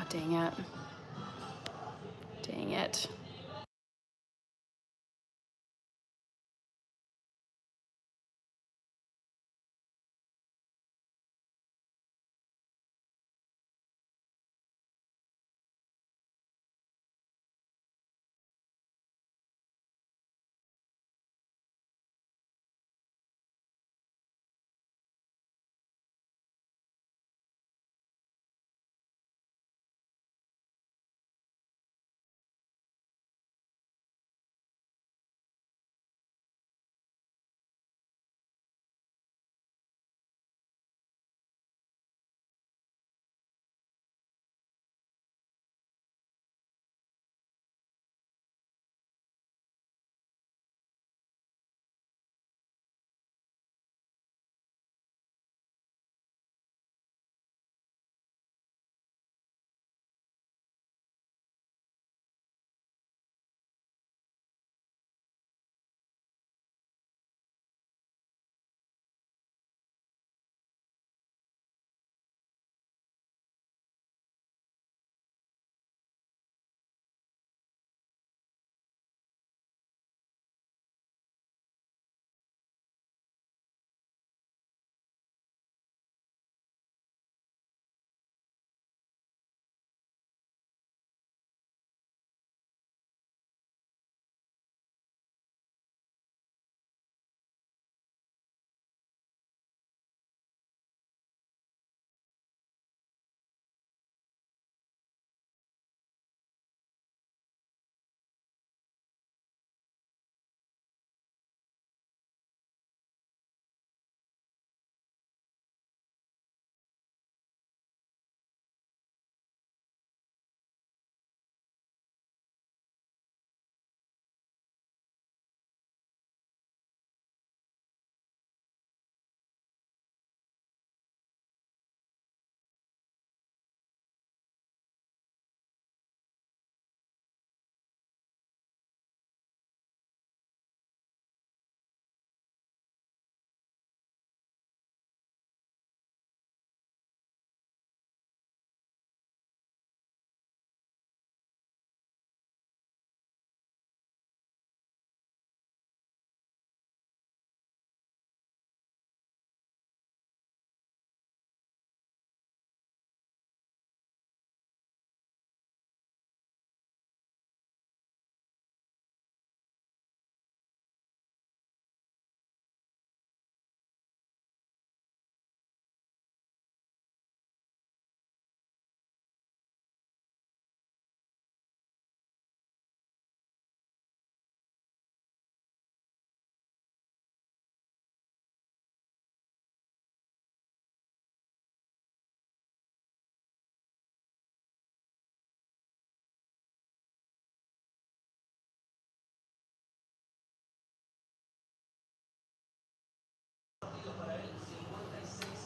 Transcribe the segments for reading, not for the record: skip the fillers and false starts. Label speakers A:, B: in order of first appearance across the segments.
A: dang it. Dang it.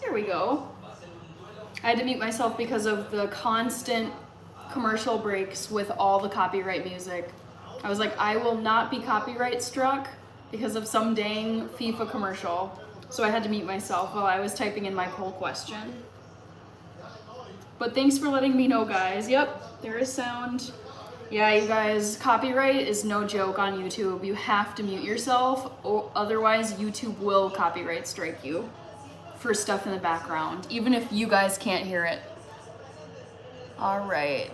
A: There we go. I had to mute myself because of the constant commercial breaks with all the copyright music. I was like, I will not be copyright struck because of some dang FIFA commercial. So I had to mute myself while I was typing in my poll question. But thanks for letting me know, guys. Yep, there is sound. Yeah, you guys, copyright is no joke on YouTube. You have to mute yourself, or otherwise YouTube will copyright strike you for stuff in the background, even if you guys can't hear it. All right.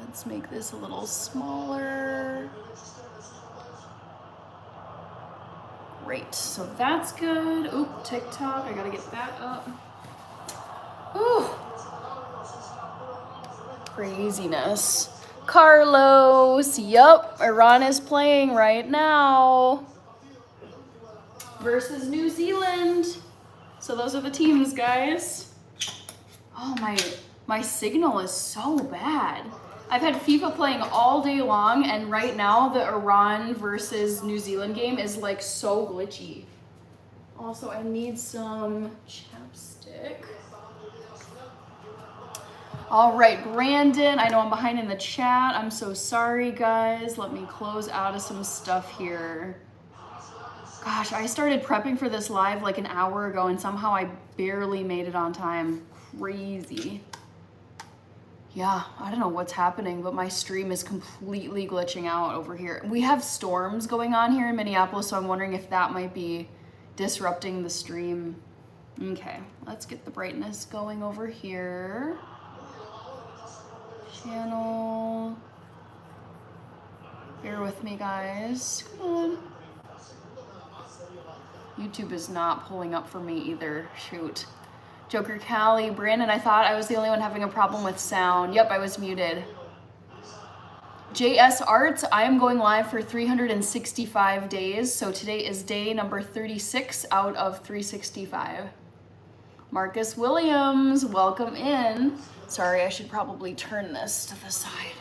A: Let's make this a little smaller. Great, so that's good. Oop, TikTok, I gotta get that up. Ooh. Craziness. Carlos, yup, Iran is playing right now. Versus New Zealand. So those are the teams, guys. Oh, my signal is so bad. I've had FIFA playing all day long, and right now the Iran versus New Zealand game is like so glitchy. Also, I need some chapstick. All right, Brandon, I know I'm behind in the chat. I'm so sorry, guys. Let me close out of some stuff here. Gosh, I started prepping for this live like an hour ago and somehow I barely made it on time. Crazy. Yeah, I don't know what's happening, but my stream is completely glitching out over here. We have storms going on here in Minneapolis, so I'm wondering if that might be disrupting the stream. Okay, let's get the brightness going over here. Channel. Bear with me, guys. Come on. YouTube is not pulling up for me either. Shoot. Joker Callie, Brandon, I thought I was the only one having a problem with sound. Yep, I was muted. JS Arts, I am going live for 365 days. So today is day number 36 out of 365. Marcus Williams, welcome in. Sorry, I should probably turn this to the side.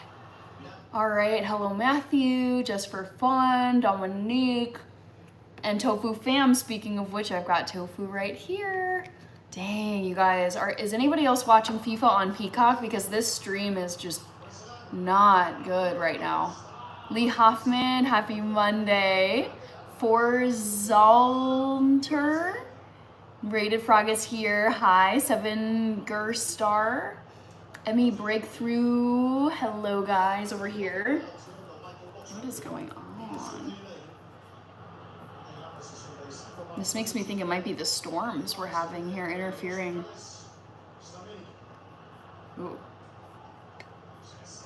A: All right, hello Matthew, just for fun, Dominique, and Tofu Fam. Speaking of which, I've got Tofu right here. Dang, you guys, is anybody else watching FIFA on Peacock? Because this stream is just not good right now. Lee Hoffman, happy Monday. Forzalter, Rated Frog is here. Hi, 7 Gerstar. Emmy Breakthrough, hello guys over here. What is going on? This makes me think it might be the storms we're having here interfering. Ooh.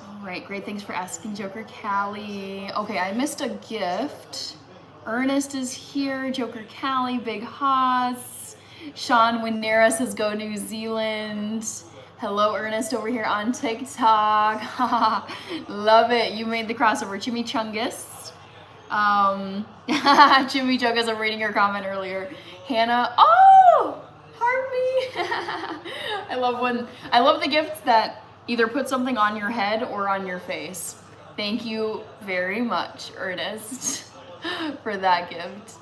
A: All right, great, thanks for asking, Joker Callie. Okay, I missed a gift. Ernest is here, Joker Callie, Big Haas. Sean Winera says go New Zealand. Hello, Ernest, over here on TikTok. Love it. You made the crossover. Chimichangas. Chimichangas, I'm reading your comment earlier. Hannah. Oh, Harvey. I love the gifts that either put something on your head or on your face. Thank you very much, Ernest, for that gift.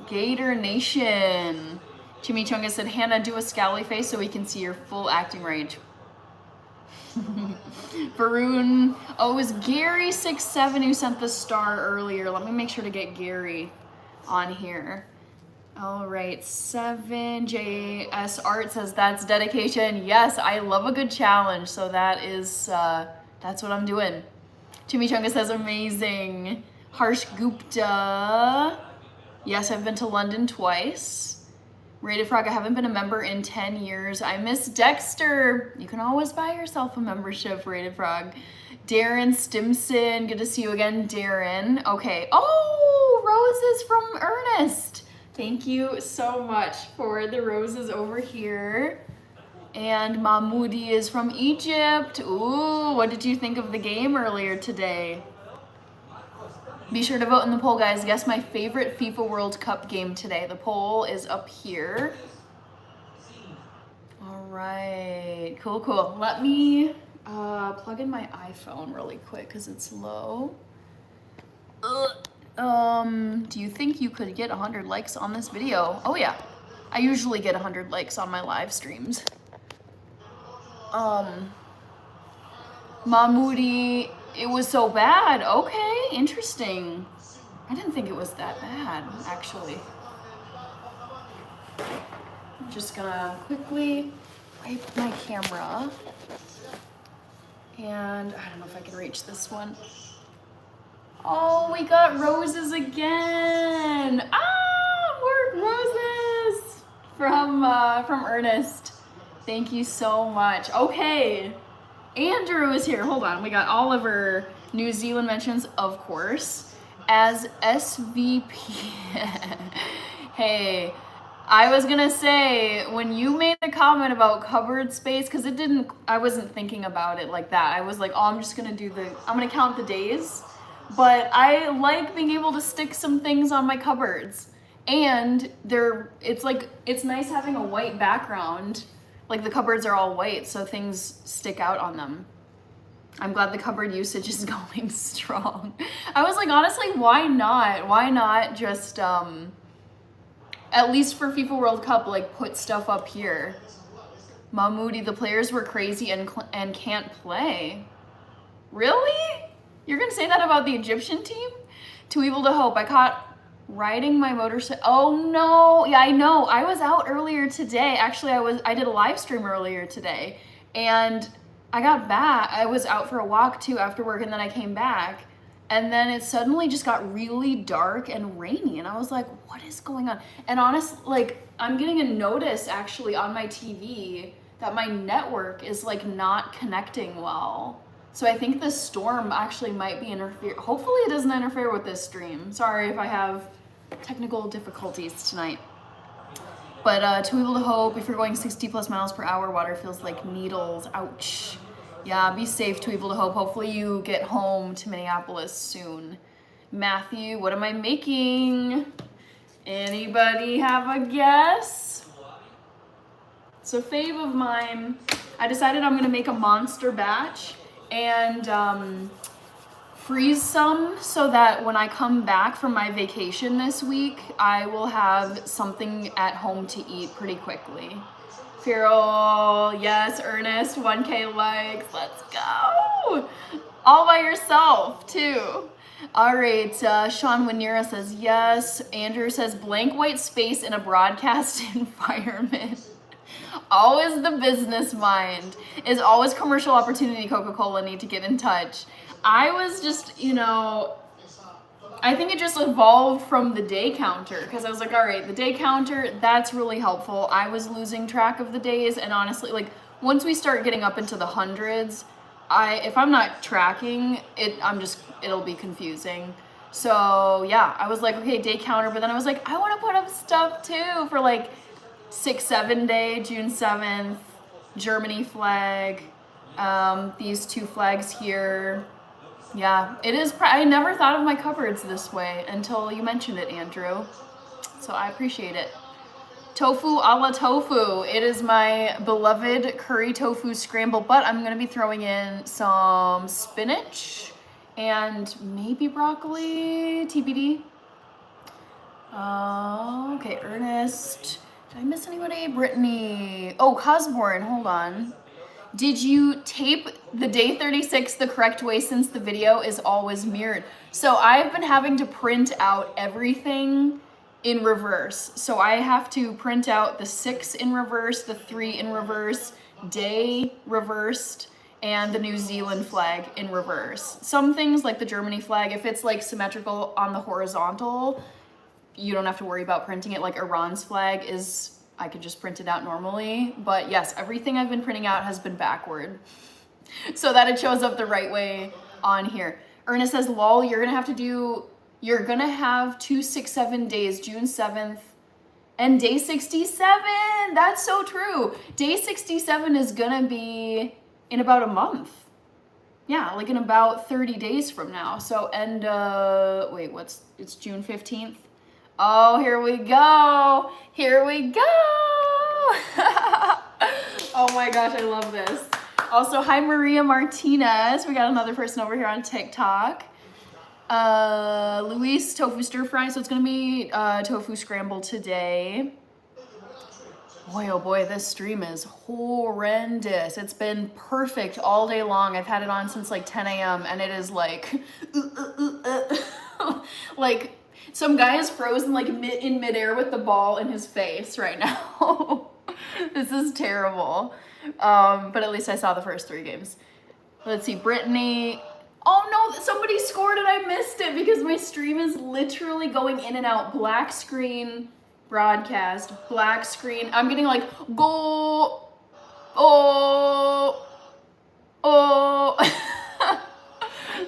A: Gator Nation. Chimichunga said, Hannah, do a scowly face so we can see your full acting range. Varun. Oh, it was Gary67 who sent the star earlier. Let me make sure to get Gary on here. All right, 7JS Art says that's dedication. Yes, I love a good challenge, so that is that's what I'm doing. Chimichunga says amazing. Harsh Gupta. Yes, I've been to London twice. Rated Frog, I haven't been a member in 10 years. I miss Dexter. You can always buy yourself a membership, Rated Frog. Darren Stimson, good to see you again, Darren. Okay, oh, roses from Ernest. Thank you so much for the roses over here. And Mahmoudi is from Egypt. Ooh, what did you think of the game earlier today? Be sure to vote in the poll, guys. Guess my favorite FIFA World Cup game today. The poll is up here. All right, cool, cool. Let me plug in my iPhone really quick because it's low. Do you think you could get 100 likes on this video? Oh yeah, I usually get 100 likes on my live streams. Mahmoudi, it was so bad. Okay, interesting. I didn't think it was that bad, actually. I'm just gonna quickly wipe my camera. And I don't know if I can reach this one. Oh, we got roses again. More roses from Ernest. Thank you so much. Okay. Andrew is here. Hold on. We got Oliver. New Zealand mentions, of course, as SVP. Hey, I was gonna say, when you made a comment about cupboard space, because I wasn't thinking about it like that. I was like, oh, I'm gonna count the days. But I like being able to stick some things on my cupboards. And it's nice having a white background. Like the cupboards are all white, so things stick out on them. I'm glad the cupboard usage is going strong. I was like, honestly, why not? Why not just, at least for FIFA World Cup, like put stuff up here. Mahmoudi, the players were crazy and can't play. Really? You're gonna say that about the Egyptian team? Too evil to hope. I caught riding my motorcycle. Oh no, yeah, I know. I was out earlier today. Actually, I did a live stream earlier today, and I got back. I was out for a walk too after work, and then I came back. And then it suddenly just got really dark and rainy. And I was like, what is going on? And honestly, like, I'm getting a notice actually on my TV that my network is like not connecting well. So I think the storm actually might be interfere. Hopefully it doesn't interfere with this stream. Sorry if I have technical difficulties tonight. But Tweeble to Hope, if you're going 60 plus miles per hour, water feels like needles. Ouch. Yeah, be safe, Tweeble to Hope. Hopefully you get home to Minneapolis soon. Matthew, what am I making? Anybody have a guess? It's a fave of mine. I decided I'm gonna make a monster batch and freeze some so that when I come back from my vacation this week, I will have something at home to eat pretty quickly. Farrell, yes, Ernest, 1K likes, let's go. All by yourself too. All right, Sean Wanera says yes. Andrew says blank white space in a broadcast environment. Always the business mind. Is always commercial opportunity, Coca-Cola need to get in touch. I was just, I think it just evolved from the day counter because I was like, all right, the day counter, that's really helpful. I was losing track of the days, and honestly, like once we start getting up into the hundreds, if I'm not tracking it, it'll be confusing. So yeah, I was like, okay, day counter, but then I was like, I want to put up stuff too for like 6-7 day, June 7th, Germany flag, these two flags here. Yeah, it is. I never thought of my cupboards this way until you mentioned it, Andrew. So I appreciate it. Tofu a la tofu. It is my beloved curry tofu scramble, but I'm going to be throwing in some spinach and maybe broccoli, TBD. Okay, Ernest. Did I miss anybody? Brittany. Oh, Cosborn, hold on. Did you tape the day 36 the correct way since the video is always mirrored? So I've been having to print out everything in reverse. So I have to print out the 6 in reverse, the 3 in reverse, day reversed, and the New Zealand flag in reverse. Some things like the Germany flag, if it's like symmetrical on the horizontal, you don't have to worry about printing it. Like Iran's flag is, I could just print it out normally. But yes, everything I've been printing out has been backward so that it shows up the right way on here. Ernest says, lol, you're gonna have 267 days, June 7th and day 67. That's so true. Day 67 is gonna be in about a month. Yeah, like in about 30 days from now. So it's June 15th. Oh, here we go. Here we go. Oh my gosh, I love this. Also, hi Maria Martinez. We got another person over here on TikTok. Luis, tofu stir fry. So it's gonna be tofu scramble today. Boy, oh boy, this stream is horrendous. It's been perfect all day long. I've had it on since like 10 a.m. and it is like, like, some guy is frozen like in midair with the ball in his face right now. This is terrible. But at least I saw the first 3 games. Let's see, Brittany. Oh no, somebody scored and I missed it because my stream is literally going in and out. Black screen, broadcast, black screen. I'm getting like, goal, oh.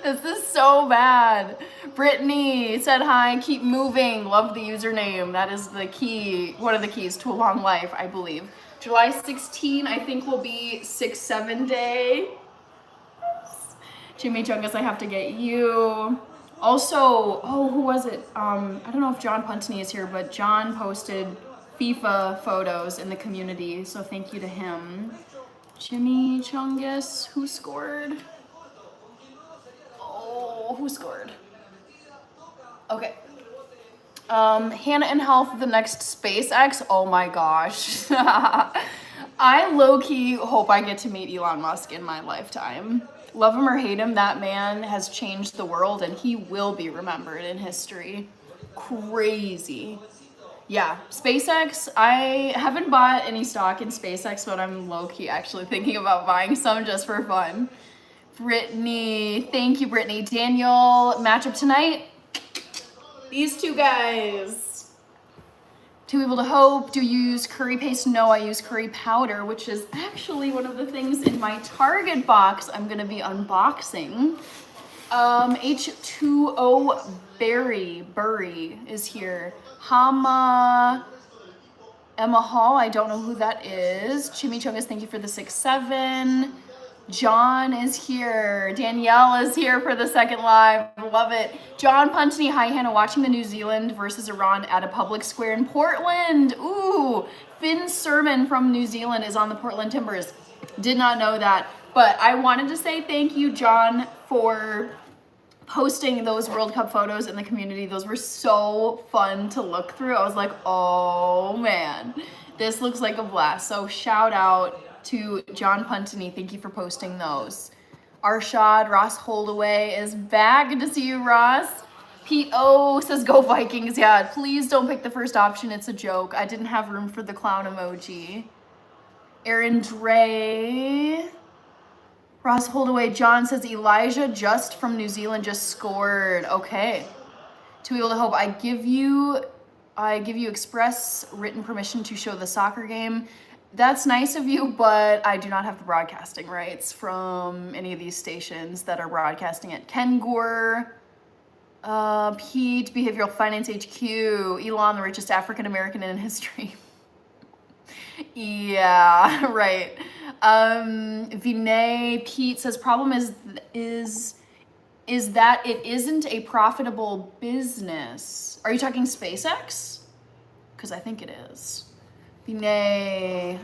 A: This is so bad. Brittany said hi, keep moving, love the username. That is the key, one of the keys to a long life, I believe. July 16, I think will be 6-7 day. Jimmy Chungus, I have to get you. Also, who was it? I don't know if John Puntney is here, but John posted FIFA photos in the community, so thank you to him. Jimmy Chungus, who scored? Oh, who scored? Okay. Hannah and Health, the next SpaceX. Oh my gosh. I low-key hope I get to meet Elon Musk in my lifetime. Love him or hate him, that man has changed the world and he will be remembered in history. Crazy. Yeah, SpaceX, I haven't bought any stock in SpaceX, but I'm low-key actually thinking about buying some just for fun. Brittany, thank you, Brittany. Daniel, matchup tonight. These two guys. Too Evil to Hope. Do you use curry paste? No, I use curry powder, which is actually one of the things in my Target box I'm gonna be unboxing. H2O Burry is here. Emma Hall, I don't know who that is. Chimichangas, thank you for the 6-7. John is here. Danielle is here for the second live. Love it. John Puntney, hi Hannah, watching the New Zealand versus Iran at a public square in Portland. Ooh, Finn Sermon from New Zealand is on the Portland Timbers. Did not know that, but I wanted to say thank you, John, for posting those World Cup photos in the community. Those were so fun to look through. I was like, oh man, this looks like a blast. So shout out to John Puntney. Thank you for posting those. Arshad, Ross Holdaway is back. Good to see you, Ross. Pete O says, go Vikings. Yeah, please don't pick the first option. It's a joke. I didn't have room for the clown emoji. Aaron Dre. Ross Holdaway, John says Elijah just from New Zealand just scored. Okay. Too Evil to Hope, I give you express written permission to show the soccer game. That's nice of you, but I do not have the broadcasting rights from any of these stations that are broadcasting it. Ken Gore, Pete, Behavioral Finance HQ, Elon, the richest African American in history. Yeah, right. Vinay, Pete says problem is that it isn't a profitable business. Are you talking SpaceX? Because I think it is. Vinay,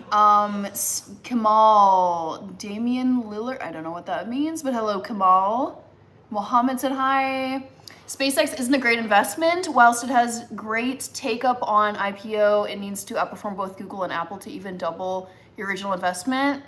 A: Kamal, Damian Lillard, I don't know what that means, but hello, Kamal. Mohammed said hi. SpaceX isn't a great investment. Whilst it has great take-up on IPO, it needs to outperform both Google and Apple to even double your original investment.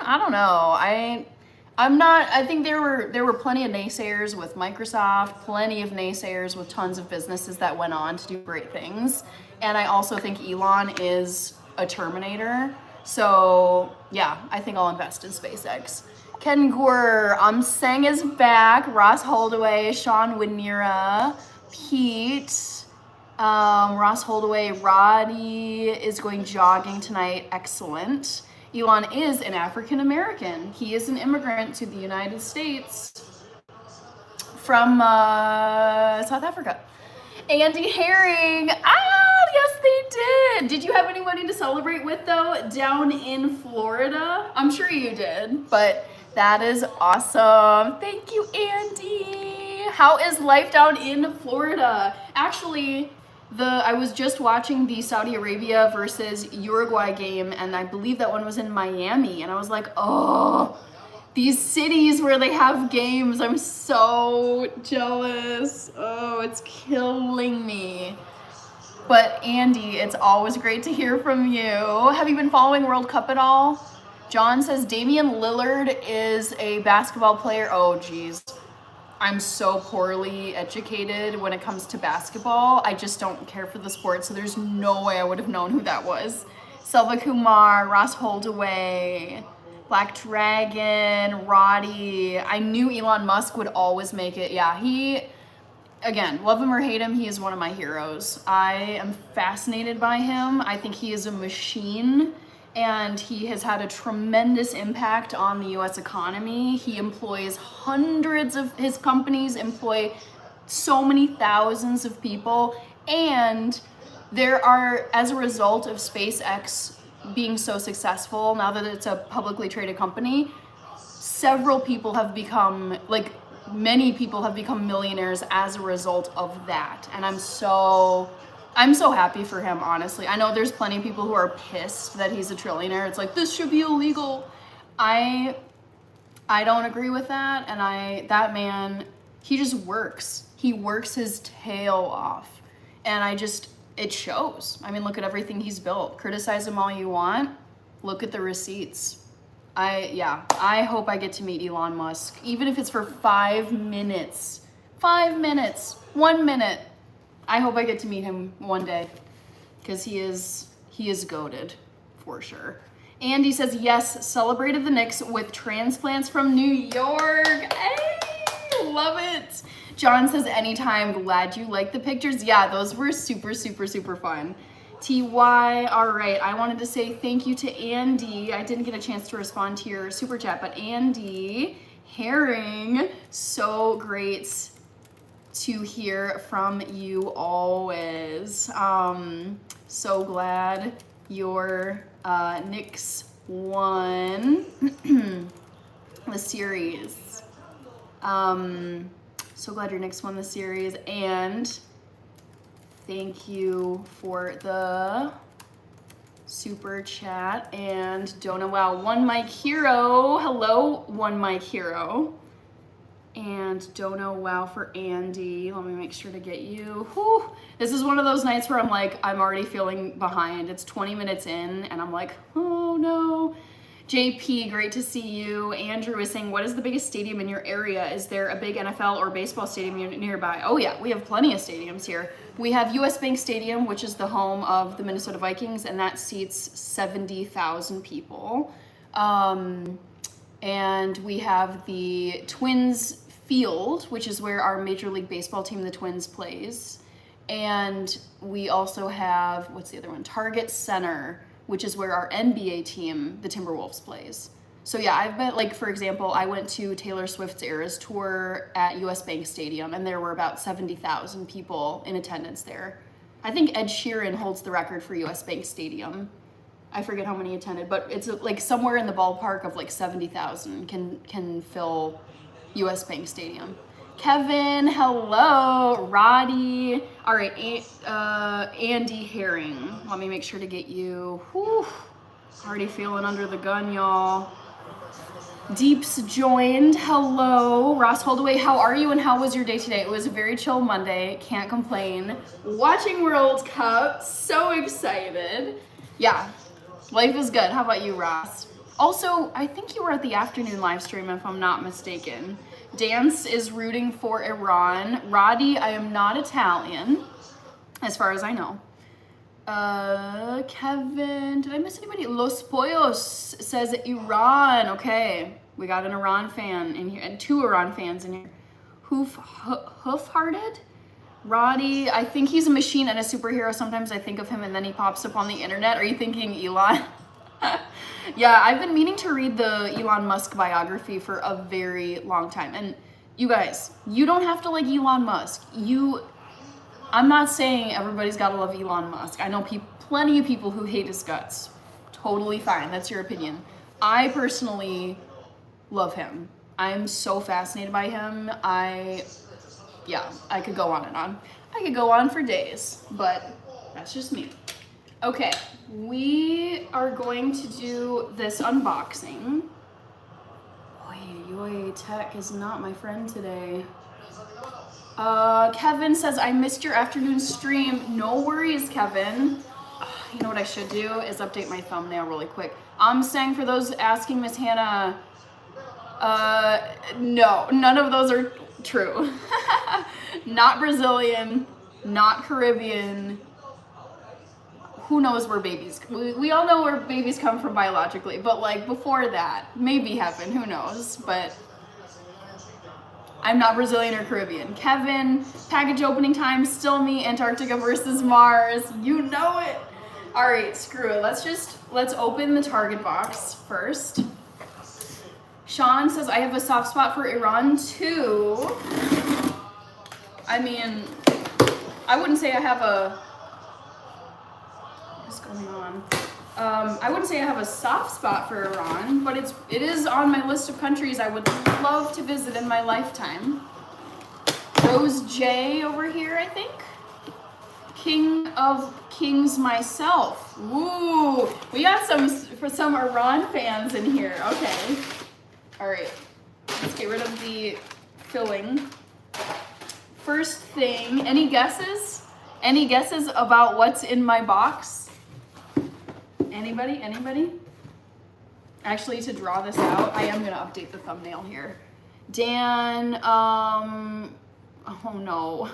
A: I don't know. I think there were plenty of naysayers with Microsoft, plenty of naysayers with tons of businesses that went on to do great things. And I also think Elon is a Terminator. So yeah, I think I'll invest in SpaceX. Ken Gore, Sang is back. Ross Holdaway, Sean Winera, Pete, Ross Holdaway, Roddy is going jogging tonight. Excellent. Elon is an African American. He is an immigrant to the United States from South Africa. Andy Herring, yes they did. Did you have anybody to celebrate with though down in Florida? I'm sure you did, but that is awesome. Thank you, Andy. How is life down in Florida? Actually, I was just watching the Saudi Arabia versus Uruguay game, and I believe that one was in Miami, and I was like, oh, these cities where they have games, I'm so jealous. Oh, it's killing me. But Andy, it's always great to hear from you. Have you been following World Cup at all? John says Damian Lillard is a basketball player. Oh, geez. I'm so poorly educated when it comes to basketball. I just don't care for the sport, so there's no way I would have known who that was. Selva Kumar, Ross Holdaway, Black Dragon, Roddy. I knew Elon Musk would always make it. Yeah, again, love him or hate him, he is one of my heroes. I am fascinated by him. I think he is a machine, and he has had a tremendous impact on the US economy. He employs hundreds of, his companies employ so many thousands of people, and there are, as a result of SpaceX being so successful, now that it's a publicly traded company, several people have become, many people have become millionaires as a result of that. And I'm so happy for him, honestly. I know there's plenty of people who are pissed that he's a trillionaire. It's like, this should be illegal. I don't agree with that. And that man, he just works. He works his tail off. And it shows. I mean, look at everything he's built. Criticize him all you want. Look at the receipts. I hope I get to meet Elon Musk, even if it's for 5 minutes. 5 minutes, 1 minute. I hope I get to meet him one day. because he is goated for sure. Andy says, yes, celebrated the Knicks with transplants from New York. Hey, love it. John says, anytime, glad you like the pictures. Yeah, those were super, super, super fun. TY, all right, I wanted to say thank you to Andy. I didn't get a chance to respond to your super chat, but Andy Herring, so great to hear from you always. So glad your Knicks won the series. So glad your Knicks won the series, and thank you for the super chat. And Dona Wow, One Mike Hero. Hello, One Mike Hero. And Dona Wow for Andy. Let me make sure to get you. Whew. This is one of those nights where I'm like, I'm already feeling behind. It's 20 minutes in and I'm like, oh no. JP, great to see you. Andrew is saying, what is the biggest stadium in your area? Is there a big NFL or baseball stadium nearby? Oh yeah, we have plenty of stadiums here. We have US Bank Stadium, which is the home of the Minnesota Vikings, and that seats 70,000 people. And we have the Twins Field, which is where our Major League Baseball team, the Twins, plays. And we also have, what's the other one? Target Center, which is where our NBA team, the Timberwolves, plays. So yeah, I've been, like, for example, I went to Taylor Swift's Eras Tour at US Bank Stadium, and there were about 70,000 people in attendance there. I think Ed Sheeran holds the record for US Bank Stadium. I forget how many attended, but it's like somewhere in the ballpark of like 70,000 can fill US Bank Stadium. Kevin, hello. Roddy. All right, Andy Herring. Let me make sure to get you. Whew. Already feeling under the gun, y'all. Deeps joined. Hello. Ross Holdaway, how are you and how was your day today? It was a very chill Monday. Can't complain. Watching World Cup. So excited. Yeah, life is good. How about you, Ross? Also, I think you were at the afternoon live stream, if I'm not mistaken. Dance is rooting for Iran. Roddy, I am not Italian, as far as I know. Kevin, did I miss anybody? Los Pollos says Iran. Okay, we got an Iran fan in here, and 2 Iran fans in here. Hoof-hearted? Roddy, I think he's a machine and a superhero. Sometimes I think of him and then he pops up on the internet. Are you thinking Elon? Yeah, I've been meaning to read the Elon Musk biography for a very long time. And you guys, you don't have to like Elon Musk. I'm not saying everybody's got to love Elon Musk. I know plenty of people who hate his guts. Totally fine. That's your opinion. I personally love him. I'm so fascinated by him. I could go on and on. I could go on for days, but that's just me. Okay, we are going to do this unboxing. Oy, tech is not my friend today. Kevin says, I missed your afternoon stream. No worries, Kevin. You know what I should do is update my thumbnail really quick. I'm saying, for those asking Miss Hannah, no, none of those are true. Not Brazilian, not Caribbean. Who knows where babies, we all know where babies come from biologically, but like before that, maybe heaven, who knows, but I'm not Brazilian or Caribbean. Kevin, package opening time, still me, Antarctica versus Mars, you know it. All right, screw it, let's open the Target box first. Sean says, I have a soft spot for Iran too. I mean, I wouldn't say I have a, what's going on? I wouldn't say I have a soft spot for Iran, but it is on my list of countries I would love to visit in my lifetime. Rose J over here, I think. King of Kings myself. Woo! We got some Iran fans in here. Okay. All right. Let's get rid of the filling. First thing, any guesses? Any guesses about what's in my box? Anybody? Actually, to draw this out, I am gonna update the thumbnail here. Dan, oh no.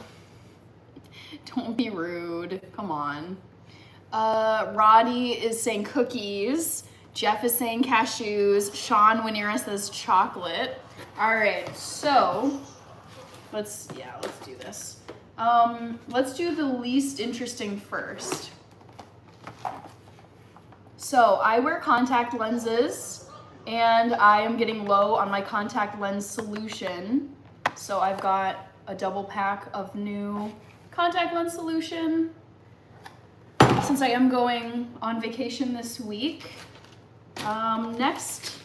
A: Don't be rude, come on. Roddy is saying cookies. Jeff is saying cashews. Sean Winera says chocolate. All right, so let's do this. Let's do the least interesting first. So I wear contact lenses and I am getting low on my contact lens solution. So I've got a double pack of new contact lens solution. Since I am going on vacation this week. Next,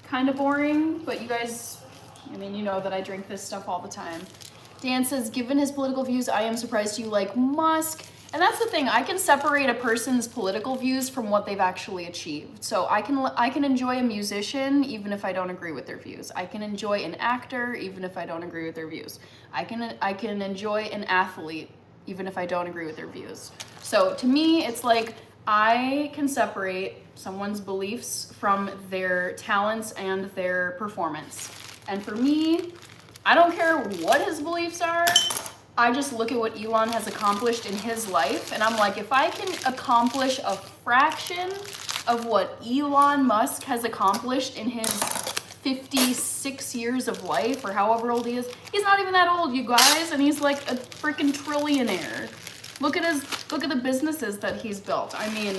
A: kind of boring, but you guys, I mean, you know that I drink this stuff all the time. Dan says, given his political views, I am surprised you like Musk. And that's the thing, I can separate a person's political views from what they've actually achieved. So I can enjoy a musician even if I don't agree with their views. I can enjoy an actor even if I don't agree with their views. I can enjoy an athlete even if I don't agree with their views. So to me, it's like I can separate someone's beliefs from their talents and their performance. And for me, I don't care what his beliefs are. I just look at what Elon has accomplished in his life, and I'm like, if I can accomplish a fraction of what Elon Musk has accomplished in his 56 years of life, or however old he is, he's not even that old, you guys, and he's like a freaking trillionaire. Look at the businesses that he's built. I mean,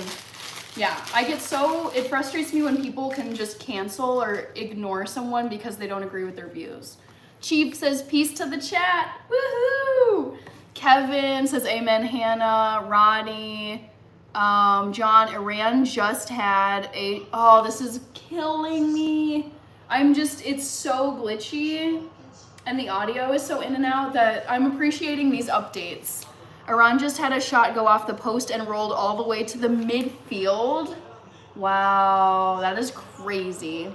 A: yeah, it frustrates me when people can just cancel or ignore someone because they don't agree with their views. Chief says, peace to the chat. Woohoo! Kevin says, amen, Hannah. Roddy. John, Iran just had oh, this is killing me. It's so glitchy and the audio is so in and out that I'm appreciating these updates. Iran just had a shot go off the post and rolled all the way to the midfield. Wow, that is crazy.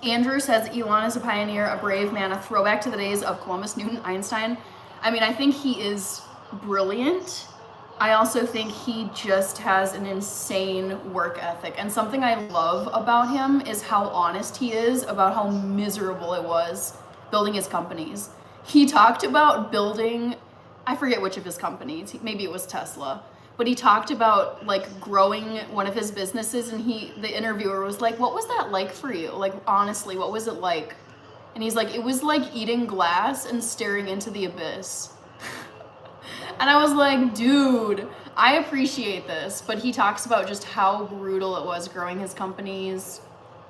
A: Andrew says, Elon is a pioneer, a brave man, a throwback to the days of Columbus, Newton, Einstein. I mean, I think he is brilliant. I also think he just has an insane work ethic. And something I love about him is how honest he is about how miserable it was building his companies. He talked about building, I forget which of his companies, maybe it was Tesla. But he talked about like growing one of his businesses, and the interviewer was like, what was that like for you? Like, honestly, what was it like? And he's like, it was like eating glass and staring into the abyss. And I was like, dude, I appreciate this. But he talks about just how brutal it was growing his companies.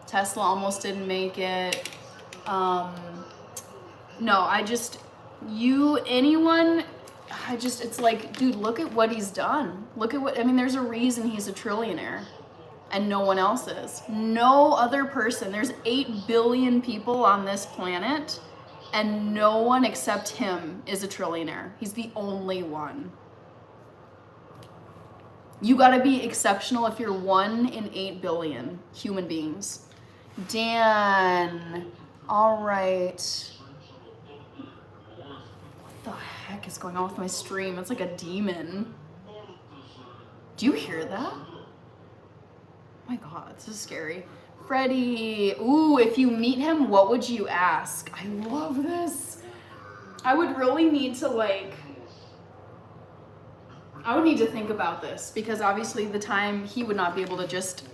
A: Tesla almost didn't make it. It's like, dude, look at what he's done. There's a reason he's a trillionaire and no one else is. No other person. There's 8 billion people on this planet and no one except him is a trillionaire. He's the only one. You gotta be exceptional if you're 1 in 8 billion human beings. Dan, all right. What the heck is going on with my stream? It's like a demon. Do you hear that? Oh my God, this is scary. Freddie, ooh, if you meet him, what would you ask? I love this. I would really need to think about this because obviously he would not be able to just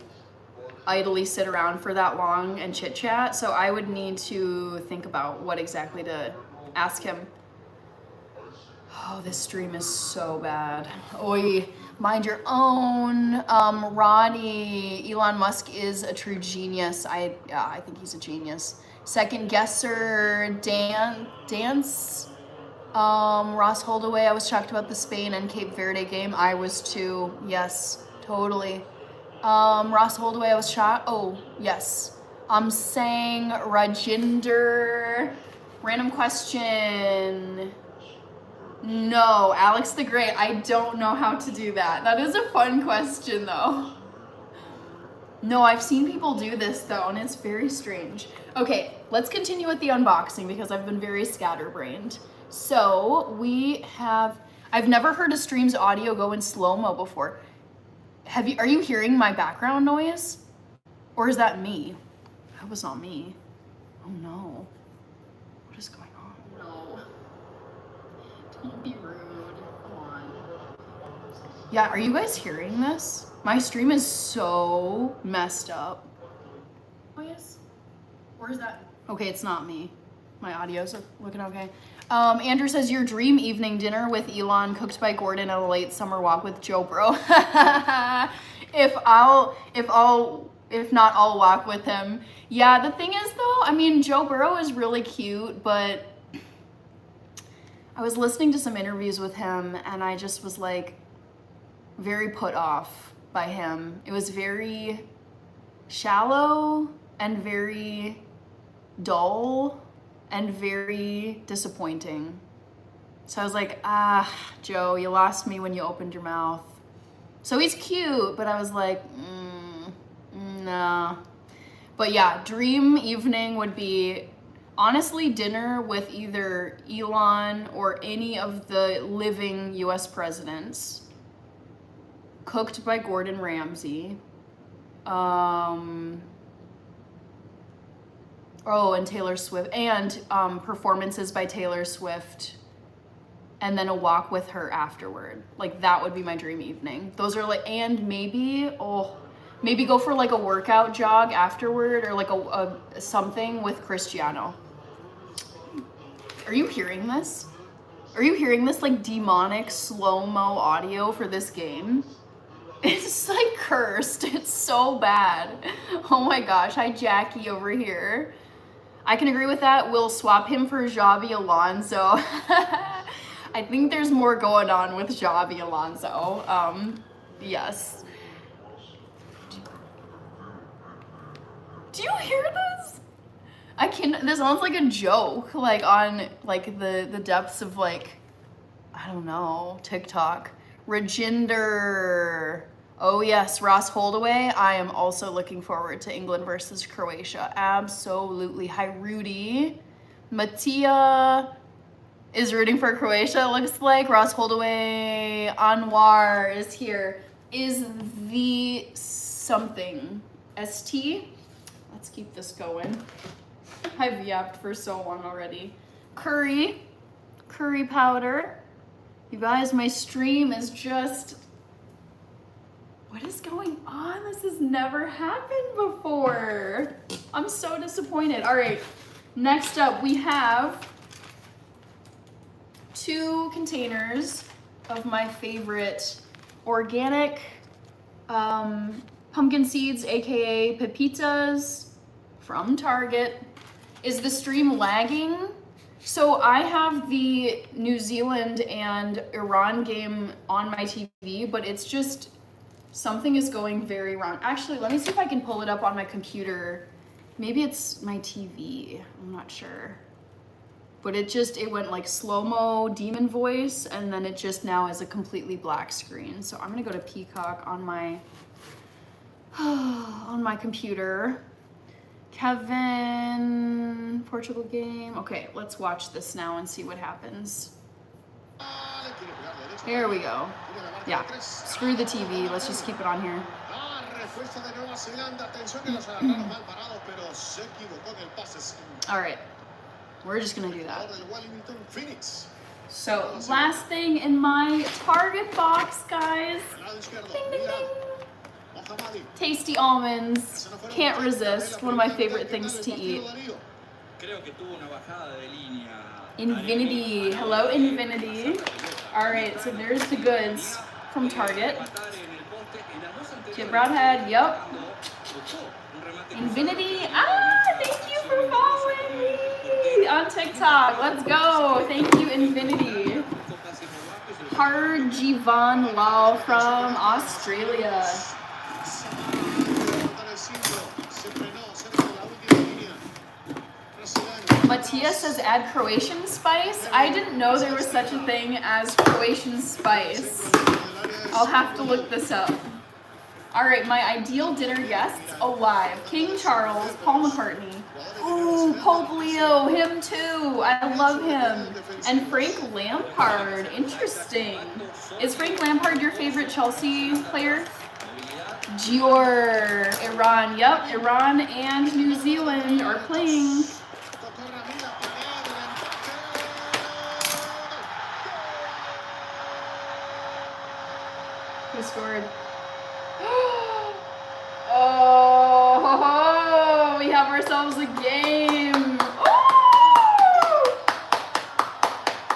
A: idly sit around for that long and chit chat. So I would need to think about what exactly to ask him. Oh, this stream is so bad. Oi, mind your own. Roddy, Elon Musk is a true genius. I think he's a genius. Second guesser, Dance. Ross Holdaway, I was shocked about the Spain and Cape Verde game. I was too. Yes, totally. Ross Holdaway, I was shocked. Oh, yes. I'm saying Rajinder. Random question. No, Alex the Great, I don't know how to do that. That is a fun question though. No, I've seen people do this though, and it's very strange. Okay, let's continue with the unboxing because I've been very scatterbrained. So I've never heard a stream's audio go in slow-mo before. Are you hearing my background noise? Or is that me? That was not me. Oh no. What is going on? No. Don't be rude. Come on. Yeah, are you guys hearing this? My stream is so messed up. Oh, yes. Where is that? Okay, it's not me. My audio's looking okay. Andrew says, your dream evening dinner with Elon, cooked by Gordon, and a late summer walk with Joe Bro. If not, I'll walk with him. Yeah, the thing is though, I mean, Joe Burrow is really cute, but I was listening to some interviews with him and I just was like very put off by him. It was very shallow and very dull and very disappointing. So I was like, Joe, you lost me when you opened your mouth. So he's cute, but I was like, nah. But yeah, dream evening would be honestly dinner with either Elon or any of the living US presidents, cooked by Gordon Ramsay. Oh, and Taylor Swift, and performances by Taylor Swift, and then a walk with her afterward. Like, that would be my dream evening. Those are like, and maybe go for like a workout jog afterward, or like a something with Cristiano. Are you hearing this? Are you hearing this like demonic slow-mo audio for this game? It's like cursed. It's so bad. Oh my gosh. Hi, Jackie over here. I can agree with that. We'll swap him for Xabi Alonso. I think there's more going on with Xabi Alonso. Yes. Do you hear this? This sounds like a joke, like on like the depths of like, I don't know, TikTok. Rajinder. Oh yes, Ross Holdaway. I am also looking forward to England versus Croatia. Absolutely. Hi, Rudy. Mattia is rooting for Croatia, it looks like. Ross Holdaway. Anwar is here. Is the something. ST? Let's keep this going. I've yapped for so long already. Curry powder. You guys, my stream is just... What is going on? This has never happened before. I'm so disappointed. All right, next up we have 2 containers of my favorite organic pumpkin seeds, aka pepitas from Target. Is the stream lagging? So I have the New Zealand and Iran game on my TV, but it's just, something is going very wrong. Actually, let me see if I can pull it up on my computer. Maybe it's my TV, I'm not sure. But it went like slow-mo demon voice, and then it just now is a completely black screen. So I'm gonna go to Peacock on my, on my computer. Kevin, Portugal game. Okay, let's watch this now and see what happens. Here we go. Yeah, screw the TV. Let's just keep it on here. All right, we're just gonna do that. So, last thing in my Target box, guys. Ding, ding, ding. Tasty almonds, can't resist, one of my favorite things to eat. Infinity, hello Infinity. All right, so there's the goods from Target. Jim Broadhead, yep. Infinity, thank you for following me on TikTok. Let's go, thank you Infinity. Harjivan Lal from Australia. Matthias says add Croatian spice. I didn't know there was such a thing as Croatian spice. I'll have to look this up. All right, my ideal dinner guests alive. King Charles, Paul McCartney. Ooh, Pope Leo, him too. I love him. And Frank Lampard, interesting. Is Frank Lampard your favorite Chelsea player? Gior, Iran, yep, Iran and New Zealand are playing. scored. Oh, we have ourselves a game. Oh!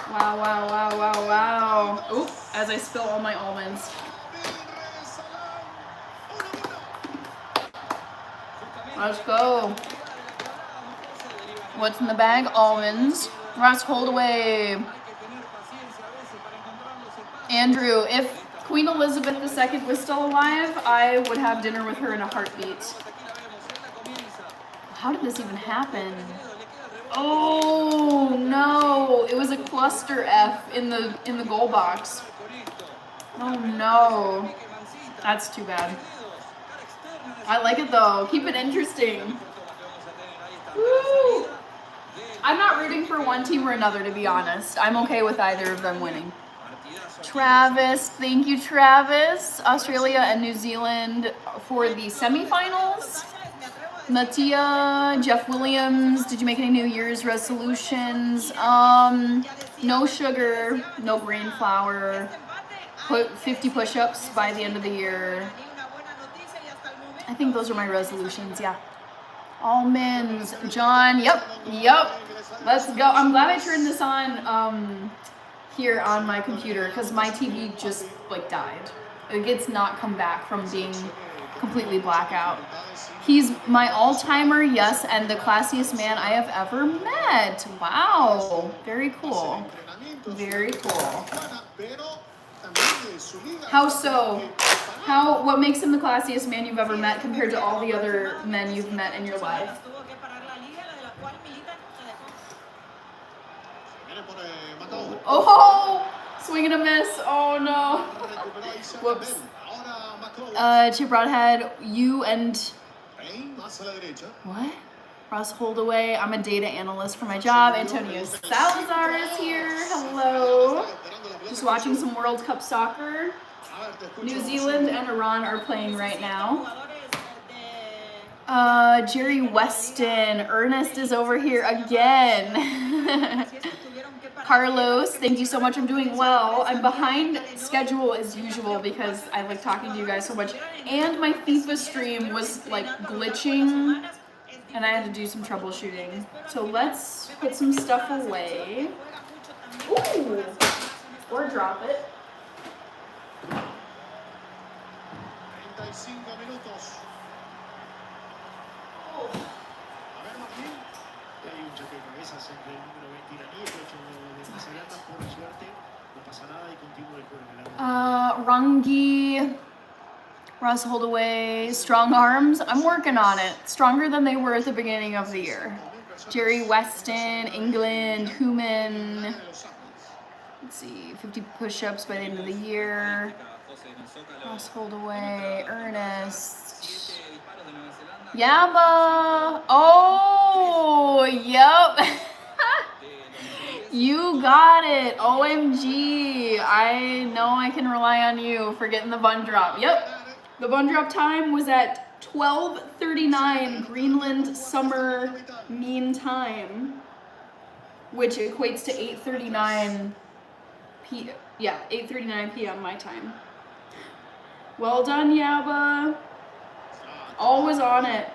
A: Wow, wow, wow, wow, wow. Oop, as I spill all my almonds. Let's go. What's in the bag? Almonds. Ross Holdaway. Andrew, if Queen Elizabeth II was still alive, I would have dinner with her in a heartbeat. How did this even happen? Oh no! It was a cluster F in the goal box. Oh no! That's too bad. I like it though. Keep it interesting. Woo! I'm not rooting for one team or another, to be honest. I'm okay with either of them winning. Travis, thank you, Travis. Australia and New Zealand for the semifinals. Natia, Jeff Williams, did you make any New Year's resolutions? No sugar, no grain flour. Put 50 push-ups by the end of the year. I think those are my resolutions, yeah. Almonds, John, yep. Let's go. I'm glad I turned this on here on my computer because my TV just like died. It's not come back from being completely blackout. He's my all-timer, yes, and the classiest man I have ever met. Wow, very cool. Very cool. How so? What makes him the classiest man you've ever met compared to all the other men you've met in your life? Oh, swing and a miss. Oh no. Whoops. Chip Broadhead, you and what? Ross Holdaway. I'm a data analyst for my job. Antonio Salazar is here. Hello. Just watching some World Cup soccer. New Zealand and Iran are playing right now. Jerry Weston. Ernest is over here again. Carlos, thank you so much. I'm doing well. I'm behind schedule as usual because I like talking to you guys so much. And my FIFA stream was like glitching and I had to do some troubleshooting. So let's put some stuff away. Ooh, or drop it. Rangi, Ross Holdaway, strong arms. I'm working on it. Stronger than they were at the beginning of the year. Jerry Weston, England, Human. Let's see, 50 push-ups by the end of the year. Ross Holdaway, Ernest. Yaba. Oh, yep. You got it. OMG. I know I can rely on you for getting the bun drop. Yep. The bun drop time was at 12:39 Greenland Summer Mean Time, which equates to 8:39 p.m. Yeah, 8:39 p.m. my time. Well done, Yaba. Always on it.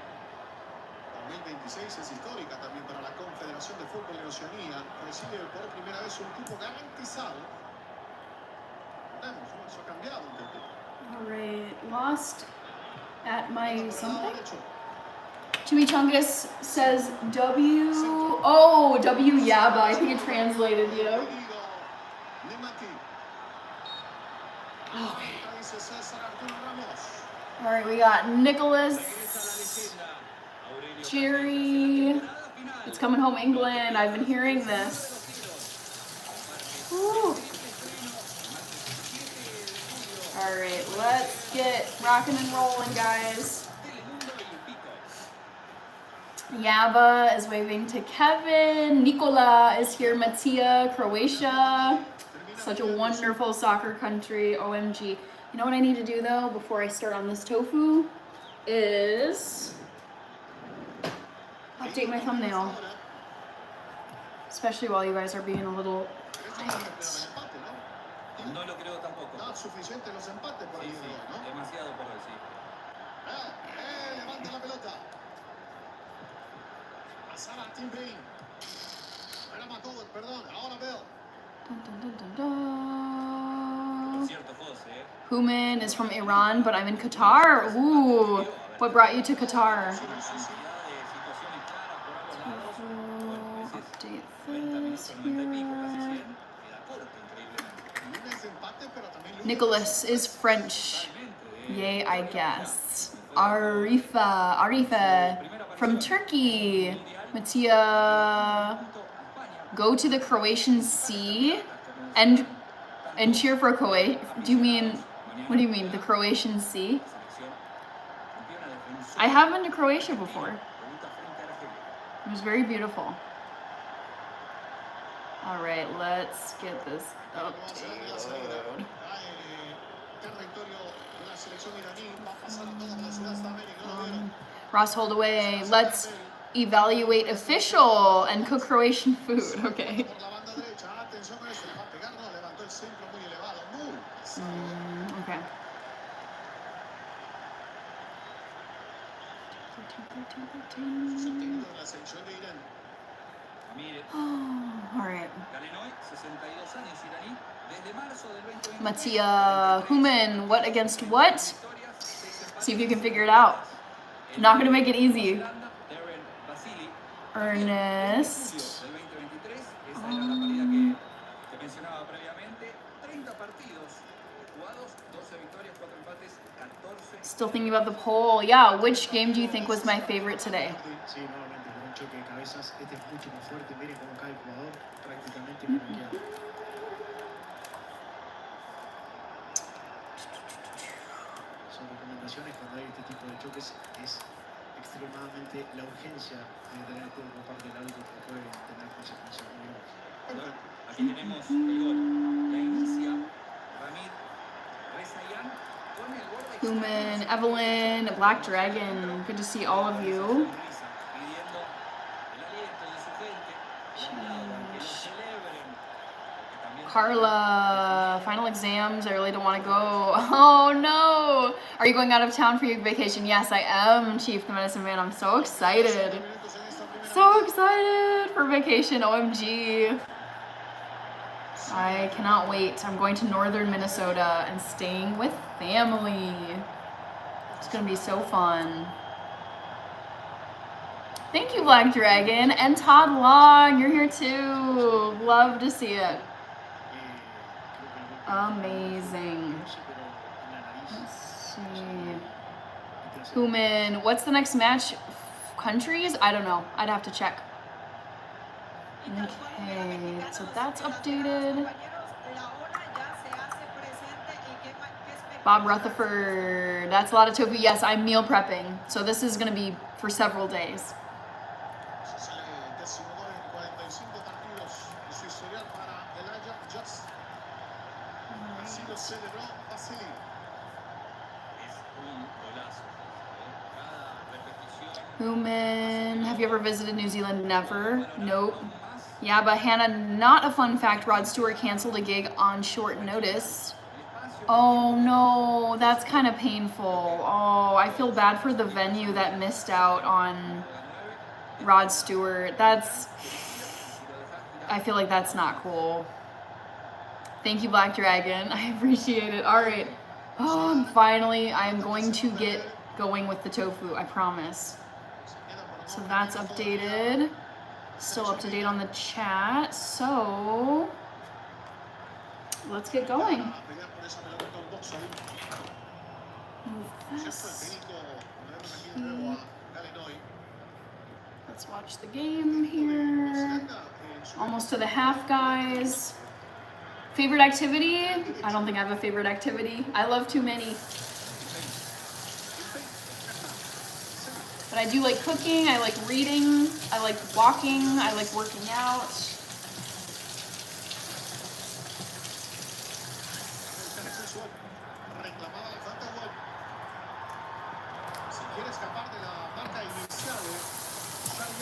B: 2026 es histórica también para la Confederación de Fútbol en Oceanía. Recibe por primera vez un cupo garantizado. Vemos, eso ha cambiado un poco.
A: All right, lost at my something. Chimichangas says W. Oh, W Yaba. I think it translated you. Okay. All right, we got Nicholas. Jerry, it's coming home England. I've been hearing this. Woo. All right, let's get rocking and rolling, guys. Yaba is waving to Kevin. Nikola is here. Matija, Croatia. Such a wonderful soccer country. OMG. You know what I need to do, though, before I start on this tofu? Is update my thumbnail, especially while you guys are being a little quiet.
C: No lo creo tampoco.
B: No, suficiente los empates por
C: Sí,
B: el
C: sí,
B: día de hoy, ¿no?
C: demasiado por hoy, sí.
B: Levanta la pelota. Pasar a Tim Green. Era McCollum, perdón. Ahora Bell.
A: Dun, dun, dun, dun, dun.
C: Por cierto, José.
A: Human is from Iran, but I'm in Qatar. Ooh, what brought you to Qatar? Update this here. Nicholas is French. Yay, I guess. Arifa from Turkey. Mattia, go to the Croatian Sea and cheer for Kuwait. What do you mean, the Croatian Sea? I have been to Croatia before. It was very beautiful. All right, let's get this updated. Ross Holdaway, let's evaluate official and cook Croatian food. Okay. Okay. Oh, all right. Mattia Human, what against what? See if you can figure it out. Not gonna make it easy. Ernest. Still thinking about the poll. Yeah, which game do you think was my favorite today?
C: Aquí tenemos el gol. La inicia Ramir Rezayan con el gol de
A: Human, Evelyn, Black Dragon. Good to see all of you.
C: pidiendo el aliento de su gente. Que lo celebren.
A: Carla, final exams. I really don't want to go. Oh no! Are you going out of town for your vacation? Yes, I am, Chief the Medicine Man. I'm so excited. So excited for vacation. OMG. I cannot wait. I'm going to northern Minnesota and staying with family. It's gonna be so fun. Thank you, Black Dragon. And Todd Long, you're here too. Love to see it. Amazing. Let's see. Human, what's the next match? Countries? I don't know. I'd have to check. Okay, so that's updated. Bob Rutherford, that's a lot of tofu. Yes, I'm meal prepping. So this is gonna be for several days. Human, have you ever visited New Zealand? Never. Nope. Yeah, but Hannah, not a fun fact. Rod Stewart canceled a gig on short notice. Oh no, that's kind of painful. Oh, I feel bad for the venue that missed out on Rod Stewart. I feel like that's not cool. Thank you, Black Dragon. I appreciate it. All right. Oh, finally, I'm going to get going with the tofu, I promise. So that's updated. Still up to date on the chat. So let's get going. Move this. Let's watch the game here. Almost to the half, guys. Favorite activity? I don't think I have a favorite activity. I love too many. But I do like cooking, I like reading, I like walking, I like working out.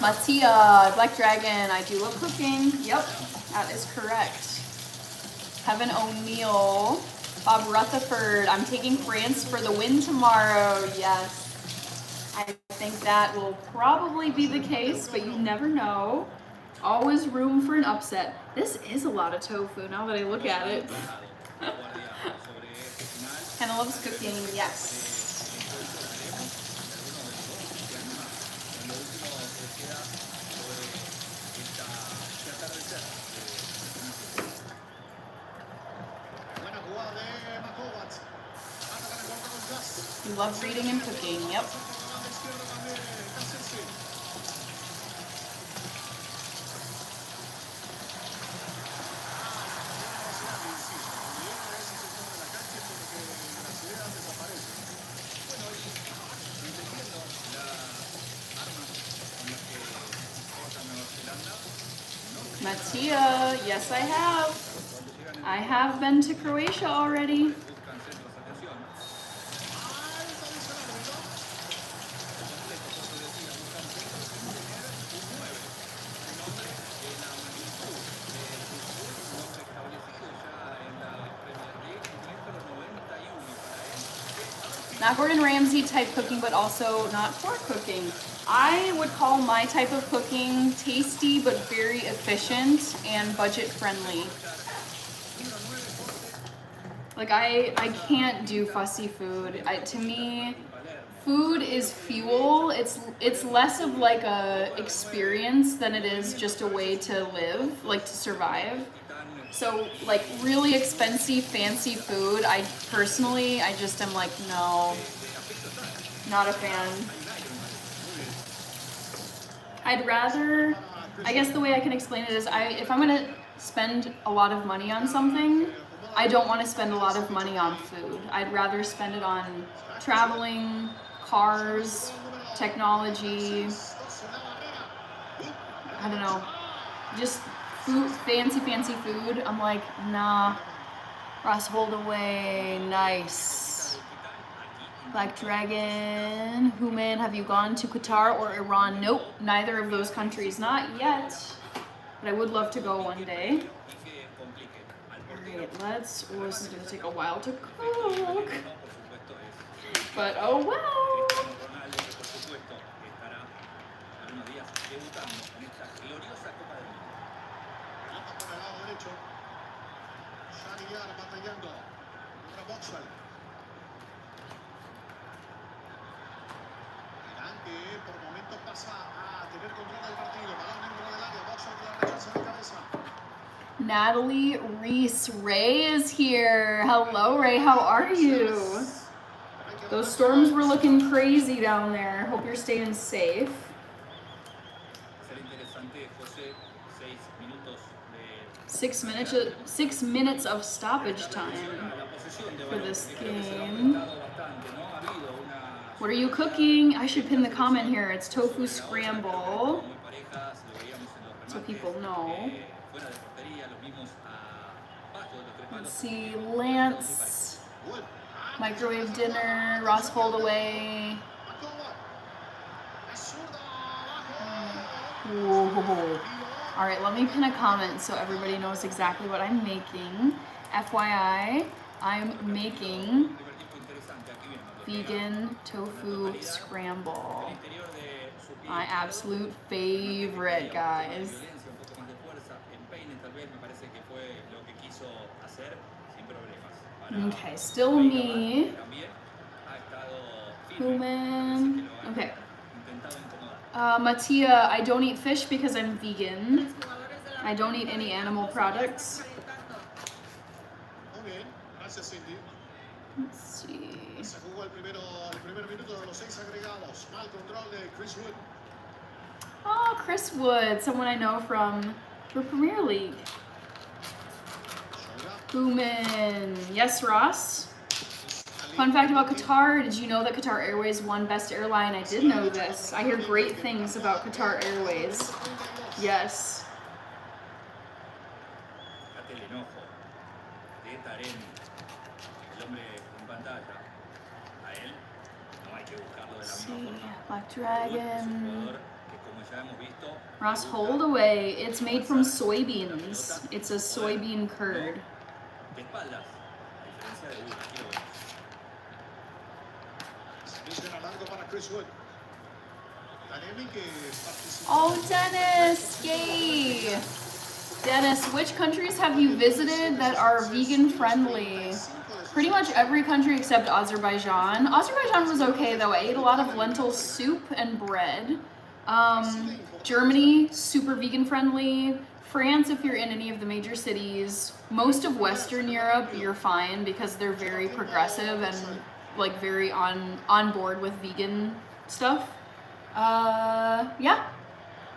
A: Mattia, Black Dragon, I do love cooking. Yep, that is correct. Kevin O'Neill. Bob Rutherford. I'm taking France for the win tomorrow. Yes. I think that will probably be the case, but you never know. Always room for an upset. This is a lot of tofu now that I look at it. Hannah loves cooking, yes. You love reading and cooking, yep. Mattia, yes I have. I have been to Croatia already. Not Gordon Ramsay type cooking, but also not poor cooking. I would call my type of cooking tasty, but very efficient and budget friendly. Like I can't do fussy food. To me, food is fuel. It's less of like a experience than it is just a way to live, like to survive. So like really expensive, fancy food, I just am like, no, not a fan. I'd rather, I guess the way I can explain it is if I'm gonna spend a lot of money on something, I don't want to spend a lot of money on food. I'd rather spend it on traveling, cars, technology, I don't know, just food, fancy food. I'm like, nah. Ross Holdaway, nice. Black Dragon, Human, have you gone to Qatar or Iran? Nope, neither of those countries, not yet. But I would love to go one day. Alright, this is gonna take a while to cook. But oh well. Natalie Reese. Ray is here. Hello, Ray. How are you? Those storms were looking crazy down there. Hope you're staying safe. 6 minutes of stoppage time for this game. What are you cooking? I should pin the comment here. It's tofu scramble, so people know. Let's see, Lance, microwave dinner, Ross Holdaway. Whoa. All right, let me pin a comment so everybody knows exactly what I'm making. FYI, I'm making vegan tofu scramble. My absolute favorite, guys. Okay, still me. Human. Okay. Mattia, I don't eat fish because I'm vegan. I don't eat any animal products. Let's see. Oh, Chris Wood, someone I know from the Premier League. Human. Yes, Ross. Fun fact about Qatar, did you know that Qatar Airways won Best Airline? I did know this. I hear great things about Qatar Airways. Yes. See, Black Dragon. Ross Holdaway. It's made from soybeans. It's a soybean curd.
C: De espaldas. A diferencia de Wood. Quiero ver.
B: Servicio en largo para Chris Wood. Taremi que participó.
A: Oh, Dennis! Yay! Dennis, which countries have you visited that are vegan friendly? Pretty much every country except Azerbaijan. Azerbaijan was okay though. I ate a lot of lentil soup and bread. Germany, super vegan friendly. France, if you're in any of the major cities. Most of Western Europe, you're fine because they're very progressive and like very on board with vegan stuff. Yeah.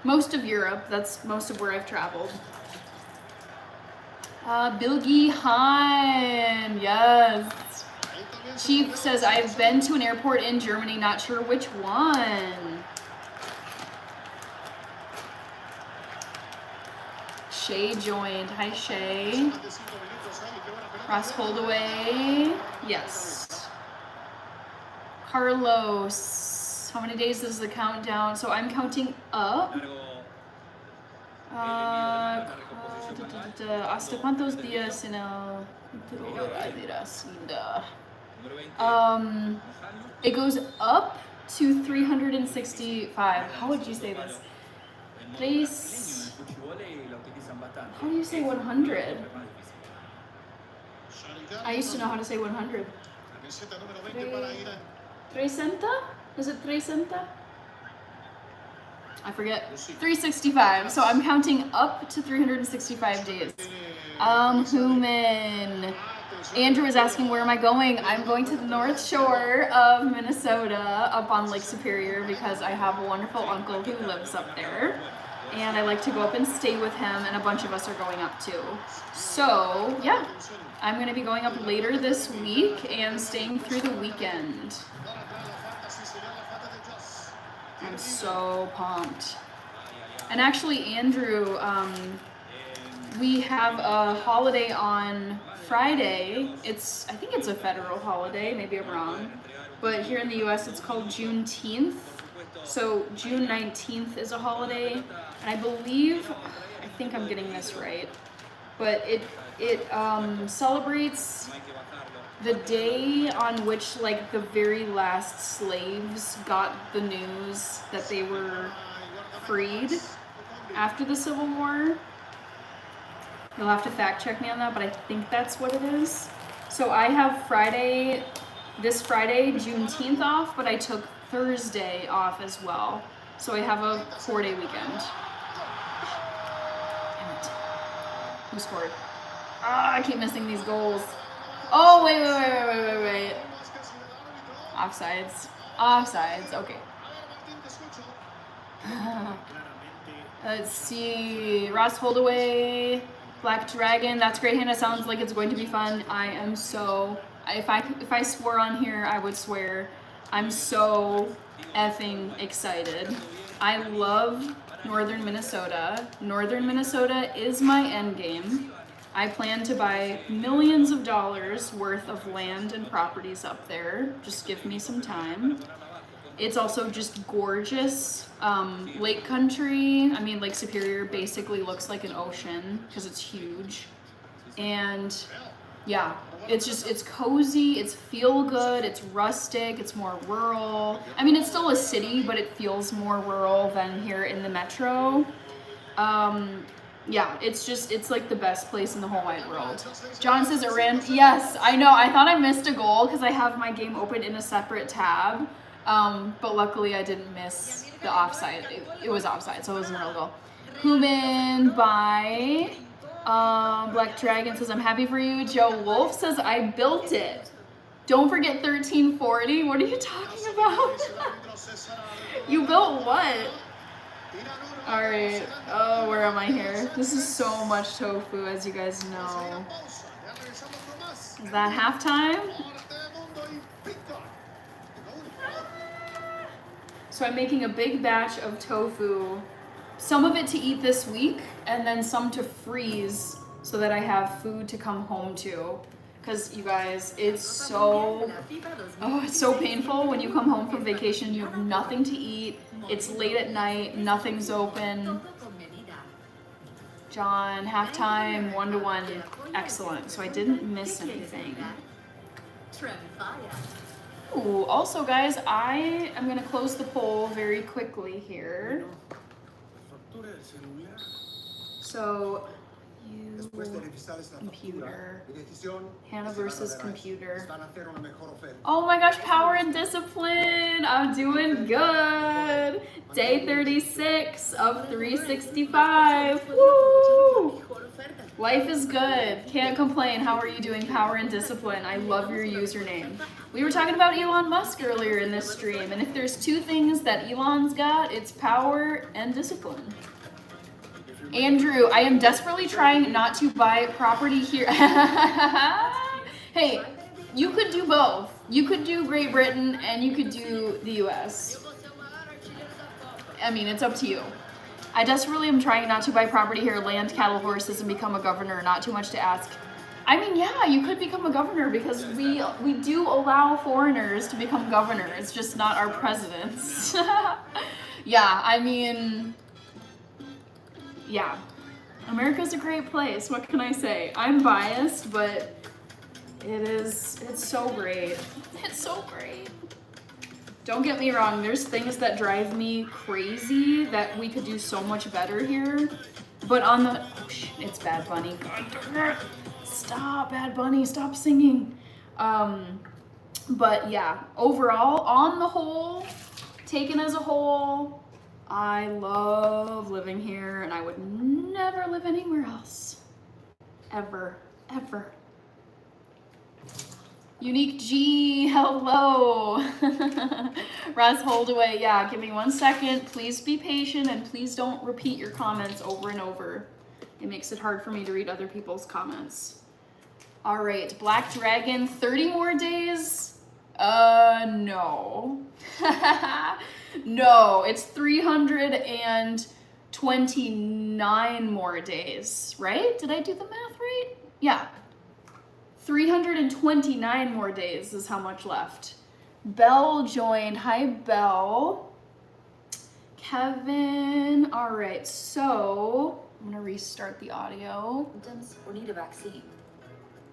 A: Most of Europe, that's most of where I've traveled. Bilgi Han, yes. Chief says, I've been to an airport in Germany, not sure which one. Shay joined. Hi, Shay. Ross Holdaway. Yes. Carlos. How many days is the countdown? So I'm counting up. ¿Hasta cuántos días en el... It goes up to 365. How would you say this? Place... How do you say 100? I used to know how to say 100. Trecenta? Is it trecenta? I forget. 365. So I'm counting up to 365 days. Human. Andrew is asking, where am I going? I'm going to the North Shore of Minnesota, up on Lake Superior, because I have a wonderful uncle who lives up there. And I like to go up and stay with him, and a bunch of us are going up too. So, yeah. I'm going to be going up later this week and staying through the weekend. I'm so pumped. And actually, Andrew, we have a holiday on Friday. I think it's a federal holiday, maybe I'm wrong. But here in the US, it's called Juneteenth. So June 19th is a holiday. And I think I'm getting this right. But it celebrates the day on which, like, the very last slaves got the news that they were freed after the Civil War. You'll have to fact check me on that, but I think that's what it is. So I have this Friday, Juneteenth off, but I took Thursday off as well. So I have a 4-day weekend. Damn it. Who scored? I keep missing these goals. Oh, wait. Offsides, okay. Let's see, Ross Holdaway, Black Dragon, that's great, Hannah, sounds like it's going to be fun. I am so, if I swore on here, I would swear. I'm so effing excited. I love Northern Minnesota. Northern Minnesota is my end game. I plan to buy millions of dollars worth of land and properties up there. Just give me some time. It's also just gorgeous. Lake country. I mean, Lake Superior basically looks like an ocean because it's huge. And yeah, it's cozy, it's feel good, it's rustic, it's more rural. I mean, it's still a city, but it feels more rural than here in the metro. Yeah, it's like the best place in the whole wide world. John says it ran. Yes, I know. I thought I missed a goal because I have my game open in a separate tab. But luckily I didn't miss the offside. It was offside, so it wasn't a real goal. Human by Black Dragon says, I'm happy for you. Joe Wolf says, I built it. Don't forget 1340. What are you talking about? You built what? Alright, oh, where am I here? This is so much tofu, as you guys know. Is that halftime? So I'm making a big batch of tofu, some of it to eat this week, and then some to freeze so that I have food to come home to. Because you guys, it's so painful when you come home from vacation, you have nothing to eat, it's late at night, nothing's open. John, halftime, 1-1. Excellent. So I didn't miss anything. Ooh, also guys, I am gonna close the poll very quickly here. So you computer. Hannah versus computer. Oh my gosh, power and discipline. I'm doing good. Day 36 of 365. Woo! Life is good. Can't complain. How are you doing, power and discipline? I love your username. We were talking about Elon Musk earlier in this stream, and if there's two things that Elon's got, it's power and discipline. Andrew, I am desperately trying not to buy property here. Hey, you could do both. You could do Great Britain and you could do the US. I mean, it's up to you. I desperately am trying not to buy property here, land, cattle, horses, and become a governor. Not too much to ask. I mean, yeah, you could become a governor because we do allow foreigners to become governor. It's just not our presidents. Yeah, I mean... Yeah, America's a great place. What can I say? I'm biased, but it's so great. It's so great. Don't get me wrong, there's things that drive me crazy that we could do so much better here. But on the, oh shit, it's Bad Bunny. God darn it. Stop, Bad Bunny, stop singing. But yeah, overall, on the whole, taken as a whole, I love living here and I would never live anywhere else. Ever, ever. Unique G, hello. Raz Holdaway, yeah, give me 1 second. Please be patient and please don't repeat your comments over and over. It makes it hard for me to read other people's comments. All right, Black Dragon, 30 more days? No. No, it's 329 more days, right? Did I do the math right? Yeah. 329 more days is how much left. Belle joined. Hi, Belle. Kevin. All right, so I'm gonna restart the audio.
D: We need a vaccine.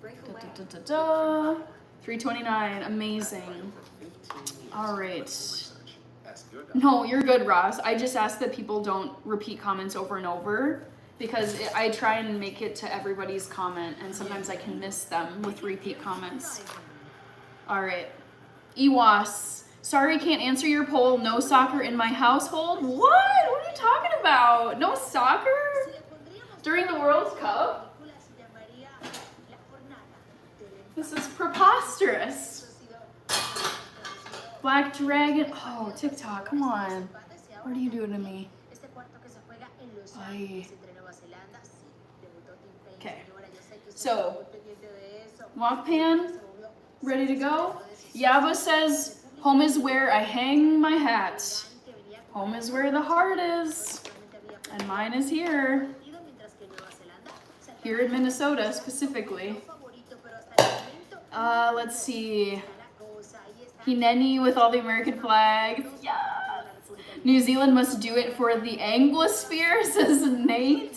D: Break away.
A: 329, amazing. All right. No, you're good, Ross. I just ask that people don't repeat comments over and over because I try and make it to everybody's comment and sometimes I can miss them with repeat comments. All right. Iwas, sorry, can't answer your poll. No soccer in my household. What? What are you talking about? No soccer? During the World Cup? This is preposterous. Black Dragon. Oh, TikTok, come on. What are you doing to me? Ay. Okay. So, Walkpan, ready to go? Yaba says, home is where I hang my hat. Home is where the heart is. And mine is here. Here in Minnesota, specifically. Let's see. Hineni with all the American flags. Yes. New Zealand must do it for the Anglosphere, says Nate.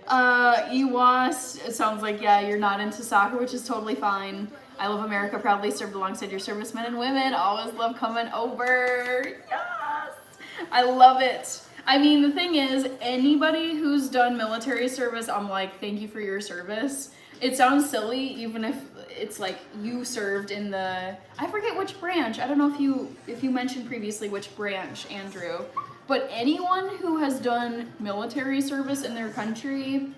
A: Iwas, it sounds like, yeah, you're not into soccer, which is totally fine. I love America, proudly served alongside your servicemen and women. Always love coming over. Yes. I love it. I mean, the thing is, anybody who's done military service, I'm like, thank you for your service. It sounds silly, even if it's like you served in the, I forget which branch. I don't know if you mentioned previously which branch, Andrew. But anyone who has done military service in their country,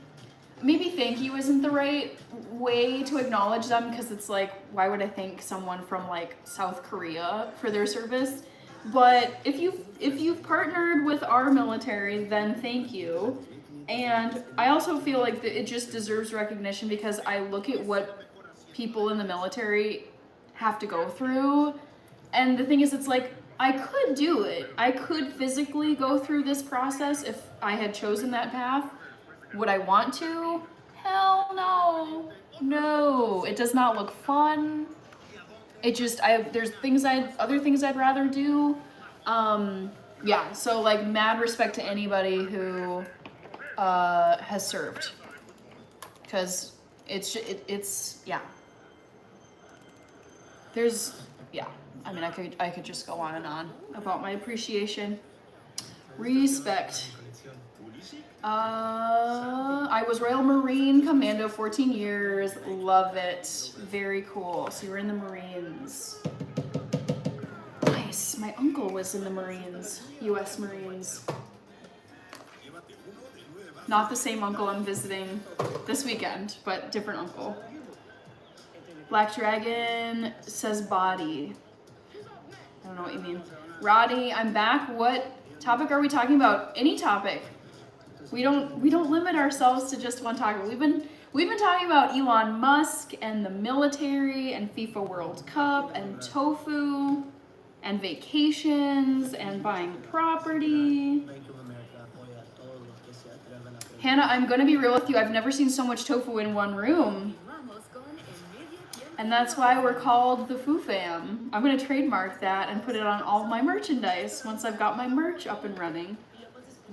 A: maybe thank you isn't the right way to acknowledge them because it's like, why would I thank someone from like South Korea for their service? But if you've partnered with our military, then thank you. And I also feel like it just deserves recognition because I look at what people in the military have to go through. And the thing is, it's like, I could do it. I could physically go through this process if I had chosen that path. Would I want to? Hell no. No, it does not look fun. It just, there's other things I'd rather do. Yeah, so like mad respect to anybody who has served, because it's yeah. There's yeah. I mean, I could just go on and on about my appreciation, respect. I was Royal Marine Commando 14 years. Love it. Very cool. So you were in the Marines. Nice. My uncle was in the Marines, U.S. Marines. Not the same uncle I'm visiting this weekend, but different uncle. Black Dragon says body. I don't know what you mean. Roddy, I'm back. What topic are we talking about? Any topic. We don't limit ourselves to just one topic. We've been talking about Elon Musk and the military and FIFA World Cup and TOFU and vacations and buying property. Hannah, I'm gonna be real with you. I've never seen so much tofu in one room. And that's why we're called the Foo Fam. I'm gonna trademark that and put it on all my merchandise once I've got my merch up and running.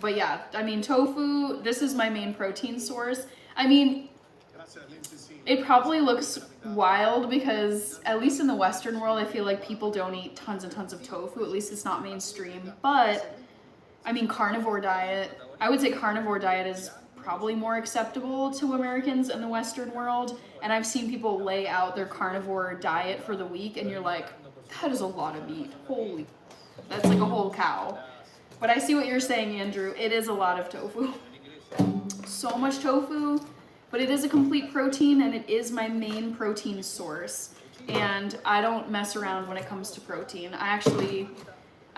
A: But yeah, I mean, tofu, this is my main protein source. I mean, it probably looks wild because, at least in the Western world, I feel like people don't eat tons and tons of tofu. At least it's not mainstream. But, I mean, carnivore diet, I would say carnivore diet is probably more acceptable to Americans in the Western world. And I've seen people lay out their carnivore diet for the week, and you're like, that is a lot of meat. Holy, that's like a whole cow. But I see what you're saying, Andrew. It is a lot of tofu. So much tofu, but it is a complete protein, and it is my main protein source. And I don't mess around when it comes to protein. I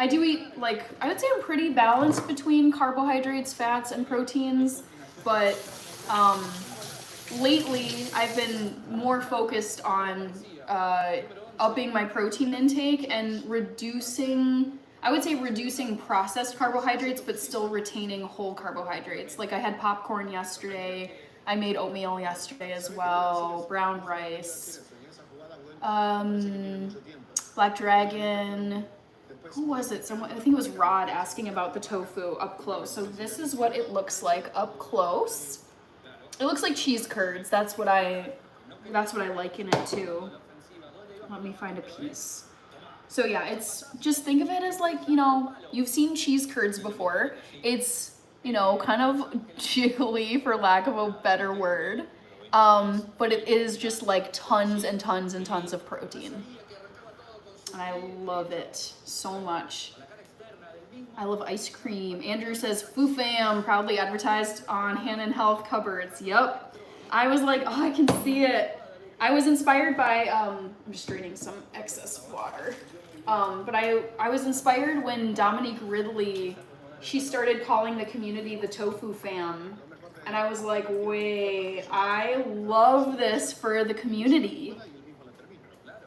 A: do eat, like, I would say I'm pretty balanced between carbohydrates, fats, and proteins. But lately, I've been more focused on upping my protein intake and reducing processed carbohydrates, but still retaining whole carbohydrates. Like I had popcorn yesterday. I made oatmeal yesterday as well. Brown rice. Black Dragon. Who was it? Someone, I think it was Rod, asking about the tofu up close. So this is what it looks like up close. It looks like cheese curds. That's what I liken it to. Let me find a piece. So yeah, it's, just think of it as like, you know, you've seen cheese curds before. It's, you know, kind of jiggly, for lack of a better word. But it is just like tons and tons and tons of protein. And I love it so much. I love ice cream. Andrew says, Foo Fam, proudly advertised on Hannon Health cupboards. Yep. I was like, oh, I can see it. I was inspired by, I'm just draining some excess water. But I was inspired when Dominique Ridley, she started calling the community the Tofu Fam. And I was like, wait, I love this for the community.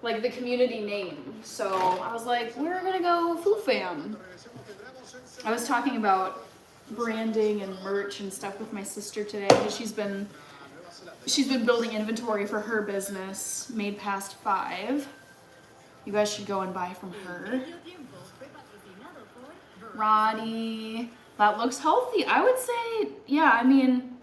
A: Like the community name. So I was like, we're gonna go Foo Fam. I was talking about branding and merch and stuff with my sister today because she's been building inventory for her business, Made Past 5. You guys should go and buy from her. Roddy, that looks healthy. I would say, yeah, I mean,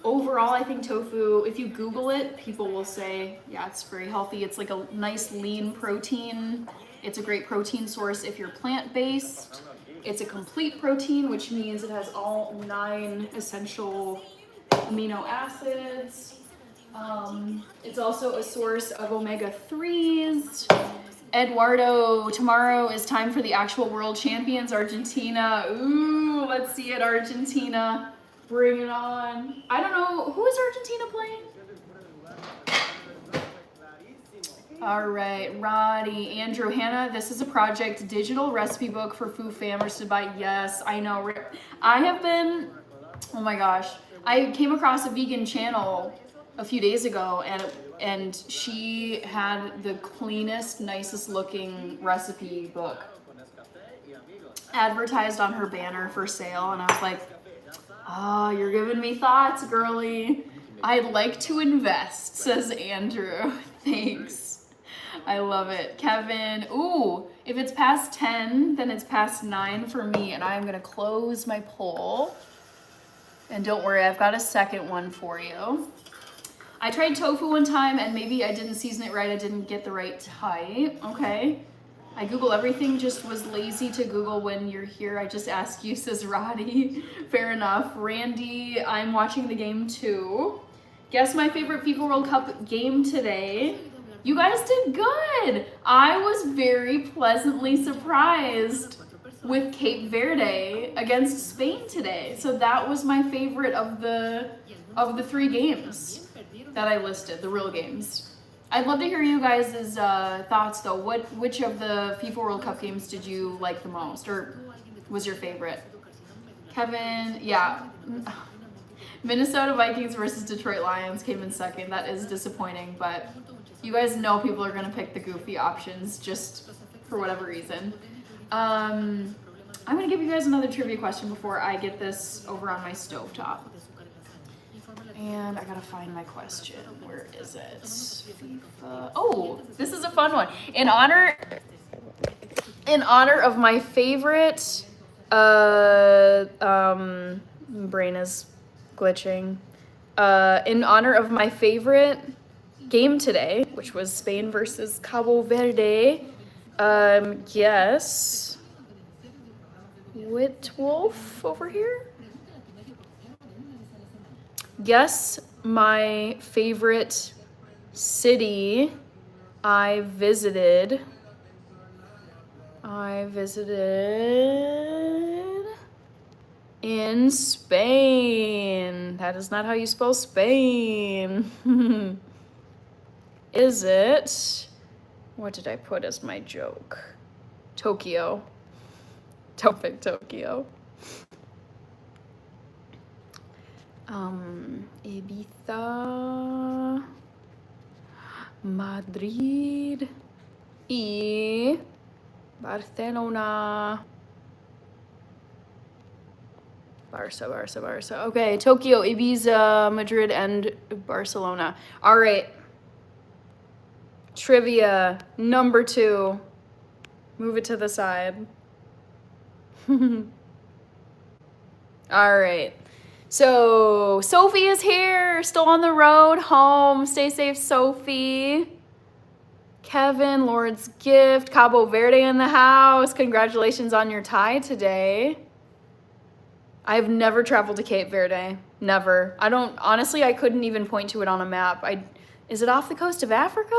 A: overall, I think tofu, if you Google it, people will say, yeah, it's very healthy. It's like a nice lean protein. It's a great protein source if you're plant-based. It's a complete protein, which means it has all 9 essential amino acids. It's also a source of omega-3s. Eduardo, tomorrow is time for the actual world champions, Argentina. Ooh, let's see it, Argentina. Bring it on. I don't know, who is Argentina playing? All right, Roddy, Andrew, Hannah, this is a project, digital recipe book for Foo Famers to buy. Yes, I know. I have been, oh my gosh. I came across a vegan channel a few days ago, and she had the cleanest, nicest looking recipe book advertised on her banner for sale, and I was like, oh, you're giving me thoughts, girly. I'd like to invest, says Andrew. Thanks. I love it. Kevin, ooh, if it's past 10, then it's past 9 for me, and I'm gonna close my poll. And don't worry, I've got a second one for you. I tried tofu one time and maybe I didn't season it right. I didn't get the right type. Okay. I Google everything, just was lazy to Google when you're here. I just ask you, says Roddy. Fair enough. Randy, I'm watching the game too. Guess my favorite FIFA World Cup game today. You guys did good. I was very pleasantly surprised with Cape Verde against Spain today. So that was my favorite of the 3 games that I listed, the real games. I'd love to hear you guys' thoughts though. Which of the FIFA World Cup games did you like the most, or was your favorite? Kevin, yeah. Minnesota Vikings versus Detroit Lions came in second. That is disappointing, but you guys know people are gonna pick the goofy options just for whatever reason. I'm gonna give you guys another trivia question before I get this over on my stovetop. And I gotta find my question. Where is it? FIFA. Oh, this is a fun one. In honor of my favorite, brain is glitching. In honor of my favorite game today, which was Spain versus Cabo Verde, guess Whitwolf over here? Guess my favorite city I visited in Spain. That is not how you spell Spain. Is it? What did I put as my joke? Tokyo. Don't pick Tokyo. Ibiza, Madrid, y Barcelona. Barca. Okay, Tokyo, Ibiza, Madrid, and Barcelona. All right. Trivia number 2. Move it to the side. All right. So Sophie is here, still on the road home. Stay safe, Sophie. Kevin, Lord's gift, Cabo Verde in the house. Congratulations on your tie today. I've never traveled to Cape Verde. Never. Honestly, I couldn't even point to it on a map. Is it off the coast of Africa?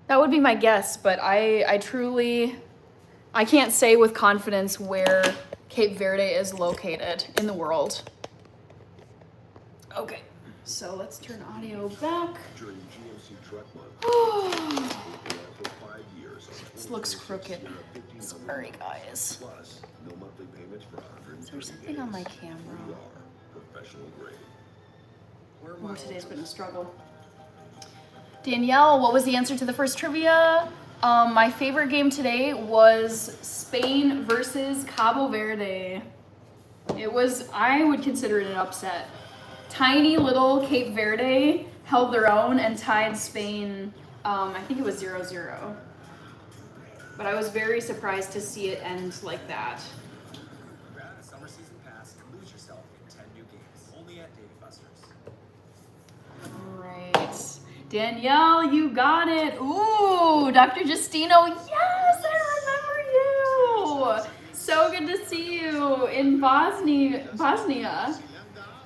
A: That would be my guess, but I can't say with confidence where Cape Verde is located in the world. Okay, so let's turn audio back. This looks crooked. Sorry, guys. Is there something on my camera? Oh, today's been a struggle. Danielle, what was the answer to the first trivia? My favorite game today was Spain versus Cabo Verde. I would consider it an upset. Tiny little Cape Verde held their own and tied Spain, I think it was 0-0. But I was very surprised to see it end like that.
C: Grab a summer season pass and lose yourself in 10 new games. Only at Dave Buster's.
A: All right. Danielle, you got it. Ooh, Dr. Justino, yes, I remember you. So good to see you in Bosnia.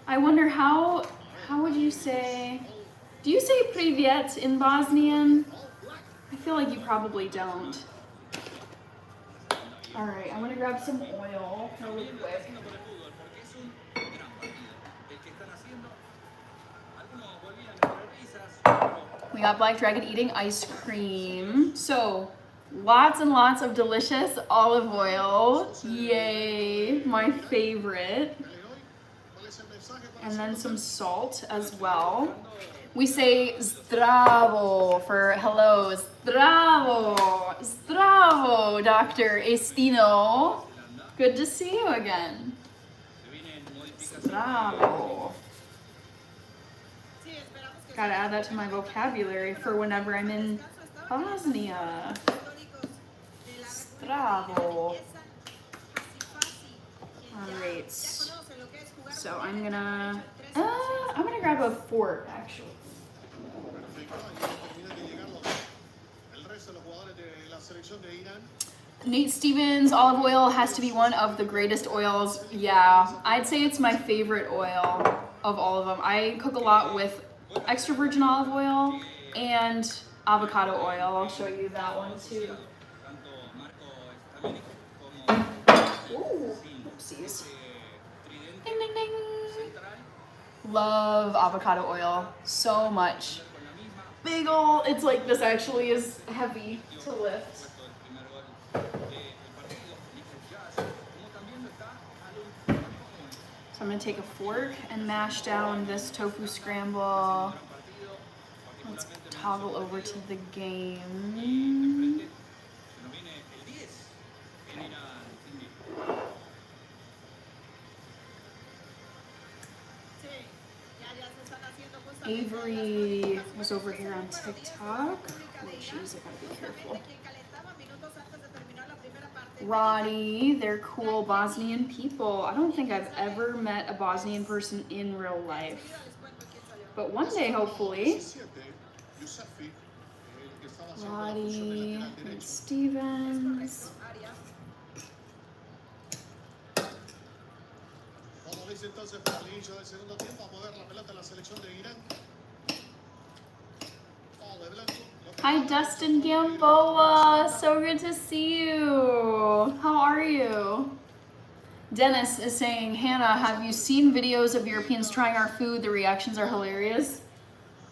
A: I wonder how would you say, do you say privet in Bosnian? I feel like you probably don't. All right, I'm gonna grab some oil really quick. We got Black Dragon eating ice cream. So lots and lots of delicious olive oil. Yay, my favorite. And then some salt as well. We say zdravo for hello. Zdravo. Zdravo, Dr. Estino. Good to see you again. Zdravo. Gotta add that to my vocabulary for whenever I'm in Bosnia. Zdravo. Alright. So I'm gonna grab a fork actually.
B: Perfecto, ahí terminan de llegar el resto de los jugadores de la selección de Irán.
A: Nate Stevens, olive oil has to be one of the greatest oils. Yeah, I'd say it's my favorite oil of all of them. I cook a lot with extra virgin olive oil and avocado oil. I'll show you that one too. Ooh, oopsies. Ding, ding, ding. Love avocado oil so much. Big ol', it's like this actually is heavy to lift. So I'm gonna take a fork and mash down this tofu scramble. Let's toggle over to the game. Avery was over here on TikTok. Oh jeez, I gotta be careful. Roddy, they're cool Bosnian people. I don't think I've ever met a Bosnian person in real life. But one day, hopefully. Roddy, and Stevens.
B: Entonces para el inicio del segundo tiempo a mover la pelota en la selección de Irán.
A: Hi Dustin Gamboa, so good to see you. How are you? Dennis is saying, Hannah, have you seen videos of Europeans trying our food? The reactions are hilarious.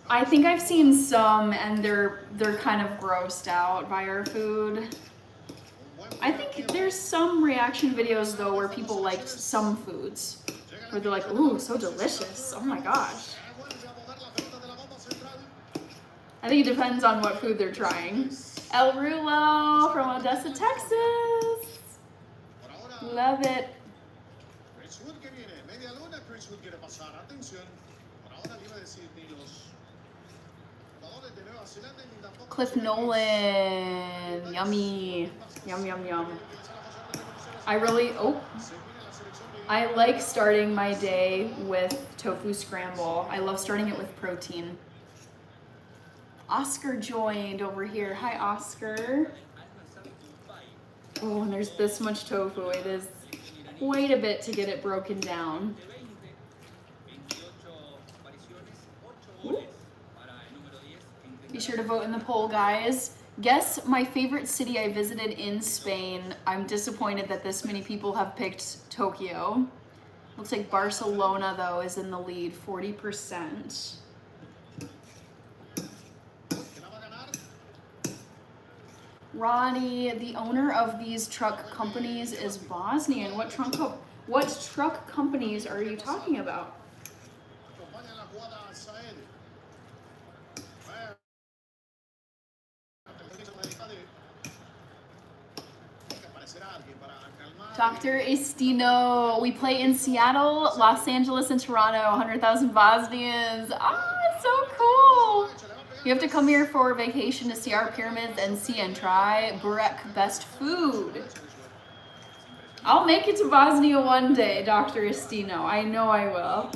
A: I think I've seen some and they're kind of grossed out by our food. I think there's some reaction videos though where people liked some foods. Where they're like, ooh, so delicious. Oh my gosh. I think it depends on what food they're trying. El Rulo from Odessa, Texas. Love it. Cliff Nolan. Yummy. Yum, yum, yum. I like starting my day with tofu scramble. I love starting it with protein. Oscar joined over here. Hi, Oscar. Oh, and there's this much tofu. It is quite a bit to get it broken down. Ooh. Be sure to vote in the poll, guys. Guess my favorite city I visited in Spain. I'm disappointed that this many people have picked Tokyo. Looks like Barcelona, though, is in the lead, 40%. Roddy, the owner of these truck companies is Bosnian. What truck companies are you talking about? Dr. Estino, we play in Seattle, Los Angeles, and Toronto, 100,000 Bosnians. Ah, so cool. You have to come here for vacation to see our pyramids and see and try Burek best food. I'll make it to Bosnia one day, Dr. Estino. I know I will.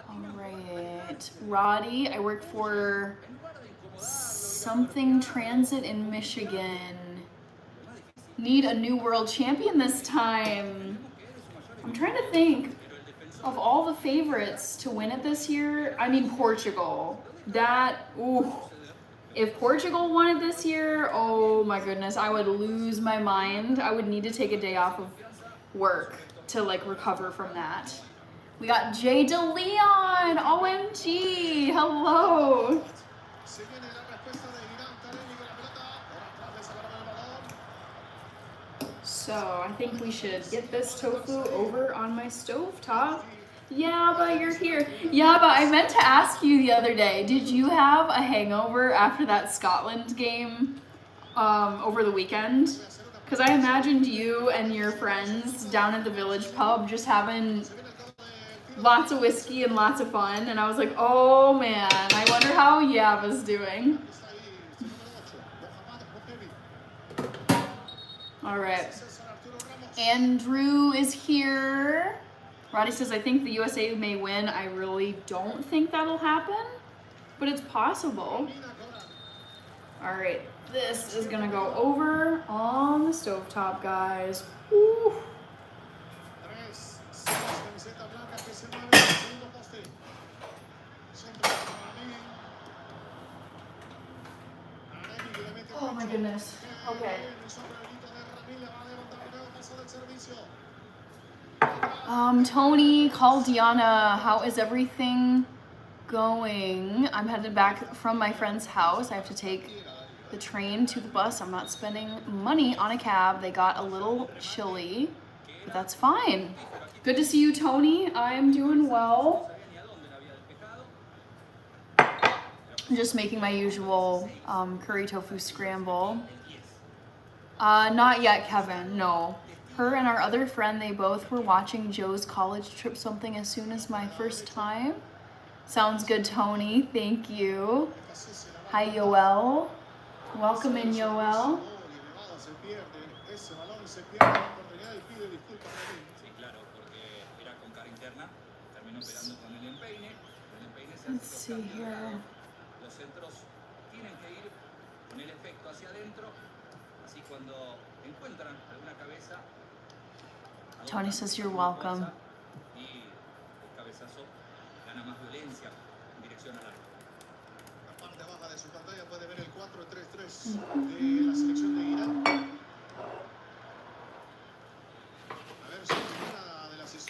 A: All right, Roddy, I work for something transit in Michigan. Need a new world champion this time. I'm trying to think of all the favorites to win it this year. I mean, Portugal. If Portugal won it this year, oh my goodness, I would lose my mind. I would need to take a day off of work to like recover from that. We got Jay DeLeon, OMG, hello. So I think we should get this tofu over on my stovetop. Yaba, you're here. Yaba, I meant to ask you the other day, did you have a hangover after that Scotland game over the weekend? Because I imagined you and your friends down at the village pub just having lots of whiskey and lots of fun. And I was like, oh man, I wonder how Yaba's doing. All right. Andrew is here. Roddy says, I think the USA may win. I really don't think that'll happen, but it's possible. All right, this is gonna go over on the stovetop, guys. Woo. Oh my goodness. Okay. Tony, call Diana. How is everything going? I'm headed back from my friend's house. I have to take the train to the bus. I'm not spending money on a cab. They got a little chilly, but that's fine. Good to see you, Tony. I'm doing well. I'm just making my usual curry tofu scramble. Not yet, Kevin. No. Her and our other friend, they both were watching Joe's college trip something as soon as my first time. Sounds good, Tony. Thank you. Hi, Yoel. Welcome in, Yoel. Let's see here. Tony says you're welcome.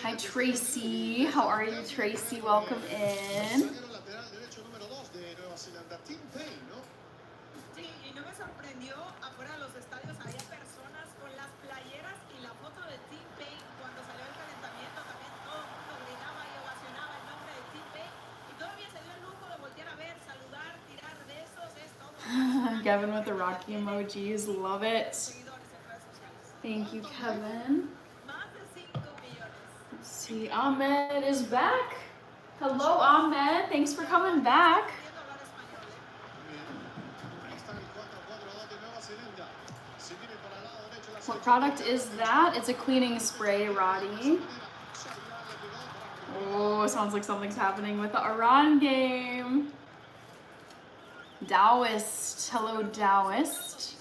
A: Hi, Tracy. How are you, Tracy? Welcome in. Kevin with the Rocky emojis. Love it. Thank you, Kevin. Let's see. Ahmed is back. Hello, Ahmed. Thanks for coming back. What product is that? It's a cleaning spray, Roddy. Oh, sounds like something's happening with the Iran game. Taoist. Hello, Taoist.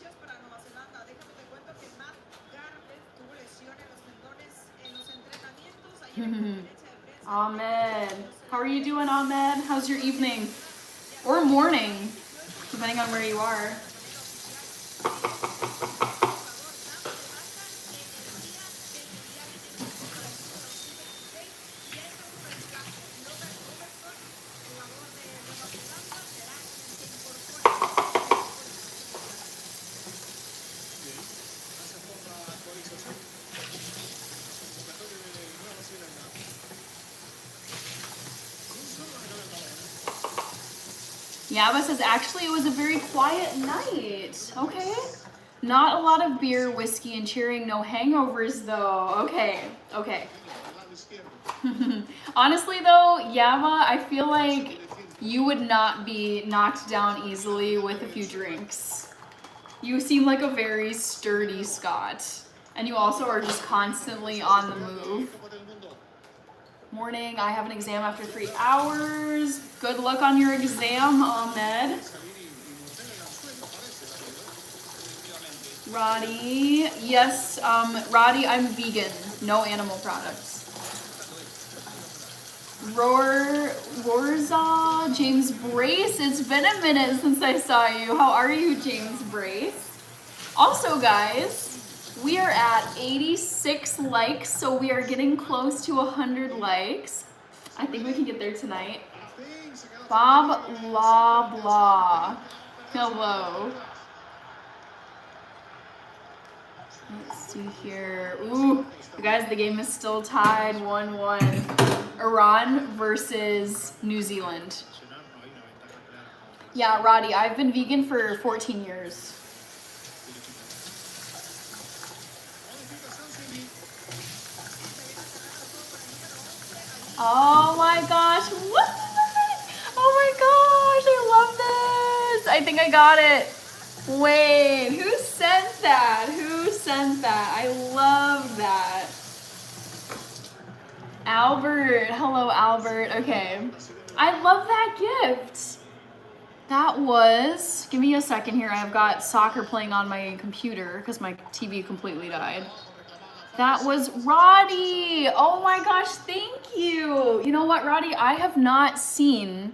A: Ahmed. How are you doing, Ahmed? How's your evening? Or morning, depending on where you are. Yaba says, actually, it was a very quiet night. Okay. Not a lot of beer, whiskey, and cheering. No hangovers, though. Okay. Okay. Honestly, though, Yaba, I feel like you would not be knocked down easily with a few drinks. You seem like a very sturdy Scot. And you also are just constantly on the move. Morning, I have an exam after 3 hours. Good luck on your exam, Ahmed. Roddy, yes, Roddy, I'm vegan. No animal products. Rorza, James Brace, it's been a minute since I saw you. How are you, James Brace? Also, guys, we are at 86 likes, so we are getting close to 100 likes. I think we can get there tonight. Bob Blah Blah. Hello. Let's see here. Ooh, guys, the game is still tied 1-1. Iran versus New Zealand. Yeah, Roddy, I've been vegan for 14 years. Oh my gosh, what? Oh my gosh, I love this. I think I got it. Wait, who sent that? Who sent that? I love that. Albert. Hello, Albert. Okay. I love that gift. That was, give me a second here. I've got soccer playing on my computer because my TV completely died. That was Roddy. Oh my gosh, thank you. You know what, Roddy? I have not seen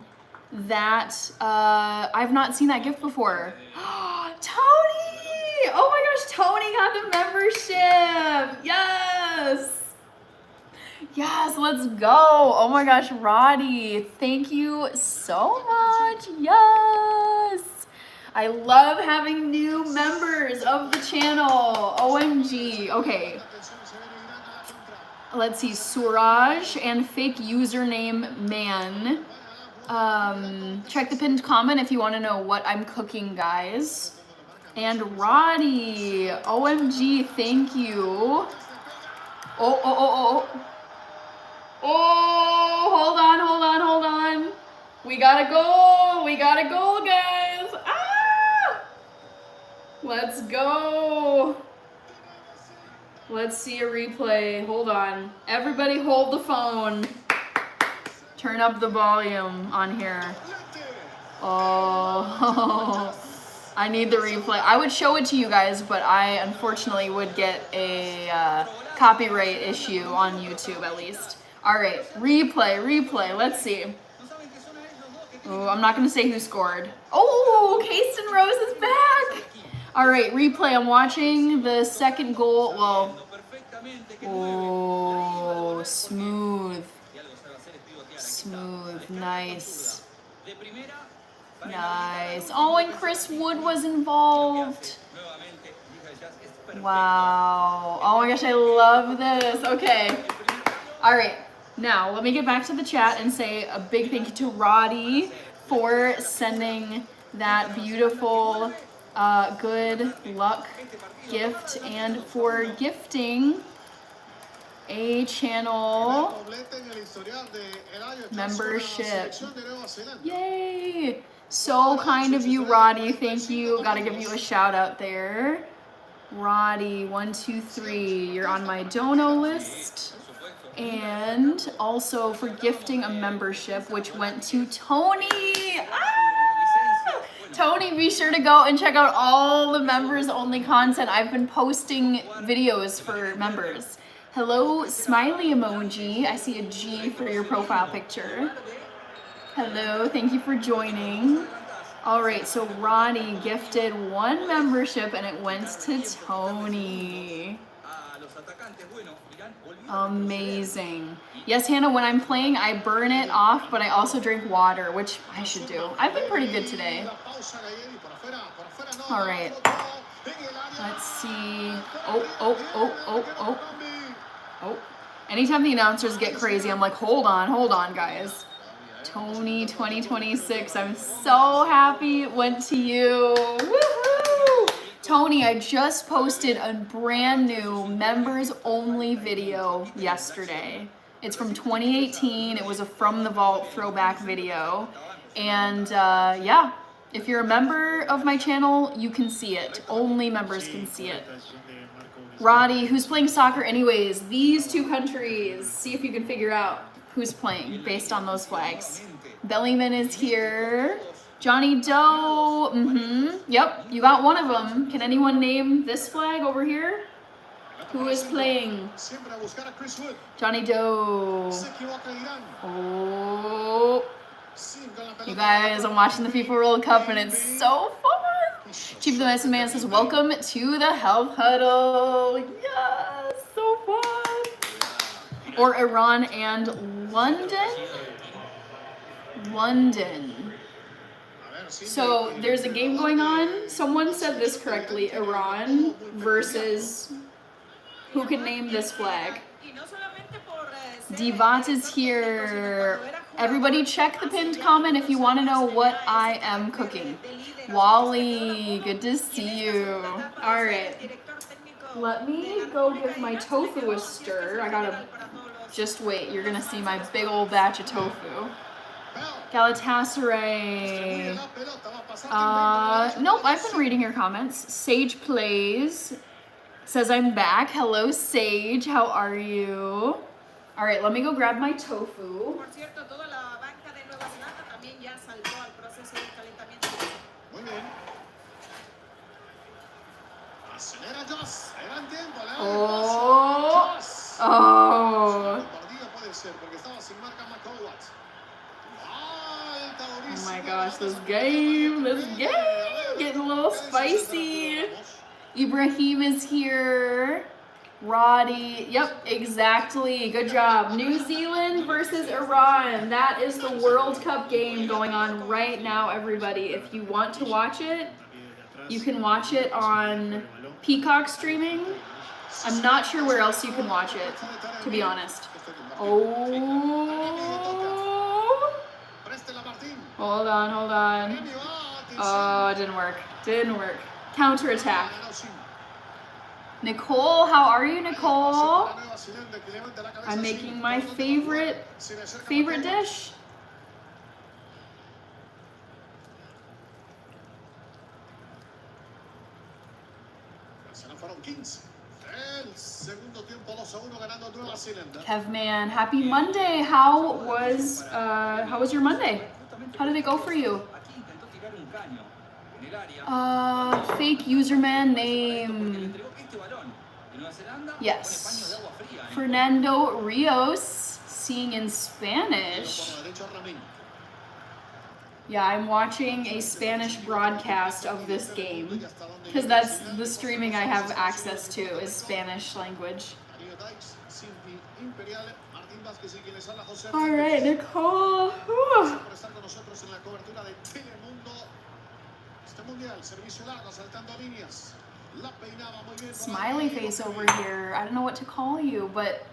A: that. I've not seen that gift before. Tony! Oh my gosh, Tony got the membership. Yes. Yes, let's go. Oh my gosh, Roddy. Thank you so much. Yes. I love having new members of the channel. OMG. Okay. Let's see. Suraj and fake username man. Check the pinned comment if you want to know what I'm cooking, guys. And Roddy. OMG. Thank you. Oh. Oh, hold on. We gotta go, guys. Ah! Let's go. Let's see a replay. Hold on. Everybody hold the phone. Turn up the volume on here. Oh, I need the replay. I would show it to you guys, but I unfortunately would get a copyright issue on YouTube at least. All right, replay. Let's see. Oh, I'm not gonna say who scored. Oh, Kasten Rose is back. All right, replay. I'm watching the second goal. Well, oh, smooth. Nice. Oh, and Chris Wood was involved. Wow. Oh my gosh, I love this. Okay. All right. Now, let me get back to the chat and say a big thank you to Roddy for sending that beautiful good luck gift and for gifting a channel membership. Yay! So kind of you, Roddy. Thank you. Gotta give you a shout out there. Roddy, 1, 2, 3. You're on my dono list. And also for gifting a membership, which went to Tony. Ah! Tony, be sure to go and check out all the members only content. I've been posting videos for members. Hello, smiley emoji. I see a G for your profile picture. Hello, thank you for joining. All right, so Roddy gifted 1 membership and it went to Tony. Amazing. Yes, Hannah, when I'm playing, I burn it off, but I also drink water, which I should do. I've been pretty good today. All right. Let's see. Oh. Anytime the announcers get crazy, I'm like, hold on, guys. Tony 2026, I'm so happy it went to you. Woohoo! Tony, I just posted a brand new members only video yesterday. It's from 2018. It was a From the Vault throwback video. And yeah, if you're a member of my channel, you can see it. Only members can see it. Roddy, who's playing soccer anyways? These 2 countries. See if you can figure out who's playing based on those flags. Bellyman is here. Johnny Doe, Yep, you got one of them. Can anyone name this flag over here? Who is playing? Johnny Doe. Oh. You guys, I'm watching the FIFA World Cup and it's so fun. Chief of the Medicine Man says, welcome to the Health Huddle. Yes, so fun. Or Iran and London. So there's a game going on. Someone said this correctly. Iran versus, who can name this flag? Divat is here. Everybody check the pinned comment if you want to know what I am cooking. Wally, good to see you. All right. Let me go give my tofu a stir. I gotta, just wait. You're gonna see my big old batch of tofu. Galatasaray. Nope, I've been reading your comments. Sage Plays says I'm back. Hello, Sage. How are you? All right, let me go grab my tofu.
E: Por cierto, toda la banca de Nueva Zelanda también ya saltó al proceso de calentamiento.
B: Muy bien. Acelera Joss. Era en tiempo. Le da el
A: Oh.
B: pase. Joss.
A: Oh.
B: Partida puede ser porque estaba sin marca McCowat. Falta
A: Oh
B: durísima.
A: my gosh, this game getting a little spicy. Ibrahim is here. Roddy, yep, exactly. Good job. New Zealand versus Iran. That is the World Cup game going on right now, everybody. If you want to watch it, you can watch it on Peacock streaming. I'm not sure where else you can watch it, to be honest. Oh. Hold on, hold on. Oh, it didn't work. Didn't work. Counterattack. Nicole, how are you, Nicole? I'm making my favorite dish. Kevman, happy Monday. How was your Monday? How did it go for you? Fake userman name. Yes. Fernando Rios, seeing in Spanish. Yeah, I'm watching a Spanish broadcast of this game because that's the streaming I have access to is Spanish language. All right, Nicole. Whew. Smiley face over here. I don't know what to call you, but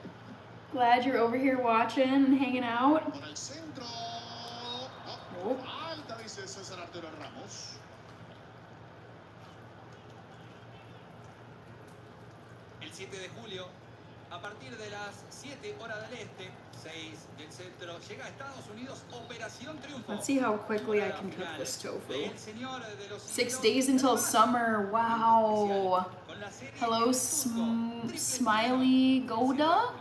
A: glad you're over here watching and hanging out. Nope.
C: El 7 de julio, a partir de las 7 horas del este, 6 del centro, llega a Estados Unidos Operación Triunfo.
A: Let's see how quickly I can cook this tofu. 6 days until summer. Wow. Hello, Smiley Goda.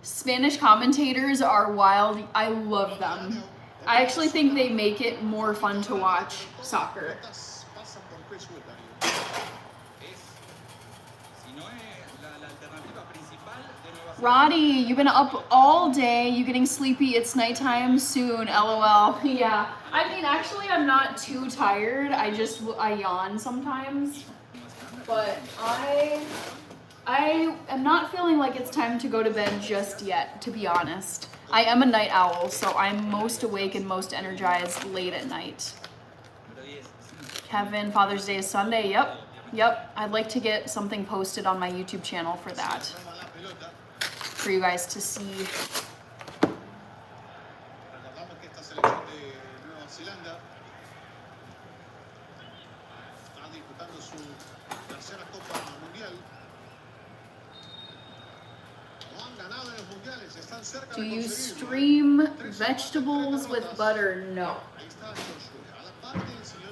A: Spanish commentators are wild. I love them. I actually think they make it more fun to watch soccer. Roddy, you've been up all day. You getting sleepy? It's nighttime soon. LOL. Yeah. I mean, actually, I'm not too tired. I yawn sometimes. But I am not feeling like it's time to go to bed just yet, to be honest. I am a night owl, so I'm most awake and most energized late at night. Kevin, Father's Day is Sunday. Yep. I'd like to get something posted on my YouTube channel for that, for you guys to see. Do you stream vegetables with butter? No.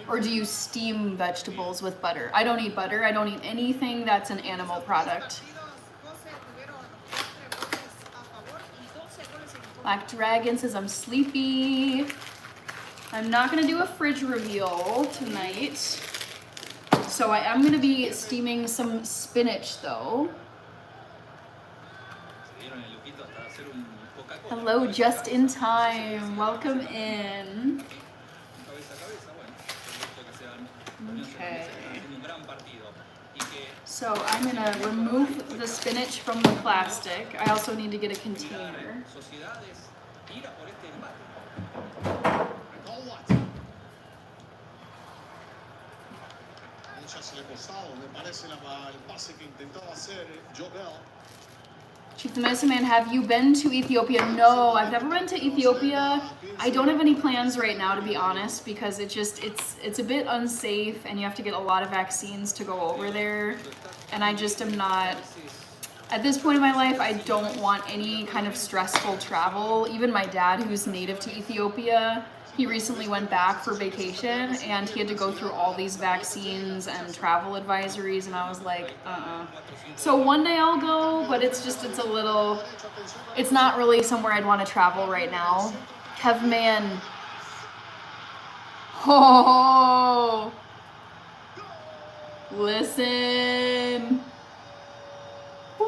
A: Or do you steam vegetables with butter? I don't eat butter. I don't eat anything that's an animal product. Black Dragon says I'm sleepy. I'm not gonna do a fridge reveal tonight. So I am gonna be steaming some spinach though. Hello, just in time. Welcome in. Okay. So I'm gonna remove the spinach from the plastic. I also need to get a container. Chief the Medicine Man, have you been to Ethiopia? No, I've never been to Ethiopia. I don't have any plans right now, to be honest, because it's a bit unsafe and you have to get a lot of vaccines to go over there. And I just am not, at this point in my life, I don't want any kind of stressful travel. Even my dad, who's native to Ethiopia, he recently went back for vacation and he had to go through all these vaccines and travel advisories, and I was like, So one day I'll go, but it's not really somewhere I'd want to travel right now. Kevman. Oh, listen. Woo.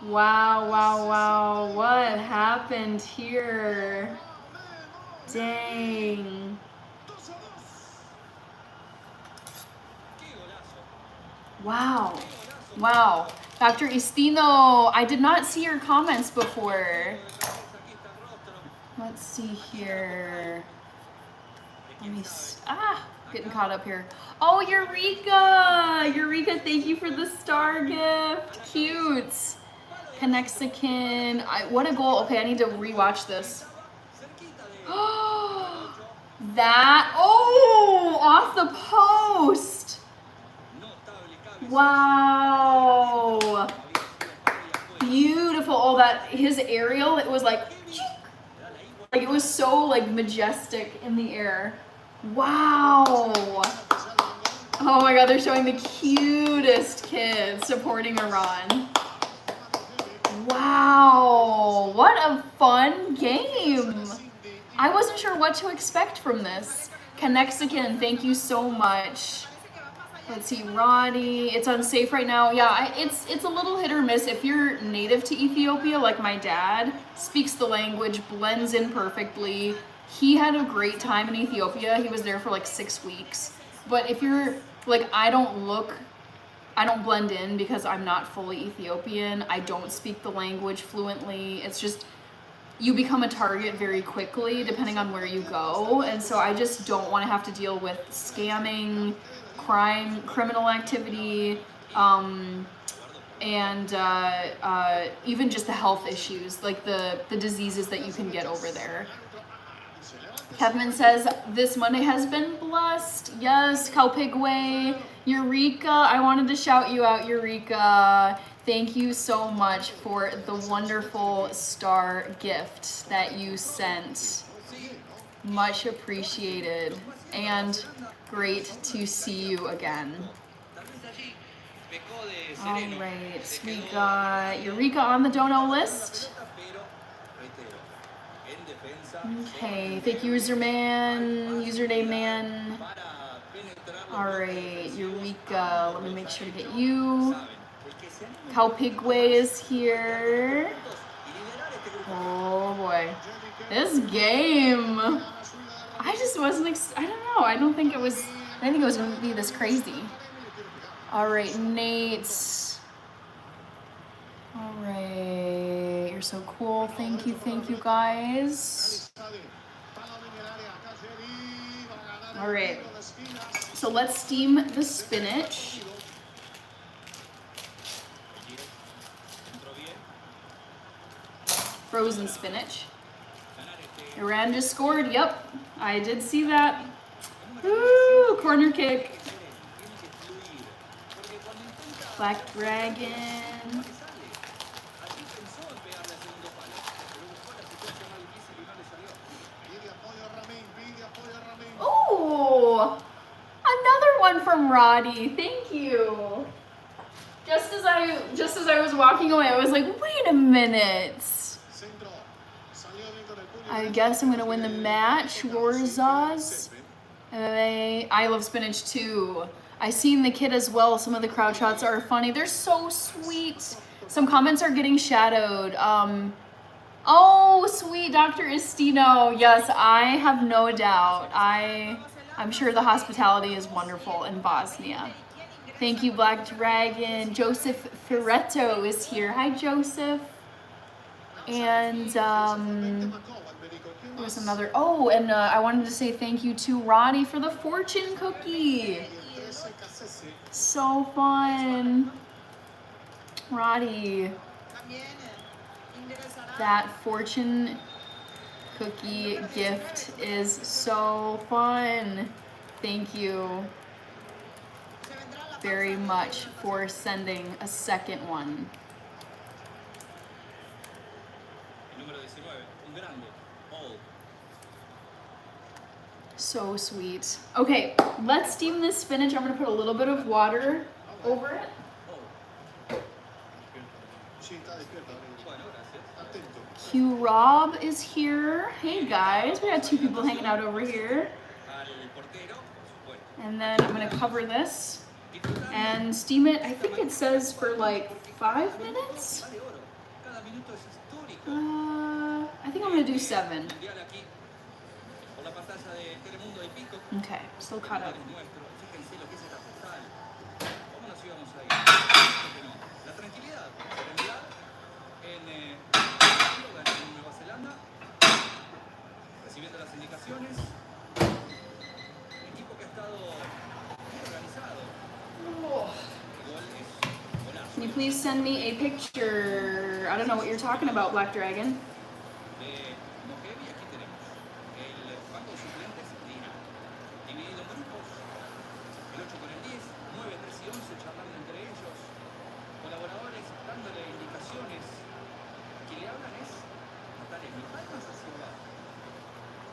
A: Wow, wow, wow. What happened here? Dang. Wow. Wow. Dr. Istino, I did not see your comments before. Let's see here. Getting caught up here. Oh, Eureka! Eureka, thank you for the star gift. Cute. Connexakin. What a goal. Okay, I need to rewatch this. Off the post. Wow. Beautiful. Oh, his aerial, it was like it was so like majestic in the air. Wow. Oh my God, they're showing the cutest kids supporting Iran. Wow, what a fun game. I wasn't sure what to expect from this. Connexakin, thank you so much. Let's see, Roddy, it's unsafe right now. Yeah, it's a little hit or miss. If you're native to Ethiopia, like my dad, speaks the language, blends in perfectly. He had a great time in Ethiopia. He was there for like 6 weeks. But if you're, like, I don't blend in because I'm not fully Ethiopian. I don't speak the language fluently. It's just, you become a target very quickly depending on where you go. And so I just don't want to have to deal with scamming, crime, criminal activity, and even just the health issues, like the diseases that you can get over there. Kevin says, this Monday has been blessed. Yes, Calpigway, Eureka, I wanted to shout you out, Eureka. Thank you so much for the wonderful star gift that you sent. Much appreciated, and great to see you again. All right, we got Eureka on the dono list. Okay, thank you, username man. All right, Eureka, let me make sure to get you. Calpigway is here. Oh boy, this game. I just wasn't, I don't know, I didn't think it was gonna be this crazy. All right, Nate. All right, you're so cool. Thank you guys. All right, so let's steam the spinach. Frozen spinach. Iran just scored. Yep, I did see that. Woo, corner kick. Black Dragon. Oh, another one from Roddy. Thank you. Just as I was walking away, I was like, wait a minute. I guess I'm gonna win the match. Warzaz. I love spinach too. I seen the kid as well. Some of the crowd shots are funny. They're so sweet. Some comments are getting shadowed. Oh, sweet Dr. Istino. Yes, I have no doubt. I'm sure the hospitality is wonderful in Bosnia. Thank you, Black Dragon. Joseph Ferretto is here. Hi, Joseph. And there's another. Oh, and I wanted to say thank you to Roddy for the fortune cookie. So fun. Roddy. That fortune cookie gift is so fun. Thank you very much for sending a second one.
C: número 19, un grande, Paul.
A: So sweet. Okay, let's steam this spinach. I'm gonna put a little bit of water over it.
B: Sí, está despierta.
C: Bueno, gracias.
B: Atento.
A: Q Rob is here. Hey guys, we got 2 people hanging out over here.
C: Al portero, por supuesto.
A: And then I'm gonna cover this and steam it. I think it says for like 5 minutes.
C: De oro. Cada minuto es histórico.
A: I think I'm gonna do 7.
C: Mundial aquí, por la pantalla de Telemundo y Pico.
A: Okay, still caught up.
C: Nuestro. Fíjense lo que es esta postal. ¿Cómo nos íbamos a ir? ¿Por qué no? La tranquilidad, serenidad en Nueva Zelanda, recibiendo las indicaciones. Un equipo que ha estado muy organizado. El gol es golazo.
A: Can you please send me a picture? I don't know what you're talking about, Black Dragon.
C: De Mokevi, aquí tenemos el banco de suplentes dividido en grupos, el 8 con el 10, 9, 3 y 11 charlando entre ellos, colaboradores dándole indicaciones. Quien le hablan es Natalia, mis palmas hacia abajo,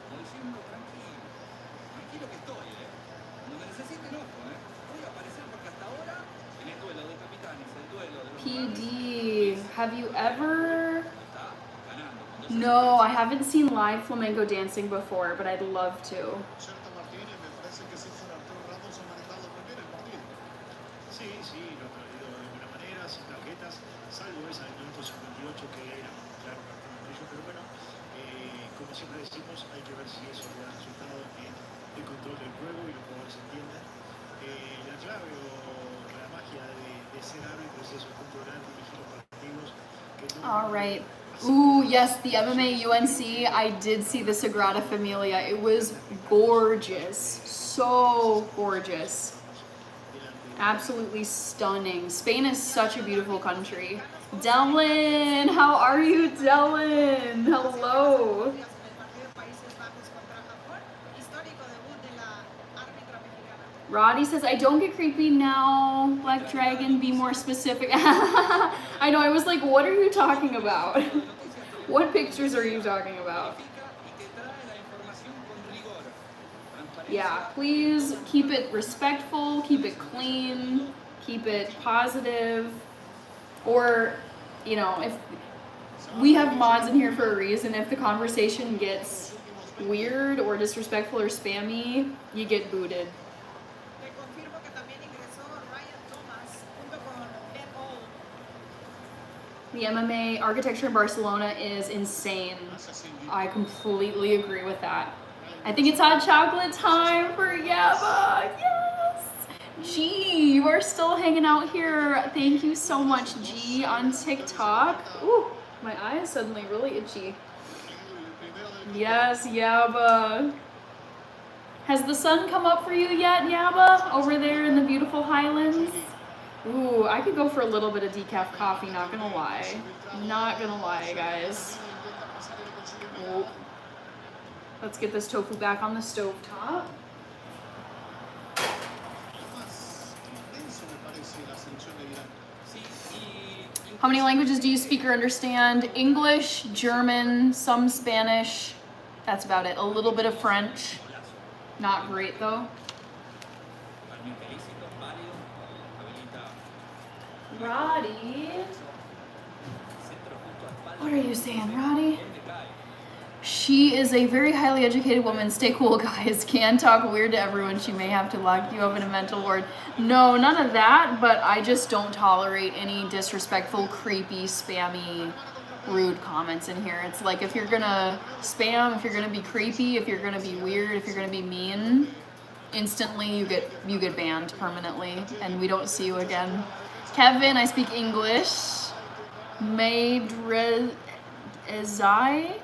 C: como diciendo tranquilo que estoy, cuando me necesiten ojo, voy a aparecer porque hasta ahora en el duelo de capitanes, el duelo de los
A: PD, have you ever...
C: está ganando.
A: No, I haven't seen live flamenco dancing before, but I'd love to.
B: Cierto, Martínez, me parece que César Arturo Ramos ha manejado muy bien el partido.
F: Sí, lo ha traído de buena manera, sin tarjetas, salvo esa del minuto 58 que era un claro cartón amarillo, pero bueno, como siempre decimos, hay que ver si eso le da resultado en el control del juego y los jugadores entiendan. La clave o la magia de ser árbitro es eso, controlar, dirigir los partidos.
A: All right. Ooh, yes, the MMA UNC. I did see the Sagrada Familia. It was gorgeous. So gorgeous. Absolutely stunning. Spain is such a beautiful country. Dylan, how are you, Dylan? Hello.
E: En el partido de Países Bajos contra Japón, histórico debut de la árbitra mexicana.
A: Roddy says, I don't get creepy now, Black Dragon, be more specific. I know, I was like, what are you talking about? What pictures are you talking about? Yeah, please keep it respectful, keep it clean, keep it positive. Or, you know, if we have mods in here for a reason, if the conversation gets weird or disrespectful or spammy, you get booted.
E: Le confirmo que también ingresó Ryan Thomas junto con Ben Hall.
A: The MMA architecture in Barcelona is insane. I completely agree with that. I think it's hot chocolate time for Yaba. Yes! G, you are still hanging out here. Thank you so much, G, on TikTok. Ooh, my eye is suddenly really itchy. Yes, Yaba. Has the sun come up for you yet, Yaba? Over there in the beautiful Highlands? Ooh, I could go for a little bit of decaf coffee, not gonna lie. Not gonna lie, guys. Oh. Let's get this tofu back on the stove top. How many languages do you speak or understand? English, German, some Spanish. That's about it. A little bit of French. Not great though. Roddy? What are you saying, Roddy? She is a very highly educated woman. Stay cool, guys. Can talk weird to everyone. She may have to lock you up in a mental ward. No, none of that, but I just don't tolerate any disrespectful, creepy, spammy, rude comments in here. It's like if you're gonna spam, if you're gonna be creepy, if you're gonna be weird, if you're gonna be mean, instantly you get banned permanently and we don't see you again. Kevin, I speak English. Maid Rezai,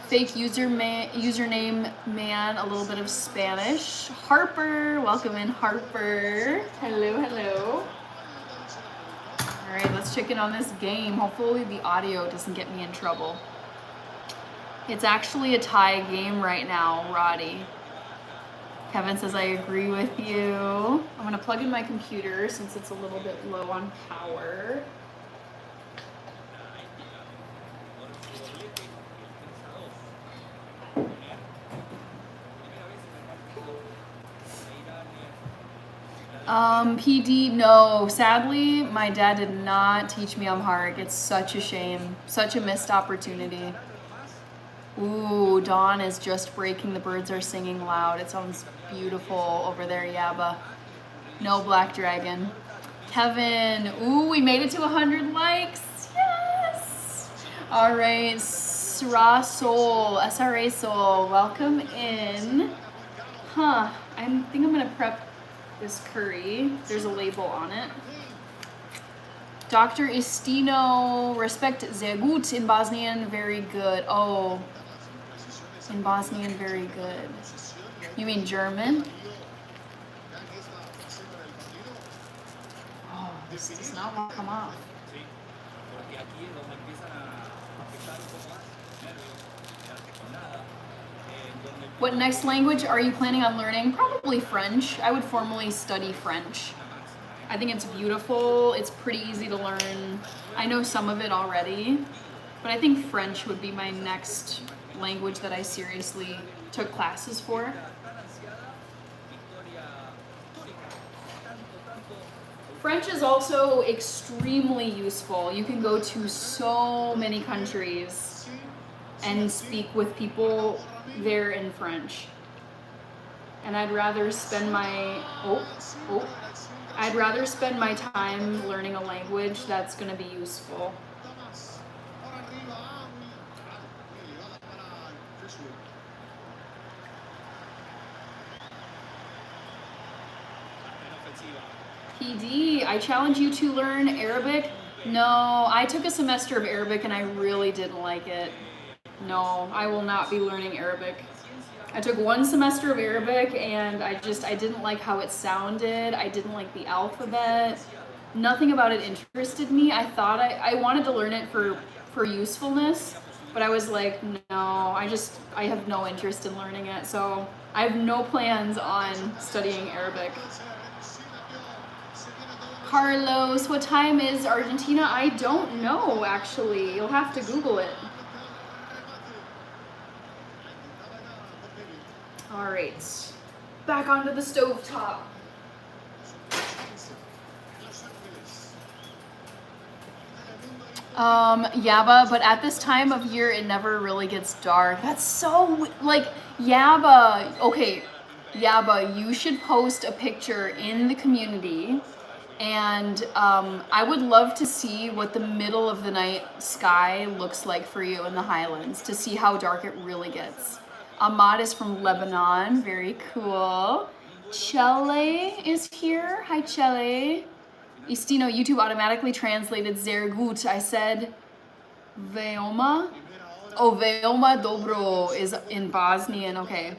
A: fake username man, a little bit of Spanish. Harper, welcome in, Harper. Hello. All right, let's check in on this game. Hopefully the audio doesn't get me in trouble. It's actually a tie game right now, Roddy. Kevin says, I agree with you. I'm gonna plug in my computer since it's a little bit low on power. PD, no. Sadly, my dad did not teach me Amharic. It's such a shame. Such a missed opportunity. Ooh, dawn is just breaking. The birds are singing loud. It sounds beautiful over there, Yaba. No black dragon. Kevin, ooh, we made it to 100 likes. Yes! All right, SRA Soul, welcome in. Huh, I think I'm gonna prep this curry. There's a label on it. Dr. Istino, respect sehr gut in Bosnian, very good. Oh, in Bosnian, very good. You mean German? Oh, this does not want to come off. What next language are you planning on learning? Probably French. I would formally study French. I think it's beautiful. It's pretty easy to learn. I know some of it already, but I think French would be my next language that I seriously took classes for. French is also extremely useful. You can go to so many countries and speak with people there in French. And I'd rather spend my time learning a language that's going to be useful. PD, I challenge you to learn Arabic. No, I took a semester of Arabic and I really didn't like it. No, I will not be learning Arabic. I took one semester of Arabic and I didn't like how it sounded. I didn't like the alphabet. Nothing about it interested me. I thought I wanted to learn it for usefulness, but I was like, no, I have no interest in learning it. So I have no plans on studying Arabic. Carlos, what time is Argentina? I don't know, actually. You'll have to Google it. All right, back onto the stovetop. Yaba, but at this time of year, it never really gets dark. That's so, like, Yaba. Okay, Yaba, you should post a picture in the community. And I would love to see what the middle of the night sky looks like for you in the Highlands, to see how dark it really gets. Ahmad is from Lebanon, very cool. Chele is here, hi Chele. Istino, YouTube automatically translated sehr gut. I said Veoma. Oh, Veoma dobro is in Bosnian, okay.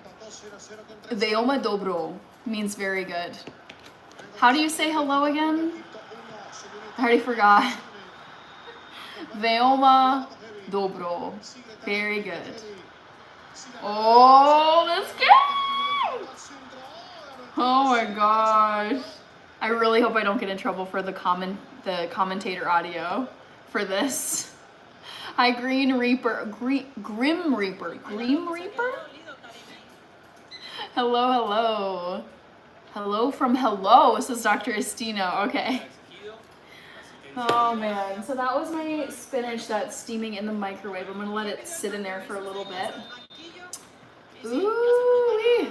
A: Veoma dobro means very good. How do you say hello again? I already forgot. Veoma dobro. Very good. Oh, let's go! Oh my gosh. I really hope I don't get in trouble for the commentator audio for this. Hi, Green Reaper. Grim Reaper. Grim Reaper? Hello, hello. Hello from hello. This is Dr. Estino. Okay. Oh man. So that was my spinach that's steaming in the microwave. I'm gonna let it sit in there for a little bit. Ooh.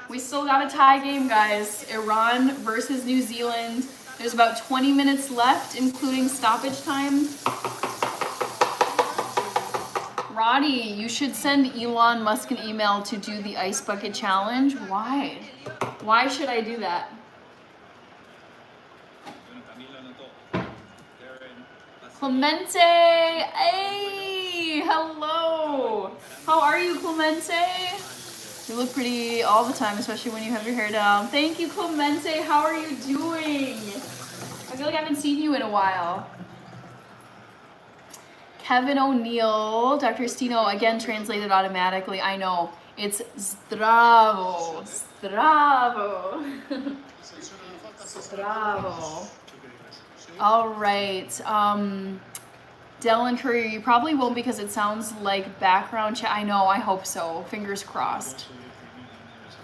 A: We still got a tie game, guys. Iran versus New Zealand. There's about 20 minutes left, including stoppage time. Roddy, you should send Elon Musk an email to do the ice bucket challenge. Why? Why should I do that? Clemente, hey, hello. How are you, Clemente? You look pretty all the time, especially when you have your hair down. Thank you, Clemente. How are you doing? I feel like I haven't seen you in a while. Kevin O'Neill, Dr. Stino, again translated automatically. I know. It's zdravo. Zdravo. Zdravo. All right. Dylan Courier, you probably won't because it sounds like background chat. I know, I hope so. Fingers crossed.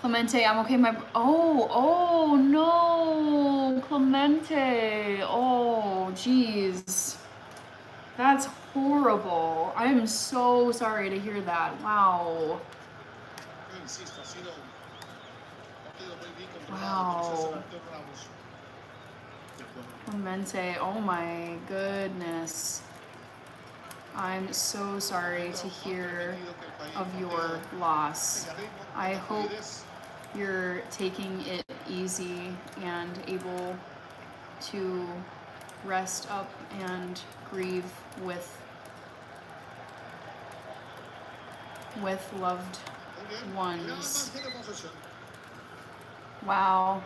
A: Clemente, I'm okay. Oh no, Clemente. Oh, jeez. That's horrible. I am so sorry to hear that. Wow.
B: Yo insisto, ha sido un partido muy bien controlado por
A: Wow.
B: César Antonio Ramos.
A: Clemente, oh my goodness. I'm so sorry to hear of your loss. I hope you're taking it easy and able to rest up and grieve with loved ones. Wow.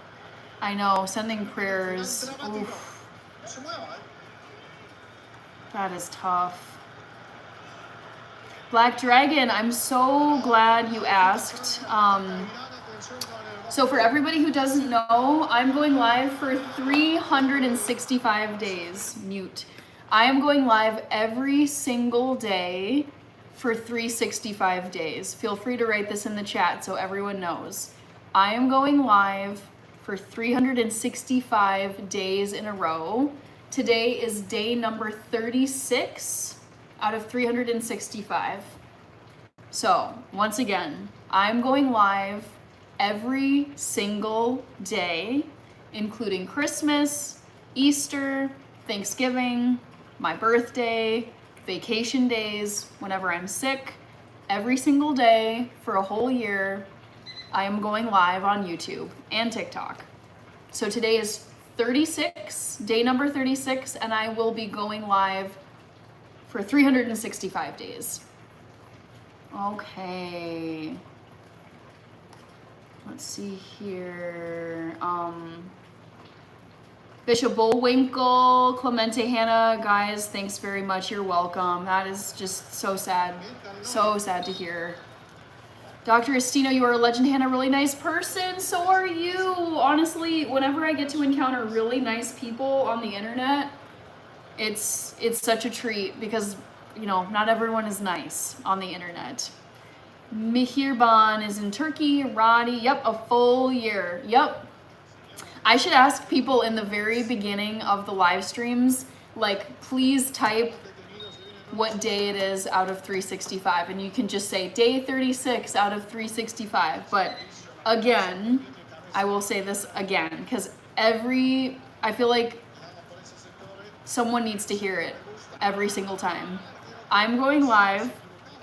A: I know, sending prayers. Oof. That is tough. Black Dragon, I'm so glad you asked. So for everybody who doesn't know, I'm going live for 365 days. Mute. I am going live every single day for 365 days. Feel free to write this in the chat so everyone knows. I am going live for 365 days in a row. Today is day number 36 out of 365. So, once again, I'm going live every single day, including Christmas, Easter, Thanksgiving, my birthday, vacation days, whenever I'm sick, every single day for a whole year, I am going live on YouTube and TikTok. So today is 36, day number 36, and I will be going live for 365 days. Okay. Let's see here. Bishop Bullwinkle, Clemente Hannah, guys, thanks very much. You're welcome. That is just so sad. So sad to hear. Dr. Estino, you are a legend, Hannah, really nice person. So are you. Honestly, whenever I get to encounter really nice people on the internet, it's such a treat because, you know, not everyone is nice on the internet. Mihirban is in Turkey. Roddy, yep, a full year. Yep. I should ask people in the very beginning of the live streams, like, please type what day it is out of 365, and you can just say day 36 out of 365. But again, I will say this again, because I feel like someone needs to hear it every single time. I'm going live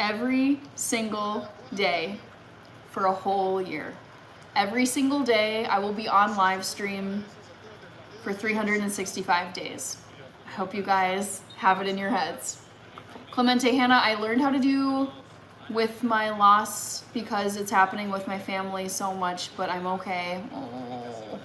A: every single day for a whole year. Every single day I will be on live stream for 365 days. I hope you guys have it in your heads. Clemente Hannah, I learned how to do with my loss because it's happening with my family so much, but I'm okay. Oh,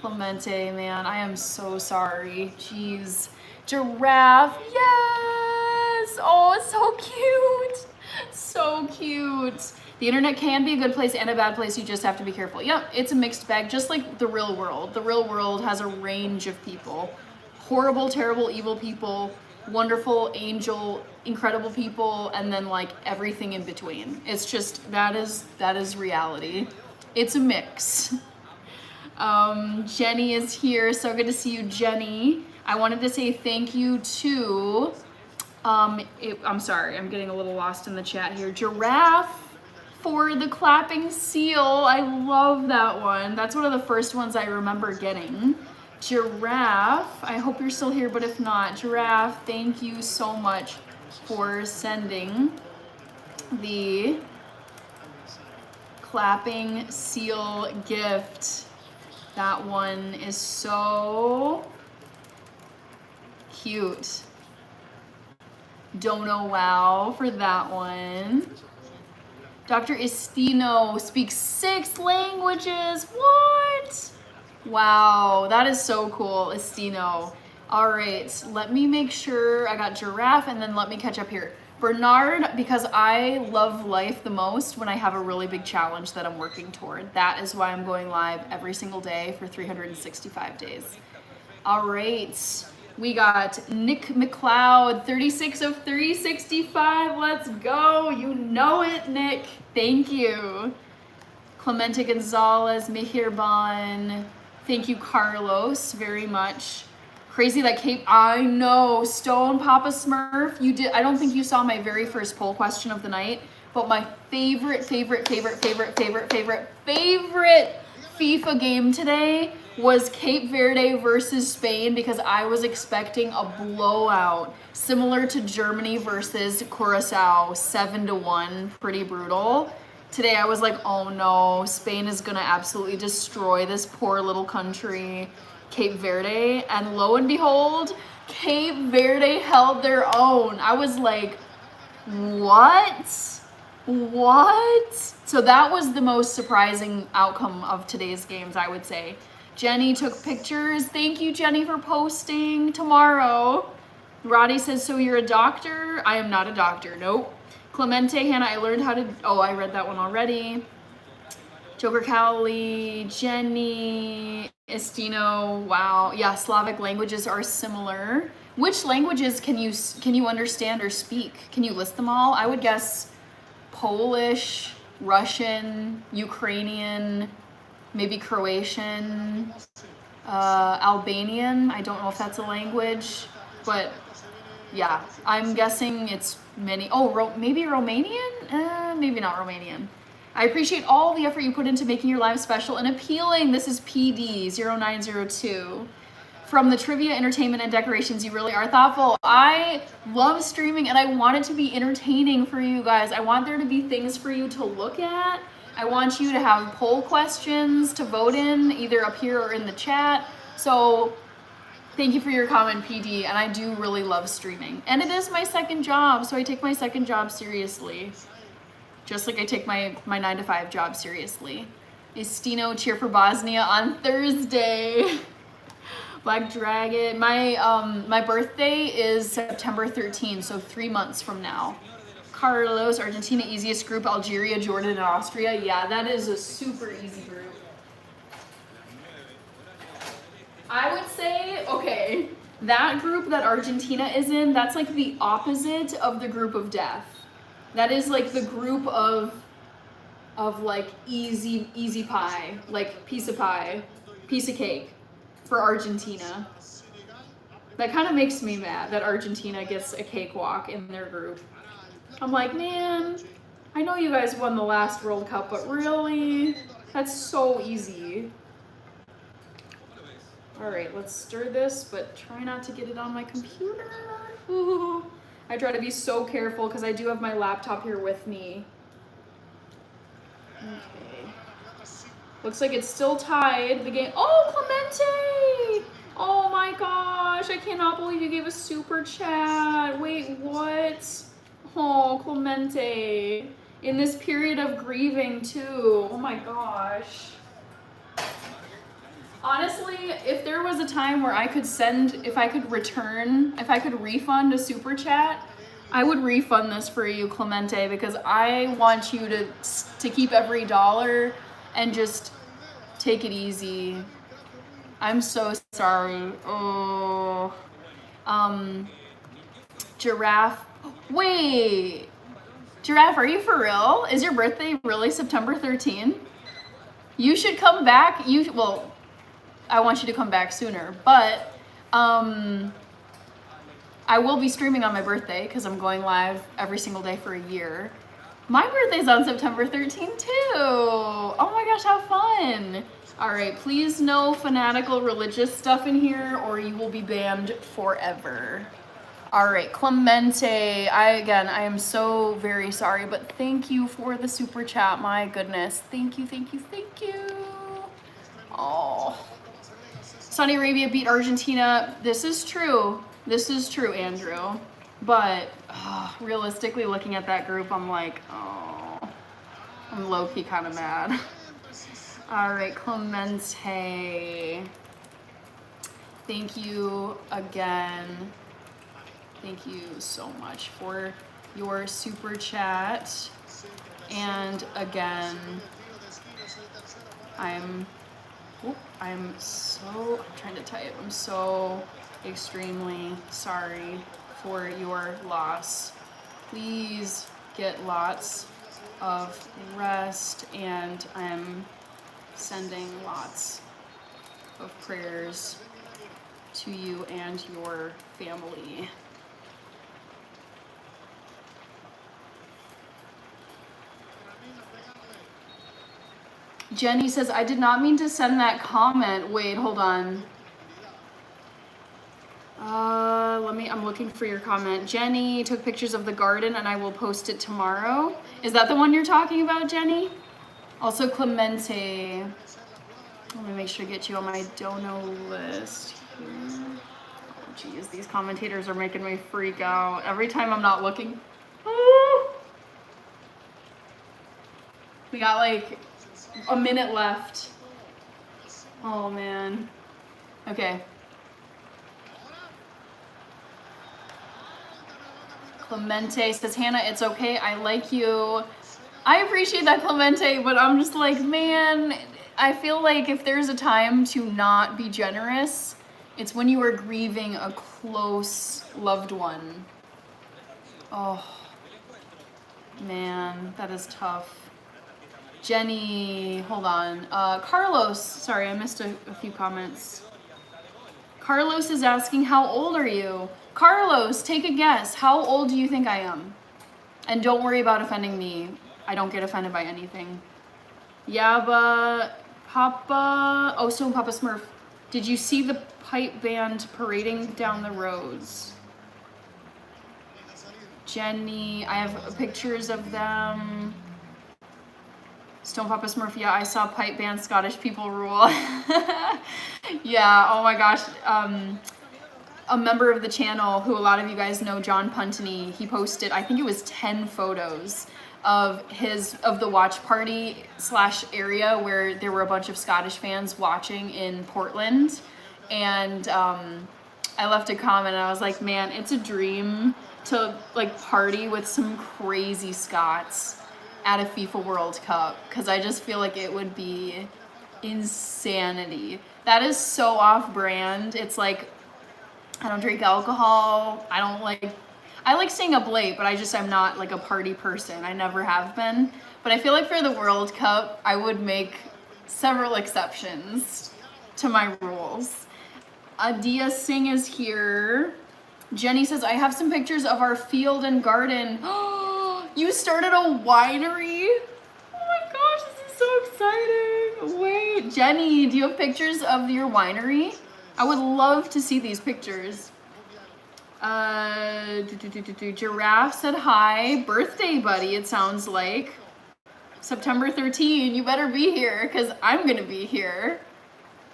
A: Clemente, man, I am so sorry. Jeez. Giraffe, yes! Oh, so cute. So cute. The internet can be a good place and a bad place. You just have to be careful. Yep, it's a mixed bag, just like the real world. The real world has a range of people. Horrible, terrible, evil people, wonderful, angel, incredible people, and then like everything in between. It's just, that is reality. It's a mix. Jenny is here. So good to see you, Jenny. I wanted to say thank you to, I'm sorry, I'm getting a little lost in the chat here. Giraffe for the clapping seal. I love that one. That's one of the first ones I remember getting. Giraffe, I hope you're still here, but if not, Giraffe, thank you so much for sending the clapping seal gift. That one is so cute. Dono wow for that one. Dr. Estino speaks 6 languages. What? Wow, that is so cool, Estino. All right, let me make sure I got Giraffe, and then let me catch up here. Bernard, because I love life the most when I have a really big challenge that I'm working toward. That is why I'm going live every single day for 365 days. All right, we got Nick McLeod, 36 of 365. Let's go. You know it, Nick. Thank you. Clemente Gonzalez, Mihirban. Thank you, Carlos, very much. Crazy that Cape, I know, Stone Papa Smurf, you did, I don't think you saw my very first poll question of the night, but my favorite FIFA game today was Cape Verde versus Spain because I was expecting a blowout, similar to Germany versus Curacao, 7-1, pretty brutal. Today I was like, oh no, Spain is gonna absolutely destroy this poor little country, Cape Verde, and lo and behold, Cape Verde held their own. I was like, what? What? So that was the most surprising outcome of today's games, I would say. Jenny took pictures. Thank you, Jenny, for posting tomorrow. Roddy says, so you're a doctor? I am not a doctor, nope. Clemente, Hannah, I learned how to, oh, I read that one already. Joker Cowley, Jenny, Estino, wow. Yeah, Slavic languages are similar. Which languages can you understand or speak? Can you list them all? I would guess Polish, Russian, Ukrainian, maybe Croatian, Albanian. I don't know if that's a language, but yeah, I'm guessing it's many. Oh, maybe Romanian? Maybe not Romanian. I appreciate all the effort you put into making your live special and appealing. This is PD0902. From the trivia, entertainment, and decorations, you really are thoughtful. I love streaming and I want it to be entertaining for you guys. I want there to be things for you to look at. I want you to have poll questions to vote in, either up here or in the chat. So thank you for your comment, PD, and I do really love streaming. And it is my second job, so I take my second job seriously. Just like I take my 9-to-5 job seriously. Estino, cheer for Bosnia on Thursday. Black Dragon. My birthday is September 13th, so 3 months from now. Carlos, Argentina, easiest group, Algeria, Jordan, and Austria. Yeah, that is a super easy group. I would say, okay, that group that Argentina is in, that's like the opposite of the group of death. That is like the group of like easy pie, like piece of pie, piece of cake for Argentina. That kind of makes me mad that Argentina gets a cakewalk in their group. I'm like, man, I know you guys won the last World Cup, but really? That's so easy. All right, let's stir this, but try not to get it on my computer. Ooh. I try to be so careful because I do have my laptop here with me. Okay. Looks like it's still tied. The game. Oh, Clemente! Oh my gosh, I cannot believe you gave a super chat. Wait, what? Oh, Clemente. In this period of grieving too. Oh my gosh. Honestly, if there was a time where I could if I could refund a super chat, I would refund this for you, Clemente, because I want you to keep every dollar and just take it easy. I'm so sorry. Oh. Giraffe. Wait. Giraffe, are you for real? Is your birthday really September 13th? You should come back. Well, I want you to come back sooner, but I will be streaming on my birthday because I'm going live every single day for a year. My birthday's on September 13th too. Oh my gosh, how fun. All right, please no fanatical religious stuff in here or you will be banned forever. All right, Clemente, I am so very sorry, but thank you for the super chat. My goodness, thank you. Oh. Saudi Arabia beat Argentina. This is true, Andrew. But realistically, looking at that group, I'm like, oh, I'm low-key kind of mad. All right, Clemente. Thank you again. Thank you so much for your super chat. And again, I'm trying to type. I'm so extremely sorry for your loss. Please get lots of rest, and I'm sending lots of prayers to you and your family. Jenny says, I did not mean to send that comment. Wait, hold on. I'm looking for your comment. Jenny took pictures of the garden and I will post it tomorrow. Is that the one you're talking about, Jenny? Also, Clemente. Let me make sure to get you on my dono list here. Oh, geez, these commentators are making me freak out. Every time I'm not looking. We got like a minute left. Oh, man. Okay. Clemente says, Hannah, it's okay. I like you. I appreciate that, Clemente, but I'm just like, man, I feel like if there's a time to not be generous, it's when you are grieving a close loved one. Oh, man, that is tough. Jenny, hold on. Carlos, sorry, I missed a few comments. Carlos is asking, how old are you? Carlos, take a guess. How old do you think I am? And don't worry about offending me. I don't get offended by anything. Yaba, Papa, oh, so Papa Smurf. Did you see the pipe band parading down the roads? Jenny, I have pictures of them. Stone Papa Smurf, yeah, I saw pipe band, Scottish people rule. Yeah, oh my gosh. A member of the channel who a lot of you guys know, John Puntney, he posted, I think it was 10 photos of the watch party / area where there were a bunch of Scottish fans watching in Portland. And I left a comment and I was like, man, it's a dream to like party with some crazy Scots at a FIFA World Cup, because I just feel like it would be insanity. That is so off-brand. It's like, I don't drink alcohol. I like staying up late, but I'm not like a party person. I never have been. But I feel like for the World Cup, I would make several exceptions to my rules. Adia Singh is here. Jenny says, I have some pictures of our field and garden. You started a winery? Oh my gosh, this is so exciting. Wait, Jenny, do you have pictures of your winery? I would love to see these pictures. Giraffe said hi. Birthday buddy, it sounds like. September 13, you better be here, because I'm gonna be here.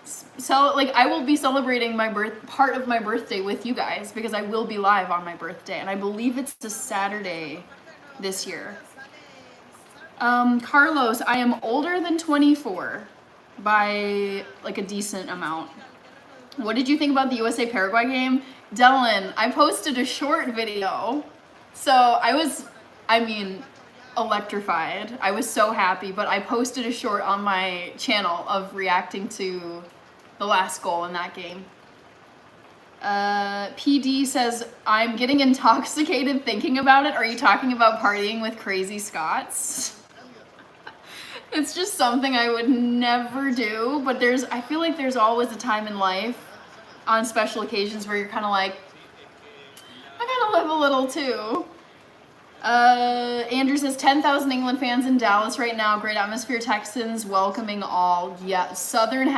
A: So, like, I will be celebrating part of my birthday with you guys, because I will be live on my birthday, and I believe it's a Saturday this year. Carlos, I am older than 24 by like a decent amount. What did you think about the USA Paraguay game? Dylan, I posted a short video. So I was electrified. I was so happy, but I posted a short on my channel of reacting to the last goal in that game. PD says, I'm getting intoxicated thinking about it. Are you talking about partying with crazy Scots? It's just something I would never do, but I feel like there's always a time in life on special occasions where you're kind of like, I gotta live a little too. Andrew says, 10,000 England fans in Dallas right now. Great atmosphere, Texans welcoming all. Yeah, Southern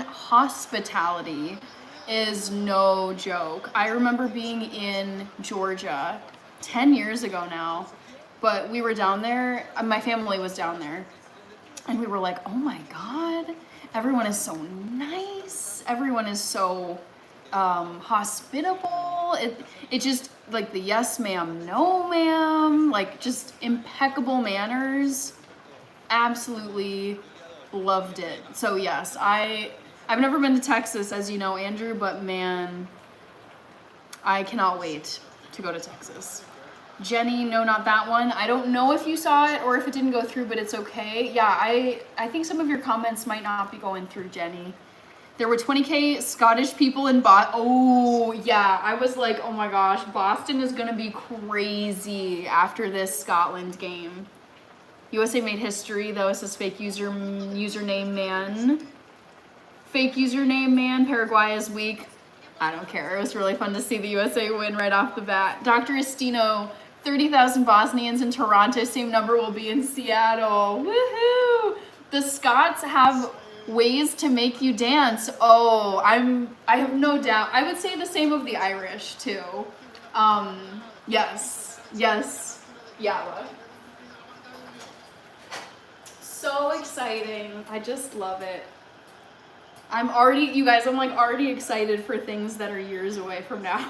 A: hospitality is no joke. I remember being in Georgia 10 years ago now, but we were down there, my family was down there, and we were like, oh my God, everyone is so nice, everyone is so hospitable. It just, like the yes ma'am, no ma'am, like just impeccable manners. Absolutely loved it. So yes, I've never been to Texas, as you know, Andrew, but man, I cannot wait to go to Texas. Jenny, no, not that one. I don't know if you saw it or if it didn't go through, but it's okay. Yeah, I think some of your comments might not be going through, Jenny. There were 20K Scottish people in Boston. Oh, yeah, I was like, oh my gosh, Boston is gonna be crazy after this Scotland game. USA made history though. It says fake username man. Fake username man. Paraguay is weak. I don't care. It was really fun to see the USA win right off the bat. Dr. Estino, 30,000 Bosnians in Toronto. Same number will be in Seattle. Woohoo! The Scots have ways to make you dance. Oh, I have no doubt. I would say the same of the Irish too. Yes, yeah. So exciting. I just love it. I'm like already excited for things that are years away from now.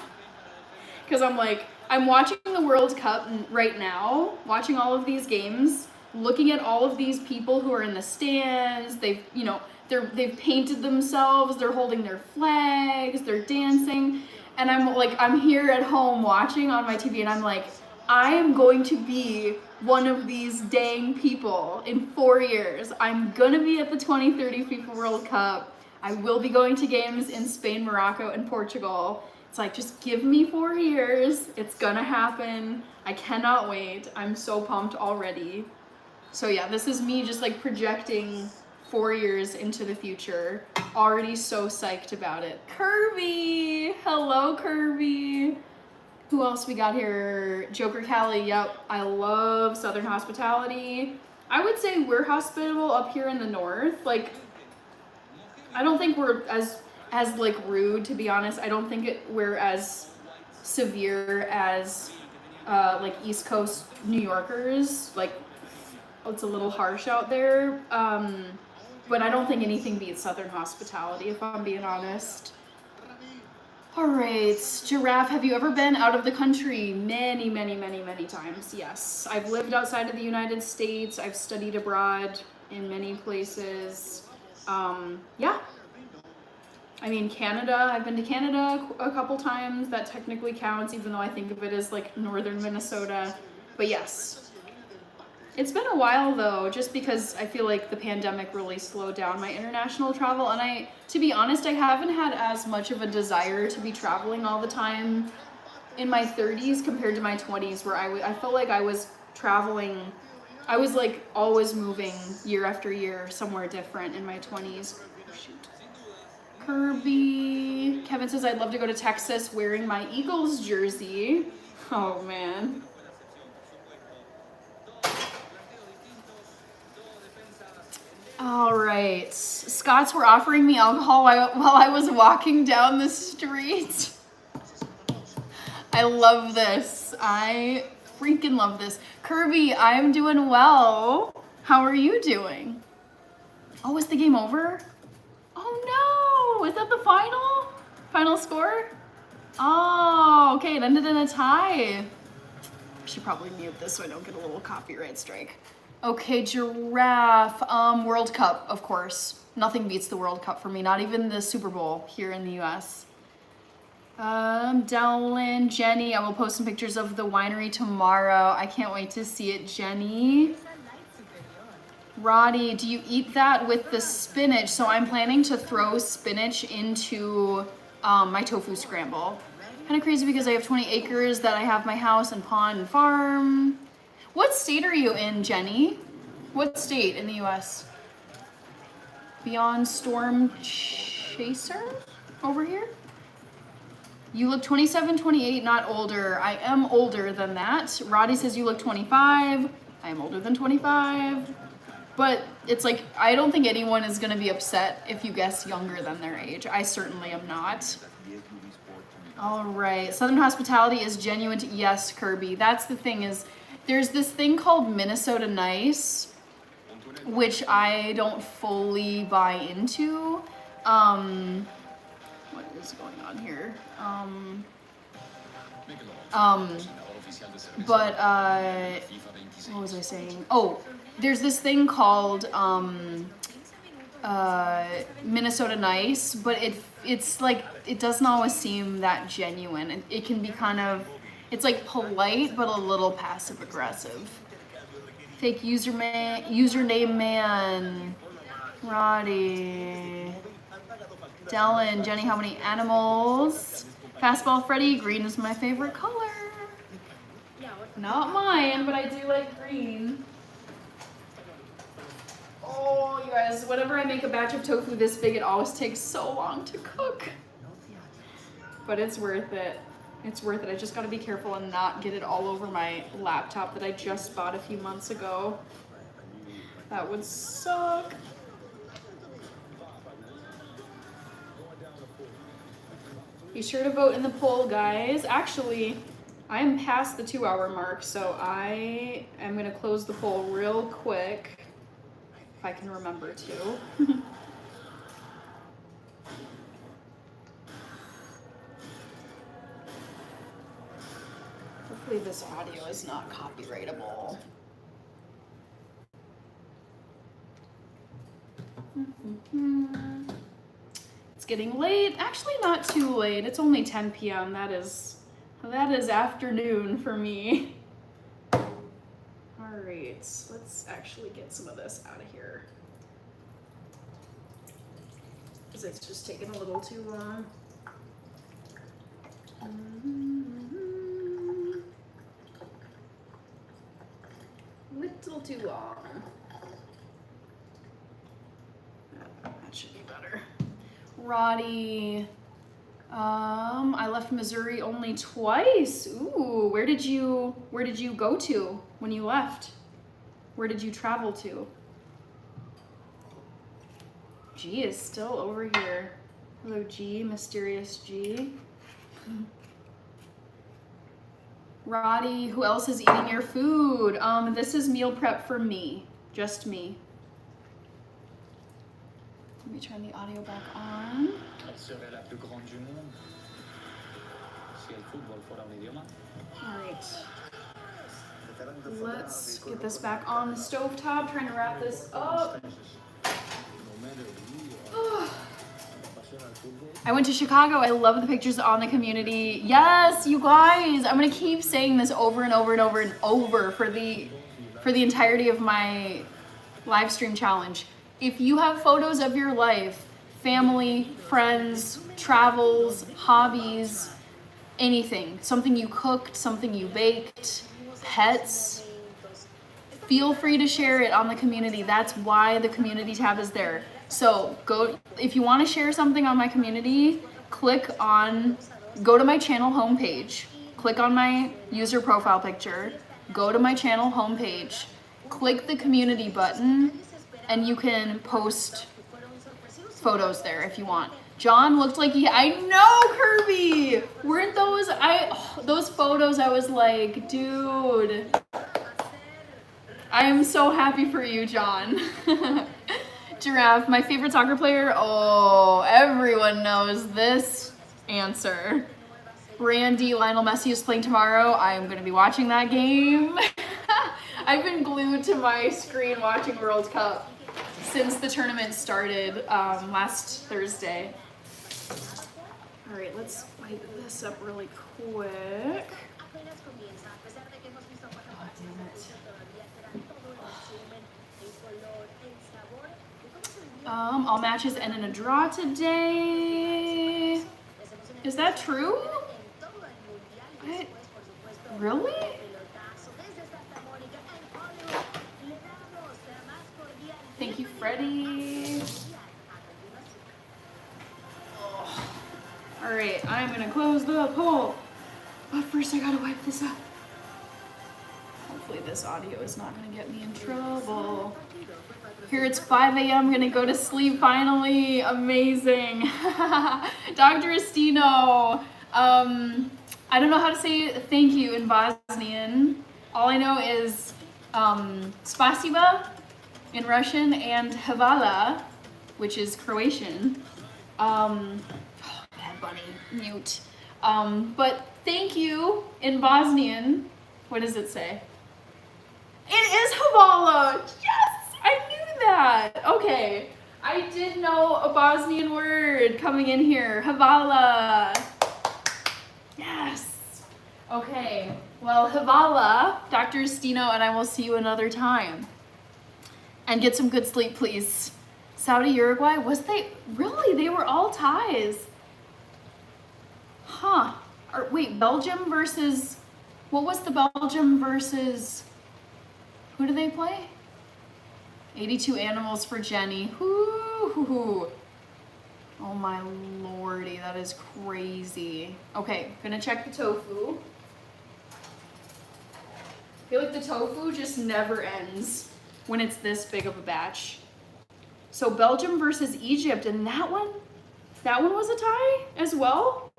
A: Because I'm watching the World Cup right now, watching all of these games, looking at all of these people who are in the stands. They've painted themselves, they're holding their flags, they're dancing. And I'm here at home watching on my TV and I'm like, I am going to be one of these dang people in 4 years. I'm gonna be at the 2030 FIFA World Cup. I will be going to games in Spain, Morocco, and Portugal. It's like, just give me 4 years. It's gonna happen. I cannot wait. I'm so pumped already. So yeah, this is me just like projecting 4 years into the future. Already so psyched about it. Kirby! Hello, Kirby! Who else we got here? Joker Cali, yep. I love Southern hospitality. I would say we're hospitable up here in the north. Like, I don't think we're as like rude, to be honest. I don't think we're as severe as like East Coast New Yorkers. Like, it's a little harsh out there. But I don't think anything beats Southern hospitality, if I'm being honest. All right, Giraffe, have you ever been out of the country? Many times, yes. I've lived outside of the United States. I've studied abroad in many places. Yeah. I mean, Canada, I've been to Canada a couple times. That technically counts, even though I think of it as like northern Minnesota. But yes. It's been a while though, just because I feel like the pandemic really slowed down my international travel. And to be honest, I haven't had as much of a desire to be traveling all the time in my 30s compared to my 20s, where I felt like I was traveling. I was like always moving year after year somewhere different in my 20s. Oh, shoot. Kirby. Kevin says, I'd love to go to Texas wearing my Eagles jersey. Oh, man. All right. Scots were offering me alcohol while I was walking down the street. I love this. I freaking love this. Kirby, I'm doing well. How are you doing? Oh, is the game over? Oh no, is that the final score? Oh, okay, it ended in a tie. I should probably mute this so I don't get a little copyright strike. Okay, Giraffe, World Cup, of course. Nothing beats the World Cup for me, not even the Super Bowl here in the US. Dellin, Jenny, I will post some pictures of the winery tomorrow. I can't wait to see it, Jenny. Roddy, do you eat that with the spinach? So I'm planning to throw spinach into my tofu scramble. Kind of crazy because I have 20 acres that I have my house and pond and farm. What state are you in, Jenny? What state in the US? Beyond Storm Chaser over here? You look 27, 28, not older. I am older than that. Roddy says you look 25. I am older than 25. But it's like, I don't think anyone is gonna be upset if you guess younger than their age. I certainly am not. All right, Southern hospitality is genuine. Yes, Kirby. That's the thing is, there's this thing called Minnesota Nice, which I don't fully buy into. What is going on here? But what was I saying? Oh, there's this thing called Minnesota Nice, but it's like, it doesn't always seem that genuine. It can be kind of, it's like polite, but a little passive aggressive. Fake username man. Roddy. Dellin, Jenny, how many animals? Fastball Freddy, green is my favorite color. Not mine, but I do like green. Oh, you guys, whenever I make a batch of tofu this big, it always takes so long to cook. But it's worth it. It's worth it. I just gotta be careful and not get it all over my laptop that I just bought a few months ago. That would suck. Be sure to vote in the poll, guys. Actually, I am past the 2-hour mark, so I am gonna close the poll real quick. If I can remember to. Hopefully this audio is not copyrightable. It's getting late. Actually, not too late. It's only 10 p.m. That is afternoon for me. All right, let's actually get some of this out of here, because it's just taking a little too long. Little too long. That should be better. Roddy, I left Missouri only twice. Ooh, where did you go to when you left? Where did you travel to? G is still over here. Hello, G, mysterious G. Roddy, who else is eating your food? This is meal prep for me, just me. Let me turn the audio back on. All right. Let's get this back on the stovetop. Trying to wrap this up. I went to Chicago. I love the pictures on the community. Yes, you guys. I'm gonna keep saying this over and over and over and over for the entirety of my live stream challenge. If you have photos of your life, family, friends, travels, hobbies, anything, something you cooked, something you baked, pets, feel free to share it on the community. That's why the community tab is there. So go, if you want to share something on my community, go to my channel homepage, click on my user profile picture, go to my channel homepage, click the community button, and you can post photos there if you want. John looked like I know, Kirby! Weren't those photos, I was like, dude. I am so happy for you, John. Giraffe, my favorite soccer player? Oh, everyone knows this answer. Randy, Lionel Messi is playing tomorrow. I'm going to be watching that game. I've been glued to my screen watching World Cup since the tournament started last Thursday. All right, let's wipe this up really quick. Oh, damn it. All matches end in a draw today. Is that true? Really? Thank you, Freddie. Oh. All right, I'm gonna close the poll. But first I gotta wipe this up. Hopefully this audio is not gonna get me in trouble. Here it's 5 a.m. I'm gonna go to sleep finally. Amazing. Dr. Estino. I don't know how to say thank you in Bosnian. All I know is spasiba in Russian and hvala, which is Croatian. Bad bunny, mute. But thank you in Bosnian. What does it say? It is hvala. Yes! I knew that. Okay. I did know a Bosnian word coming in here. Hvala. Yes. Okay. Well, hvala, Dr. Estino, and I will see you another time. And get some good sleep, please. Saudi, Uruguay, really? They were all ties. Huh. Wait, Belgium versus, what was the Belgium versus, who do they play? 82 animals for Jenny. Whoo. Oh my lordy, that is crazy. Okay, gonna check the tofu. I feel like the tofu just never ends when it's this big of a batch. So Belgium versus Egypt, and that one was a tie as well?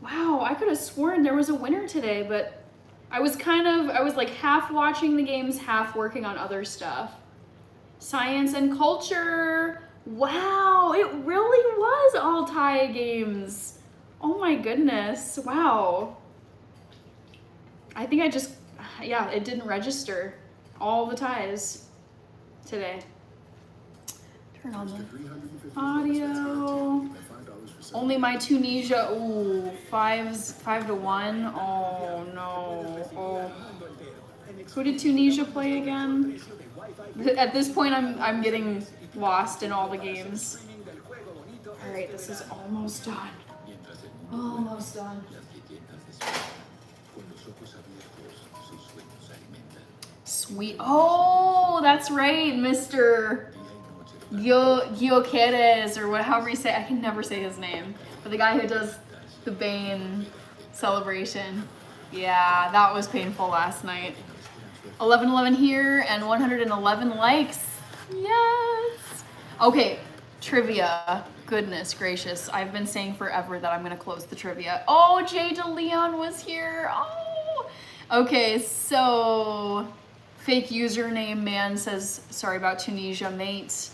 A: Wow, I could have sworn there was a winner today, but I was like half watching the games, half working on other stuff. Science and culture. Wow, it really was all tie games. Oh my goodness, wow. I think it didn't register all the ties today. Turn on the audio. Only my Tunisia, ooh, 5-1. Oh no, oh. Who did Tunisia play again? At this point, I'm getting lost in all the games. All right, this is almost done. Almost done. Sweet. Oh, that's right, Mr. Guioqueres, or however you say it. I can never say his name. But the guy who does the Bane celebration. Yeah, that was painful last night. 1111 here and 111 likes. Yes. Okay, trivia. Goodness gracious. I've been saying forever that I'm going to close the trivia. Oh, Jay DeLeon was here. Oh. Okay, so fake username man says, sorry about Tunisia, mate.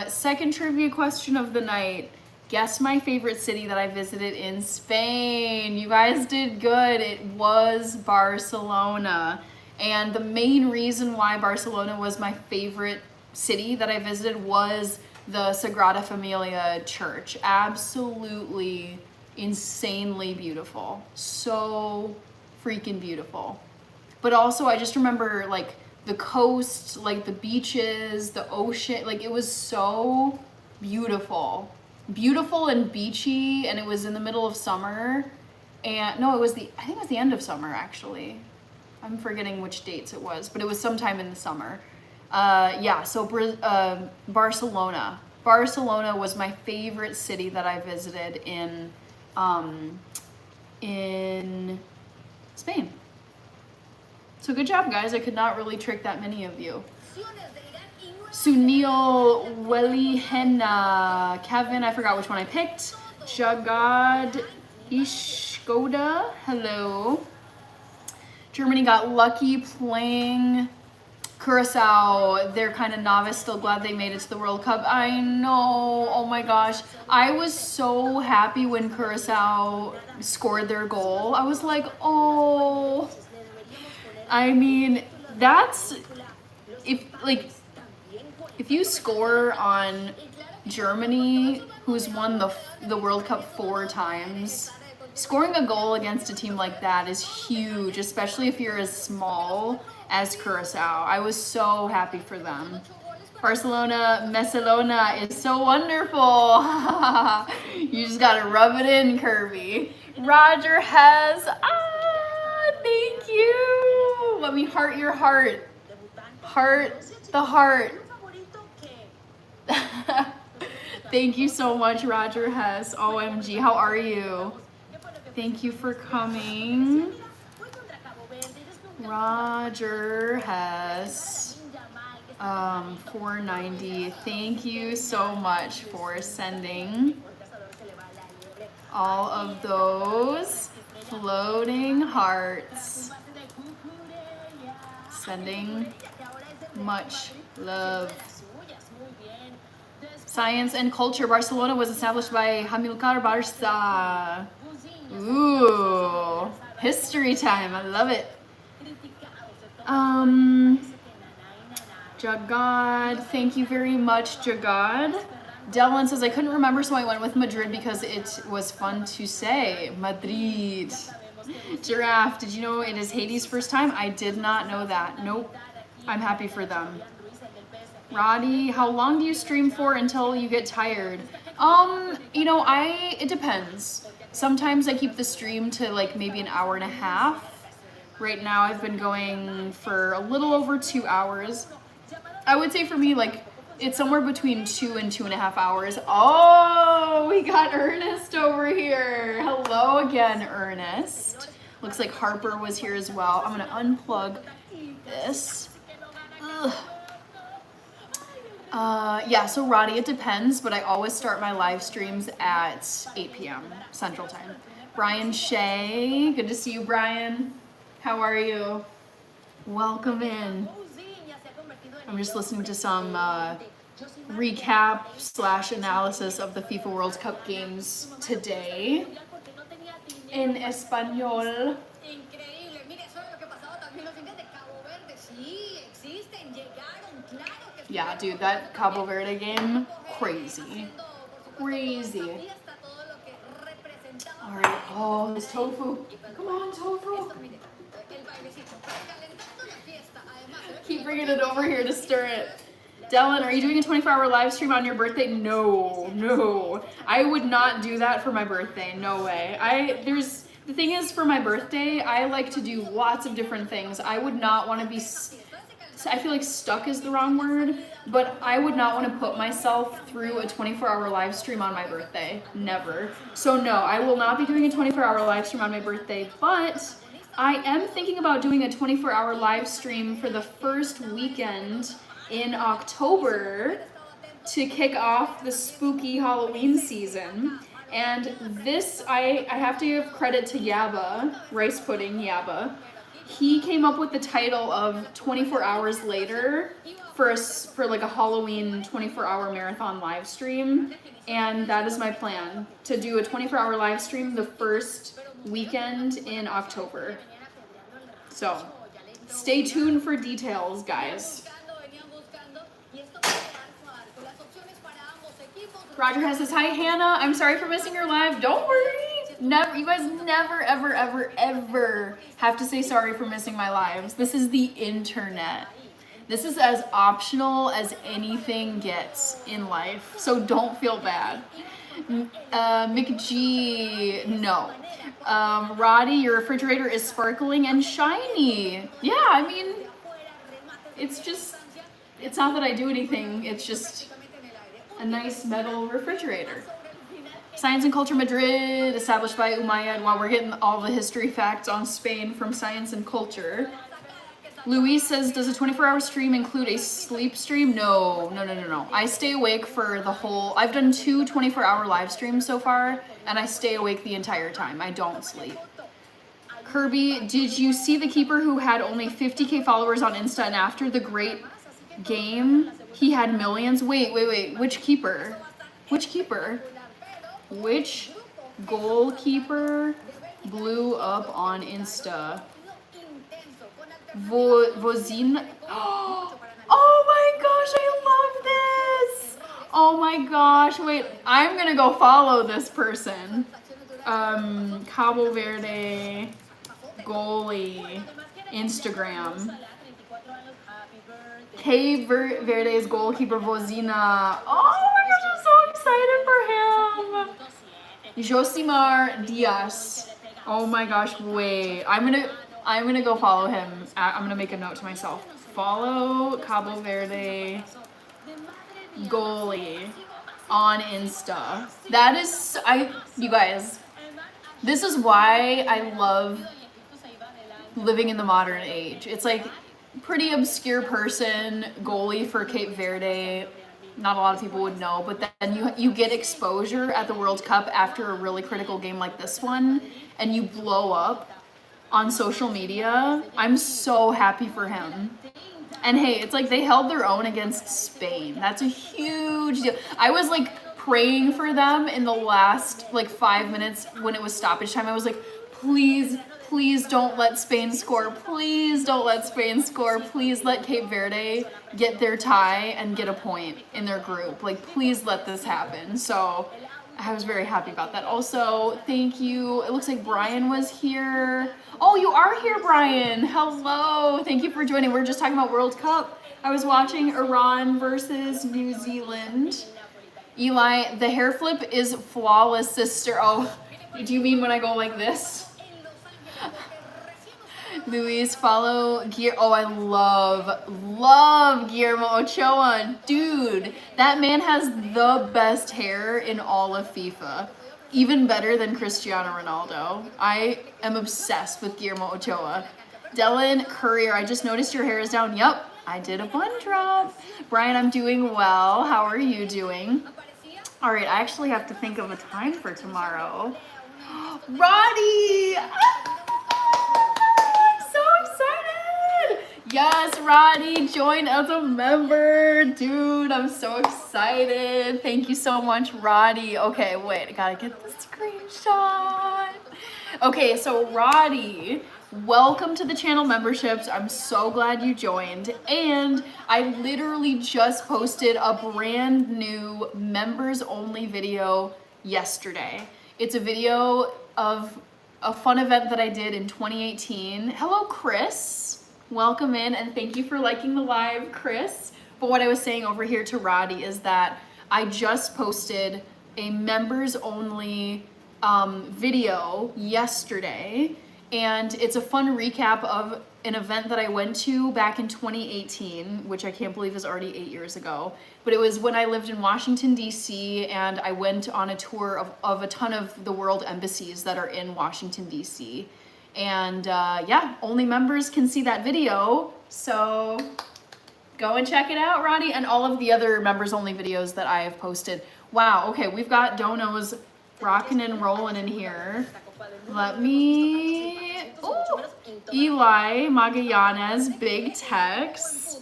A: Second trivia question of the night. Guess my favorite city that I visited in Spain. You guys did good. It was Barcelona. And the main reason why Barcelona was my favorite city that I visited was the Sagrada Familia church. Absolutely insanely beautiful. So freaking beautiful. But also I just remember like the coast, like the beaches, the ocean, like it was so beautiful. Beautiful and beachy, and it was in the middle of summer. And no, I think it was the end of summer actually. I'm forgetting which dates it was, but it was sometime in the summer. Yeah, so Barcelona. Barcelona was my favorite city that I visited in Spain. So good job, guys. I could not really trick that many of you. Sunil Welihena. Kevin, I forgot which one I picked. Jagad Ishkoda. Hello. Germany got lucky playing Curacao. They're kind of novice, still glad they made it to the World Cup. I know, oh my gosh. I was so happy when Curacao scored their goal. I was like, oh. I mean, that's, if you score on Germany, who's won the World Cup 4 times, scoring a goal against a team like that is huge, especially if you're as small as Curacao. I was so happy for them. Barcelona, Mesalona is so wonderful. You just gotta rub it in, Kirby. Roger has, thank you. Let me heart your heart. Heart the heart. Thank you so much, Roger Hess. OMG, how are you? Thank you for coming. Roger Hess, 490. Thank you so much for sending all of those floating hearts. Sending much love. Science and culture. Barcelona was established by Hamilcar Barca. Ooh, history time. I love it. Jagad, thank you very much, Jagad. Delon says, I couldn't remember, so I went with Madrid because it was fun to say. Madrid. Giraffe, did you know it is Hades' first time? I did not know that. Nope. I'm happy for them. Roddy, how long do you stream for until you get tired? You know, it depends. Sometimes I keep the stream to like maybe an hour and a half. Right now I've been going for a little over 2 hours. I would say for me, like, it's somewhere between 2 and 2.5 hours. Oh, we got Ernest over here. Hello again, Ernest. Looks like Harper was here as well. I'm gonna unplug this. Ugh. Yeah, so Roddy, it depends, but I always start my live streams at 8 p.m. Central Time. Brian Shea, good to see you, Brian. How are you? Welcome in. I'm just listening to some recap / analysis of the FIFA World Cup games today in Espanol. Yeah, dude, that Cabo Verde game, crazy. Crazy. Alright, oh, this tofu. Come on, tofu. Keep bringing it over here to stir it. Dylan, are you doing a 24-hour live stream on your birthday? No, no. I would not do that for my birthday. No way. The thing is, for my birthday, I like to do lots of different things. I would not want to be, I feel like stuck is the wrong word, but I would not want to put myself through a 24-hour live stream on my birthday. Never. So no, I will not be doing a 24-hour live stream on my birthday, but I am thinking about doing a 24-hour live stream for the first weekend in October to kick off the spooky Halloween season. And this, I have to give credit to Yaba, Rice Pudding Yaba. He came up with the title of 24 Hours Later for like a Halloween 24-hour marathon live stream. And that is my plan, to do a 24-hour live stream the first weekend in October. So stay tuned for details, guys. Roger has says, hi Hannah, I'm sorry for missing your live. Don't worry. Never, you guys never, ever, ever, ever have to say sorry for missing my lives. This is the internet. This is as optional as anything gets in life, so don't feel bad. McG, no. Roddy, your refrigerator is sparkling and shiny. Yeah, I mean, it's not that I do anything, it's just a nice metal refrigerator. Science and Culture Madrid, established by Umayyad. Wow, we're getting all the history facts on Spain from Science and Culture. Luis says, does a 24-hour stream include a sleep stream? No. I stay awake for the whole, I've done 2 24-hour live streams so far, and I stay awake the entire time. I don't sleep. Kirby, did you see the keeper who had only 50K followers on Insta, and after the great game, he had millions? Wait, which keeper? Which goalkeeper blew up on Insta? Vozina. Oh my gosh, I love this. Oh my gosh, wait, I'm gonna go follow this person. Cabo Verde goalie Instagram. Cape Verde's goalkeeper Vozina. Oh my gosh, I'm so excited for him. Josimar Diaz. Oh my gosh, wait. I'm gonna go follow him. I'm gonna make a note to myself. Follow Cabo Verde goalie on Insta. That is, you guys, this is why I love living in the modern age. It's like pretty obscure person, goalie for Cape Verde. Not a lot of people would know, but then you get exposure at the World Cup after a really critical game like this one, and you blow up on social media. I'm so happy for him. And hey, it's like they held their own against Spain. That's a huge deal. I was like praying for them in the last like 5 minutes when it was stoppage time. I was like, please don't let Spain score. Please don't let Spain score. Please let Cape Verde get their tie and get a point in their group. Like, please let this happen. So I was very happy about that. Also, thank you. It looks like Brian was here. Oh, you are here, Brian. Hello. Thank you for joining. We're just talking about World Cup. I was watching Iran versus New Zealand. Eli, the hair flip is flawless, sister. Oh, do you mean when I go like this? Luis, follow Gear. Oh, I love Guillermo Ochoa. Dude, that man has the best hair in all of FIFA. Even better than Cristiano Ronaldo. I am obsessed with Guillermo Ochoa. Dylan Courier, I just noticed your hair is down. Yup, I did a bun drop. Brian, I'm doing well. How are you doing? All right, I actually have to think of a time for tomorrow. Roddy! I'm so excited! Yes, Roddy, join as a member. Dude, I'm so excited. Thank you so much, Roddy. Okay, wait, I gotta get the screenshot. Okay, so Roddy, welcome to the channel memberships. I'm so glad you joined. And I literally just posted a brand new members only video yesterday. It's a video of a fun event that I did in 2018. Hello, Chris. Welcome in, and thank you for liking the live, Chris. But what I was saying over here to Roddy is that I just posted a members only video yesterday, and it's a fun recap of an event that I went to back in 2018, which I can't believe is already 8 years ago. But it was when I lived in Washington, D.C., and I went on a tour of a ton of the world embassies that are in Washington, D.C. And yeah, only members can see that video. So go and check it out, Roddy, and all of the other members only videos that I have posted. Wow, okay, we've got donos rocking and rolling in here. Let me, oh, Eli Magallanes, big text.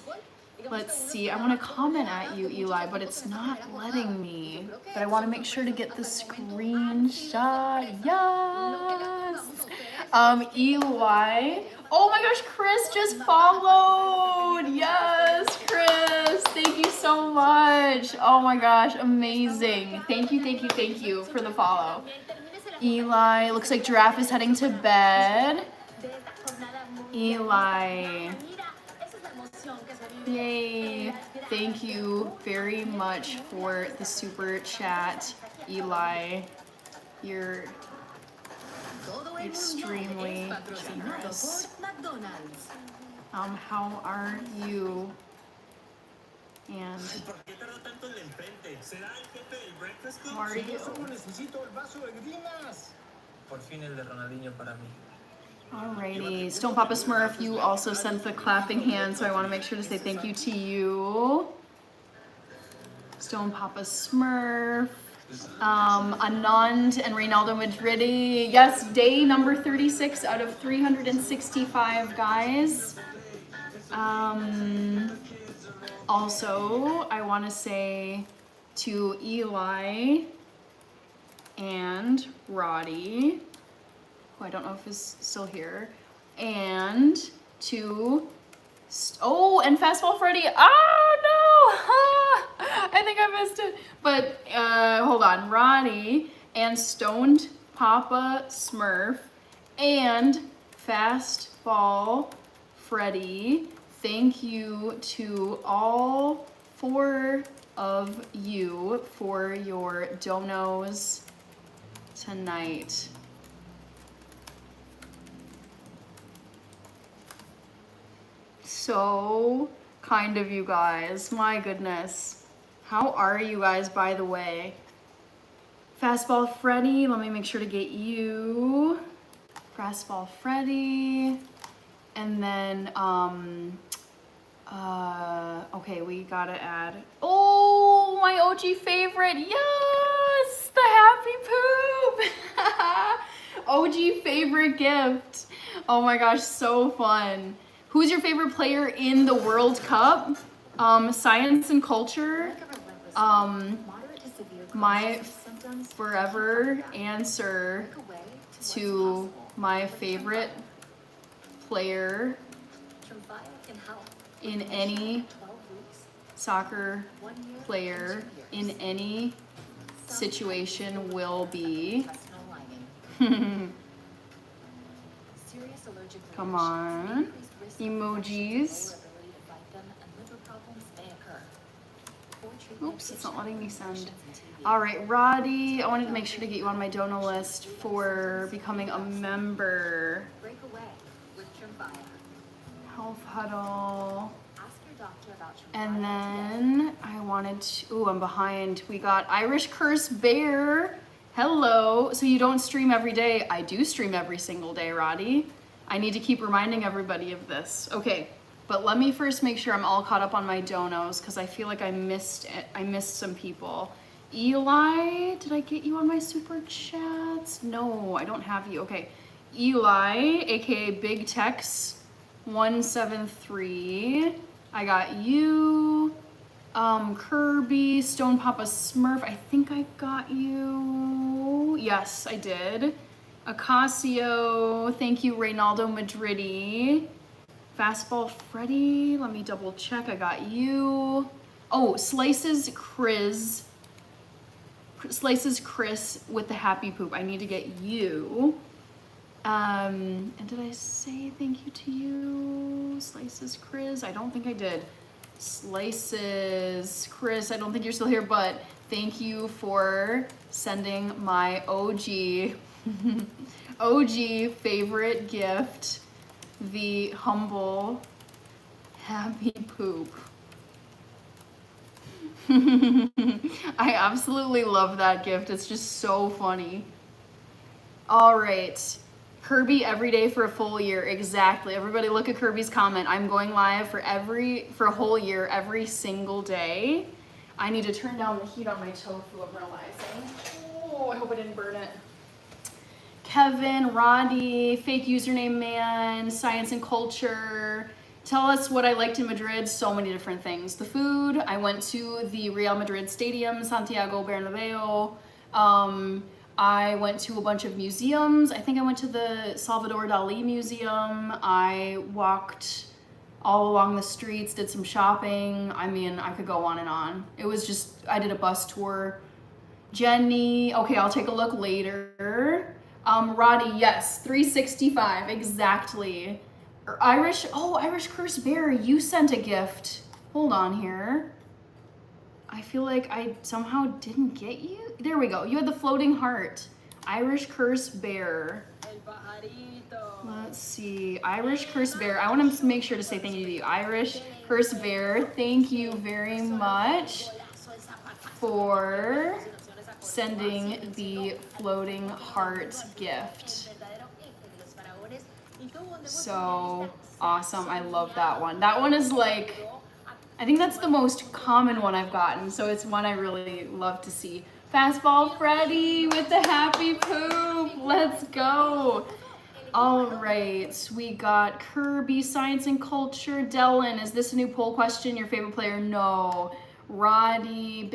A: Let's see, I want to comment at you, Eli, but it's not letting me. But I want to make sure to get the screenshot. Yes. Eli. Oh my gosh, Chris just followed. Yes, Chris. Thank you so much. Oh my gosh, amazing. Thank you for the follow. Eli, looks like Giraffe is heading to bed. Eli. Yay. Thank you very much for the super chat, Eli. You're extremely generous. How are you? And how are you? Alrighty, Stone Papa Smurf, you also sent the clapping hand, so I want to make sure to say thank you to you. Stone Papa Smurf, Anand and Reynaldo Madridi. Yes, day number 36 out of 365, guys. Also, I want to say to Eli and Roddy, who I don't know if is still here, and to, and Fastball Freddy. Oh no! I think I missed it. But hold on, Roddy and Stoned Papa Smurf and Fastball Freddy. Thank you to all 4 of you for your donos tonight. So kind of you guys. My goodness. How are you guys, by the way? Fastball Freddy, let me make sure to get you. Fastball Freddy. And then, okay, we gotta add, oh, my OG favorite, yes, the Happy Poop. OG favorite gift. Oh my gosh, so fun. Who's your favorite player in the World Cup? Science and culture. My forever answer to my favorite player in any soccer player in any situation will be. Come on. Emojis. Oops, it's not letting me send. All right, Roddy, I wanted to make sure to get you on my donor list for becoming a member.
D: from Fire.
A: Health huddle.
D: Ask your doctor about your
A: And
D: thyroid
A: then I wanted to, ooh, I'm behind. We got Irish Curse Bear. Hello. So you don't stream every day. I do stream every single day, Roddy. I need to keep reminding everybody of this. Okay, but let me first make sure I'm all caught up on my donos because I feel like I missed some people. Eli, did I get you on my super chats? No, I don't have you. Okay, Eli, aka Big Tex 173. I got you. Kirby, Stone Papa Smurf. I think I got you. Yes, I did. Acasio, thank you, Reynaldo Madridi. Fastball Freddy, let me double check. I got you. Oh, Slices Chris with the happy poop. I need to get you. And did I say thank you to you, Slices Chris? I don't think I did. Slices Chris, I don't think you're still here, but thank you for sending my OG favorite gift, the humble happy poop. I absolutely love that gift. It's just so funny. All right. Kirby every day for a full year. Exactly. Everybody look at Kirby's comment. I'm going live for a whole year, every single day. I need to turn down the heat on my tofu, I'm realizing. Oh, I hope I didn't burn it. Kevin, Roddy, fake username man, science and culture. Tell us what I liked in Madrid. So many different things. The food. I went to the Real Madrid Stadium, Santiago Bernabeu. I went to a bunch of museums. I think I went to the Salvador Dali Museum. I walked all along the streets, did some shopping. I mean, I could go on and on. It was just, I did a bus tour. Jenny, okay, I'll take a look later. Roddy, yes, 365, exactly. Irish Curse Bear, you sent a gift. Hold on here. I feel like I somehow didn't get you. There we go. You had the floating heart. Irish Curse Bear. Let's see. Irish Curse Bear. I want to make sure to say thank you to you. Irish Curse Bear, thank you very much for sending the floating heart gift. So awesome. I love that one. That one is like, I think that's the most common one I've gotten, so it's one I really love to see. Fastball Freddy with the happy poop. Let's go. All right, we got Kirby, science and culture. Dylan, is this a new poll question? Your favorite player? No. Roddy,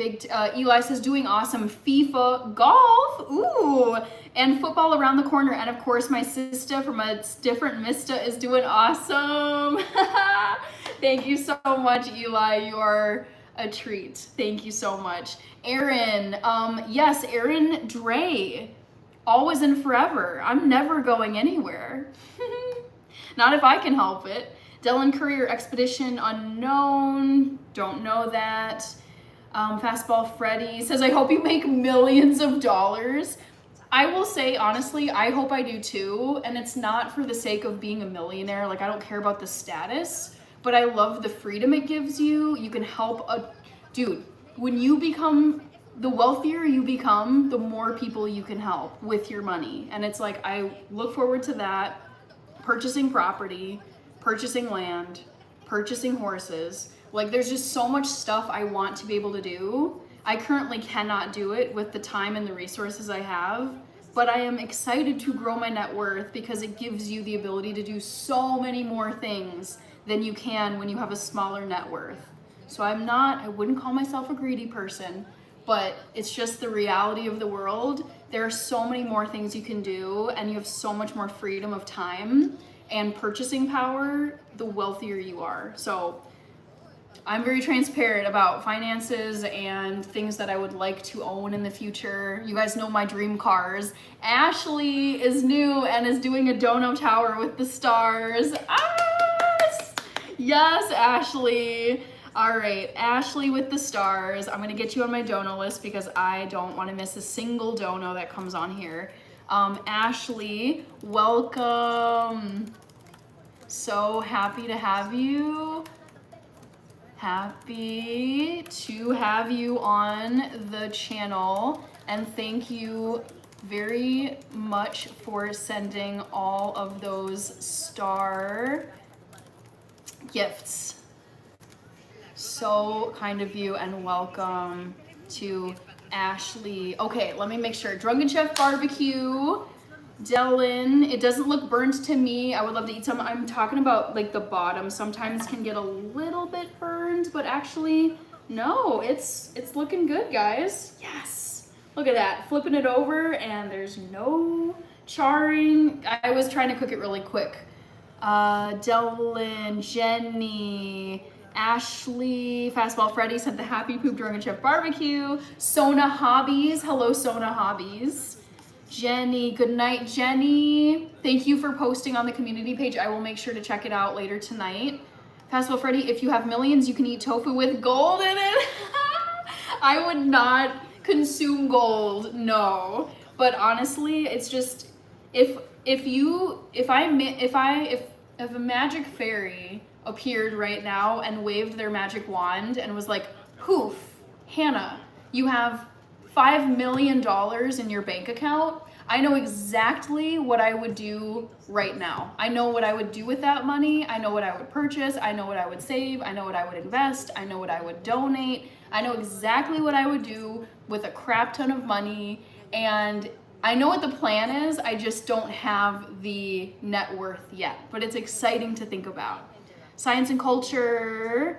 A: Eli says doing awesome. FIFA, golf, ooh, and football around the corner. And of course, my sister from a different Mista is doing awesome. Thank you so much, Eli. You are a treat. Thank you so much. Aaron, yes, Aaron Dre, always and forever. I'm never going anywhere. Not if I can help it. Dylan Courier Expedition Unknown, don't know that. Fastball Freddy says, I hope you make millions of dollars. I will say, honestly, I hope I do too. And it's not for the sake of being a millionaire. Like, I don't care about the status, but I love the freedom it gives you. You can help dude, when you become, the wealthier you become, the more people you can help with your money. And it's like, I look forward to that. Purchasing property, purchasing land, purchasing horses. Like, there's just so much stuff I want to be able to do. I currently cannot do it with the time and the resources I have, but I am excited to grow my net worth because it gives you the ability to do so many more things than you can when you have a smaller net worth. So I wouldn't call myself a greedy person, but it's just the reality of the world. There are so many more things you can do, and you have so much more freedom of time and purchasing power the wealthier you are. So I'm very transparent about finances and things that I would like to own in the future. You guys know my dream cars. Ashley is new and is doing a dono tower with the stars. Yes, Ashley. All right, Ashley with the stars. I'm gonna get you on my dono list because I don't wanna miss a single dono that comes on here. Ashley, welcome. So happy to have you. Happy to have you on the channel, and thank you very much for sending all of those star gifts. So kind of you, and welcome to Ashley. Okay, let me make sure. Drunken Chef Barbecue, Dylan, it doesn't look burnt to me. I would love to eat some. I'm talking about like the bottom sometimes can get a little bit burned, but actually, no, it's looking good, guys. Yes, look at that. Flipping it over and there's no charring. I was trying to cook it really quick. Dylan, Jenny, Ashley, Fastball Freddy sent the happy poop Drunken Chef Barbecue. Sona Hobbies, hello Sona Hobbies. Jenny, good night, Jenny. Thank you for posting on the community page. I will make sure to check it out later tonight. Fastball Freddy, if you have millions, you can eat tofu with gold in it. I would not consume gold, no. But honestly, it's just if a magic fairy appeared right now and waved their magic wand and was like, poof, Hannah, you have $5 million in your bank account, I know exactly what I would do right now. I know what I would do with that money. I know what I would purchase. I know what I would save. I know what I would invest. I know what I would donate. I know exactly what I would do with a crap ton of money. And I know what the plan is. I just don't have the net worth yet. But it's exciting to think about. Science and culture.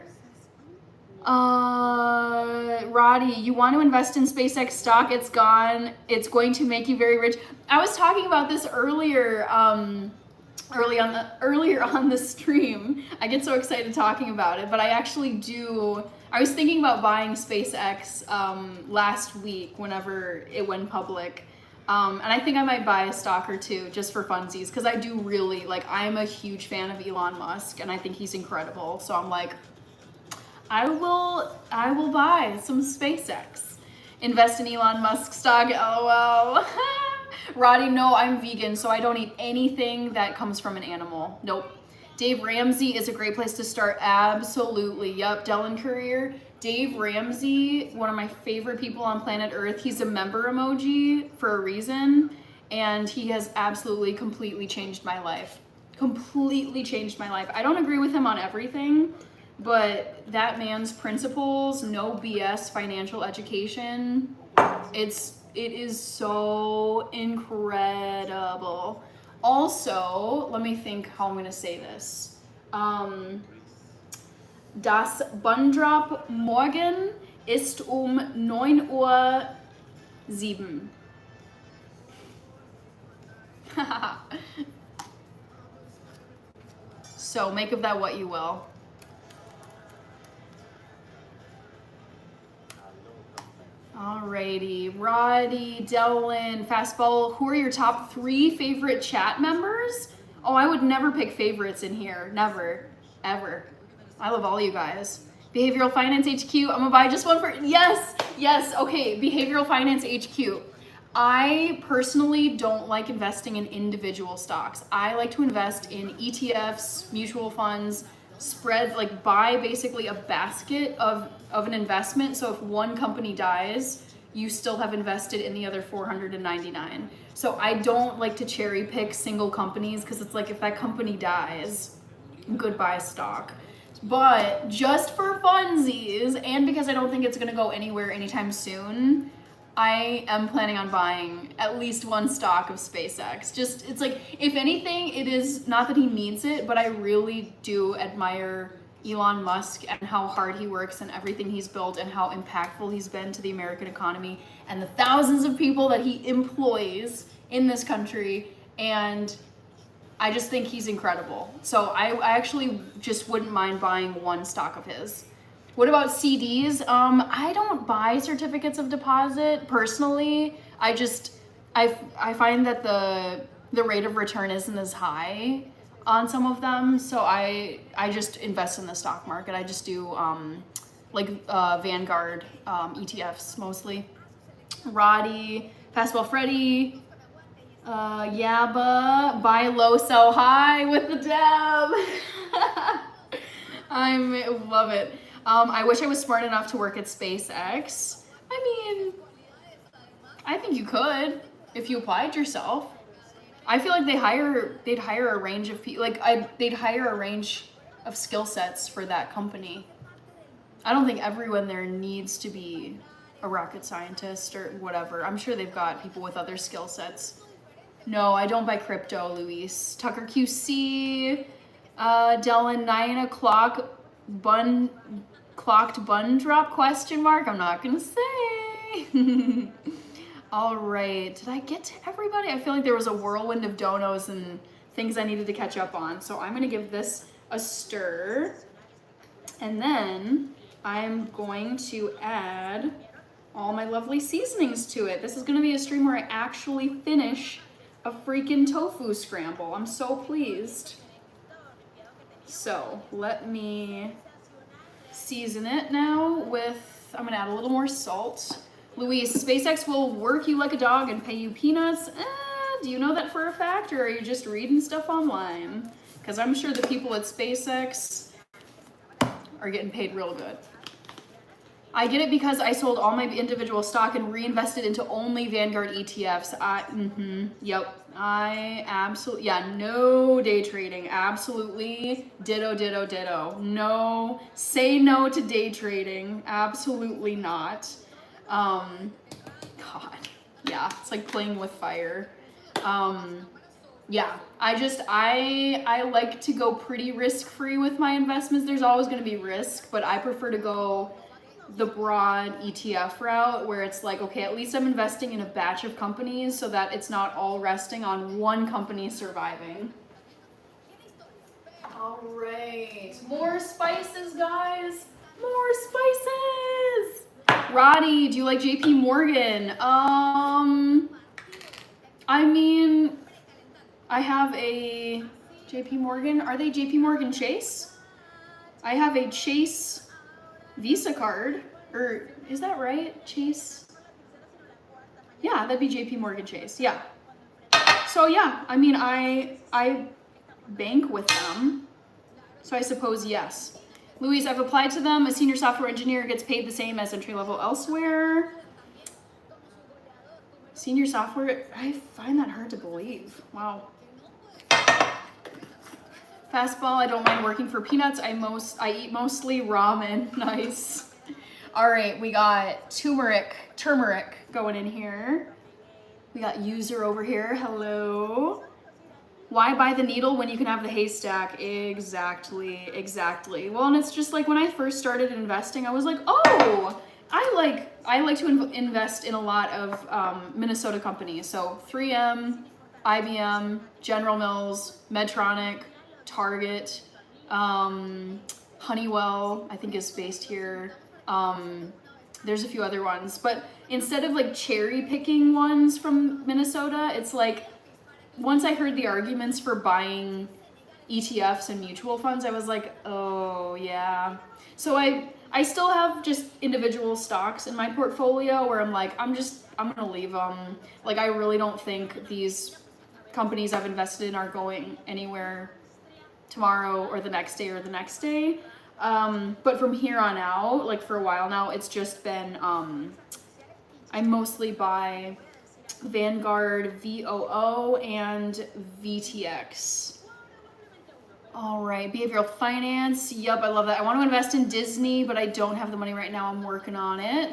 A: Roddy, you want to invest in SpaceX stock? It's gone. It's going to make you very rich. I was talking about this earlier, earlier on the stream. I get so excited talking about it, but I actually do. I was thinking about buying SpaceX last week whenever it went public. And I think I might buy a stock or two just for funsies, because I do really, like, I'm a huge fan of Elon Musk and I think he's incredible. So I'm like, I will buy some SpaceX. Invest in Elon Musk stock, LOL. Roddy, no, I'm vegan, so I don't eat anything that comes from an animal. Nope. Dave Ramsey is a great place to start, absolutely. Yup, Dylan Courier. Dave Ramsey, one of my favorite people on planet Earth. He's a member emoji for a reason, and he has absolutely, completely changed my life. Completely changed my life. I don't agree with him on everything, but that man's principles, no BS financial education, it is so incredible. Also, let me think how I'm gonna say this. Das Bundrap morgen ist 9:07 Uhr. So make of that what you will. Alrighty, Roddy, Dylan, Fastball, who are your top 3 favorite chat members? Oh, I would never pick favorites in here. Never, ever. I love all you guys. Behavioral Finance HQ, I'm gonna buy just one for, yes, okay, Behavioral Finance HQ. I personally don't like investing in individual stocks. I like to invest in ETFs, mutual funds, spread, like buy basically a basket of an investment. So if one company dies, you still have invested in the other 499. So I don't like to cherry pick single companies, because it's like if that company dies, goodbye stock. But just for funsies, and because I don't think it's gonna go anywhere anytime soon, I am planning on buying at least one stock of SpaceX. Just, it's like, if anything, it is not that he needs it, but I really do admire Elon Musk and how hard he works and everything he's built and how impactful he's been to the American economy and the thousands of people that he employs in this country. And I just think he's incredible. So I actually just wouldn't mind buying one stock of his. What about CDs? I don't buy certificates of deposit personally. I find that the rate of return isn't as high on some of them. So I just invest in the stock market. I just do Vanguard ETFs mostly. Roddy, Fastball Freddy, Yabba, buy low, sell high with the dab. I love it. I wish I was smart enough to work at SpaceX. I mean, I think you could if you applied yourself. I feel like they'd hire a range of people, they'd hire a range of skill sets for that company. I don't think everyone there needs to be a rocket scientist or whatever. I'm sure they've got people with other skill sets. No, I don't buy crypto, Luis. Tucker QC, Dylan, 9 o'clock clocked bun drop question mark. I'm not gonna say. All right, did I get to everybody? I feel like there was a whirlwind of donos and things I needed to catch up on. So I'm gonna give this a stir. And then I'm going to add all my lovely seasonings to it. This is gonna be a stream where I actually finish a freaking tofu scramble. I'm so pleased. So let me season it now with, I'm gonna add a little more salt. Luis, SpaceX will work you like a dog and pay you peanuts. Do you know that for a fact, or are you just reading stuff online? Because I'm sure the people at SpaceX are getting paid real good. I get it because I sold all my individual stock and reinvested into only Vanguard ETFs. I absolutely, yeah, no day trading. Absolutely, ditto, ditto, ditto. No, say no to day trading. Absolutely not. God, yeah, it's like playing with fire. Yeah, I like to go pretty risk-free with my investments. There's always gonna be risk, but I prefer to go the broad ETF route where it's like, okay, at least I'm investing in a batch of companies so that it's not all resting on one company surviving. All right, more spices, guys. More spices. Roddy, do you like JP Morgan? I mean, I have a JP Morgan. Are they JP Morgan Chase? I have a Chase Visa card, or is that right? Chase? Yeah, that'd be JP Morgan Chase. Yeah. So yeah, I mean, I bank with them, so I suppose yes. Luis, I've applied to them. A senior software engineer gets paid the same as entry level elsewhere. Senior software, I find that hard to believe. Wow. Fastball, I don't mind working for peanuts. I eat mostly ramen. Nice. All right, we got turmeric going in here. We got user over here. Hello. Why buy the needle when you can have the haystack? Exactly. Well, and it's just like when I first started investing, I was like, oh, I like to invest in a lot of Minnesota companies. So 3M, IBM, General Mills, Medtronic, Target, Honeywell, I think is based here. There's a few other ones, but instead of like cherry picking ones from Minnesota, it's like, once I heard the arguments for buying ETFs and mutual funds, I was like, oh yeah. So I still have just individual stocks in my portfolio where I'm like, I'm gonna leave them. Like, I really don't think these companies I've invested in are going anywhere tomorrow or the next day or the next day. But from here on out, like for a while now, it's just been, I mostly buy Vanguard, VOO, and VTX. All right, behavioral finance. Yep, I love that. I want to invest in Disney, but I don't have the money right now. I'm working on it.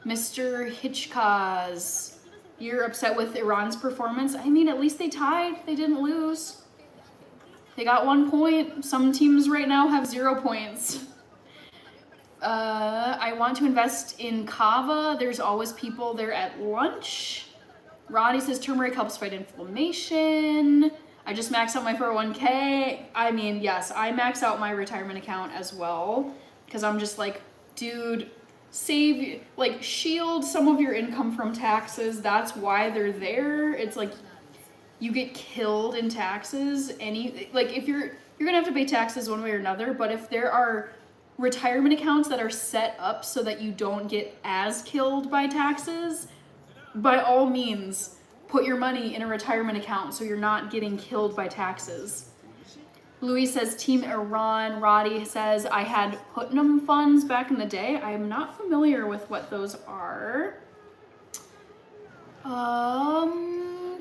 A: Mr. Hitchkaz, you're upset with Iran's performance? I mean, at least they tied. They didn't lose. They got 1 point. Some teams right now have 0 points. I want to invest in Kava. There's always people there at lunch. Roddy says turmeric helps fight inflammation. I just maxed out my 401k. I mean, yes, I max out my retirement account as well because I'm just like, dude, shield some of your income from taxes. That's why they're there. It's like you get killed in taxes. If you're gonna have to pay taxes one way or another, but if there are retirement accounts that are set up so that you don't get as killed by taxes, by all means, put your money in a retirement account so you're not getting killed by taxes. Louis says Team Iran. Roddy says I had Putnam funds back in the day. I am not familiar with what those are.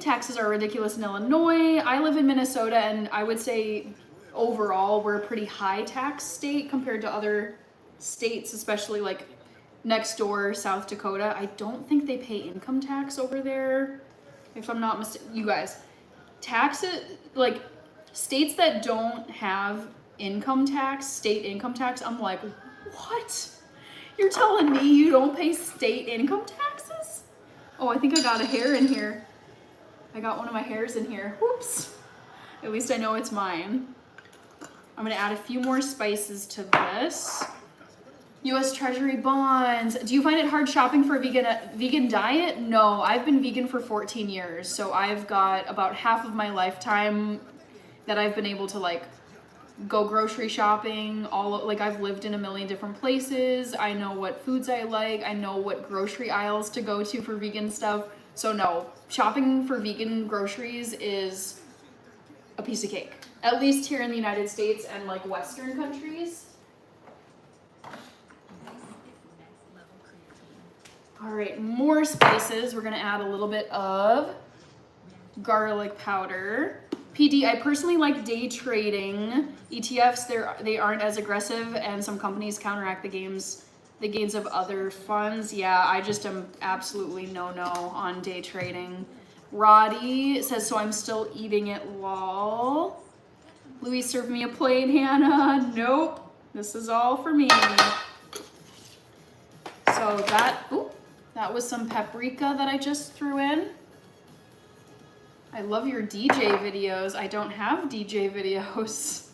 A: Taxes are ridiculous in Illinois. I live in Minnesota, and I would say overall we're a pretty high tax state compared to other states, especially like next door, South Dakota. I don't think they pay income tax over there, if I'm not mistaken. You guys, taxes, like states that don't have income tax, state income tax, I'm like, what? You're telling me you don't pay state income taxes? Oh, I think I got a hair in here. I got one of my hairs in here. Whoops. At least I know it's mine. I'm gonna add a few more spices to this. U.S. Treasury bonds. Do you find it hard shopping for a vegan diet? No, I've been vegan for 14 years. So I've got about half of my lifetime that I've been able to like go grocery shopping. Like I've lived in a million different places. I know what foods I like. I know what grocery aisles to go to for vegan stuff. So no, shopping for vegan groceries is a piece of cake. At least here in the United States and like Western countries. All right, more spices. We're gonna add a little bit of garlic powder. PD, I personally like day trading. ETFs, they aren't as aggressive, and some companies counteract the gains of other funds. Yeah, I just am absolutely no on day trading. Roddy says, so I'm still eating it, lol. Louis served me a plate, Hannah. Nope, this is all for me. So that was some paprika that I just threw in. I love your DJ videos. I don't have DJ videos.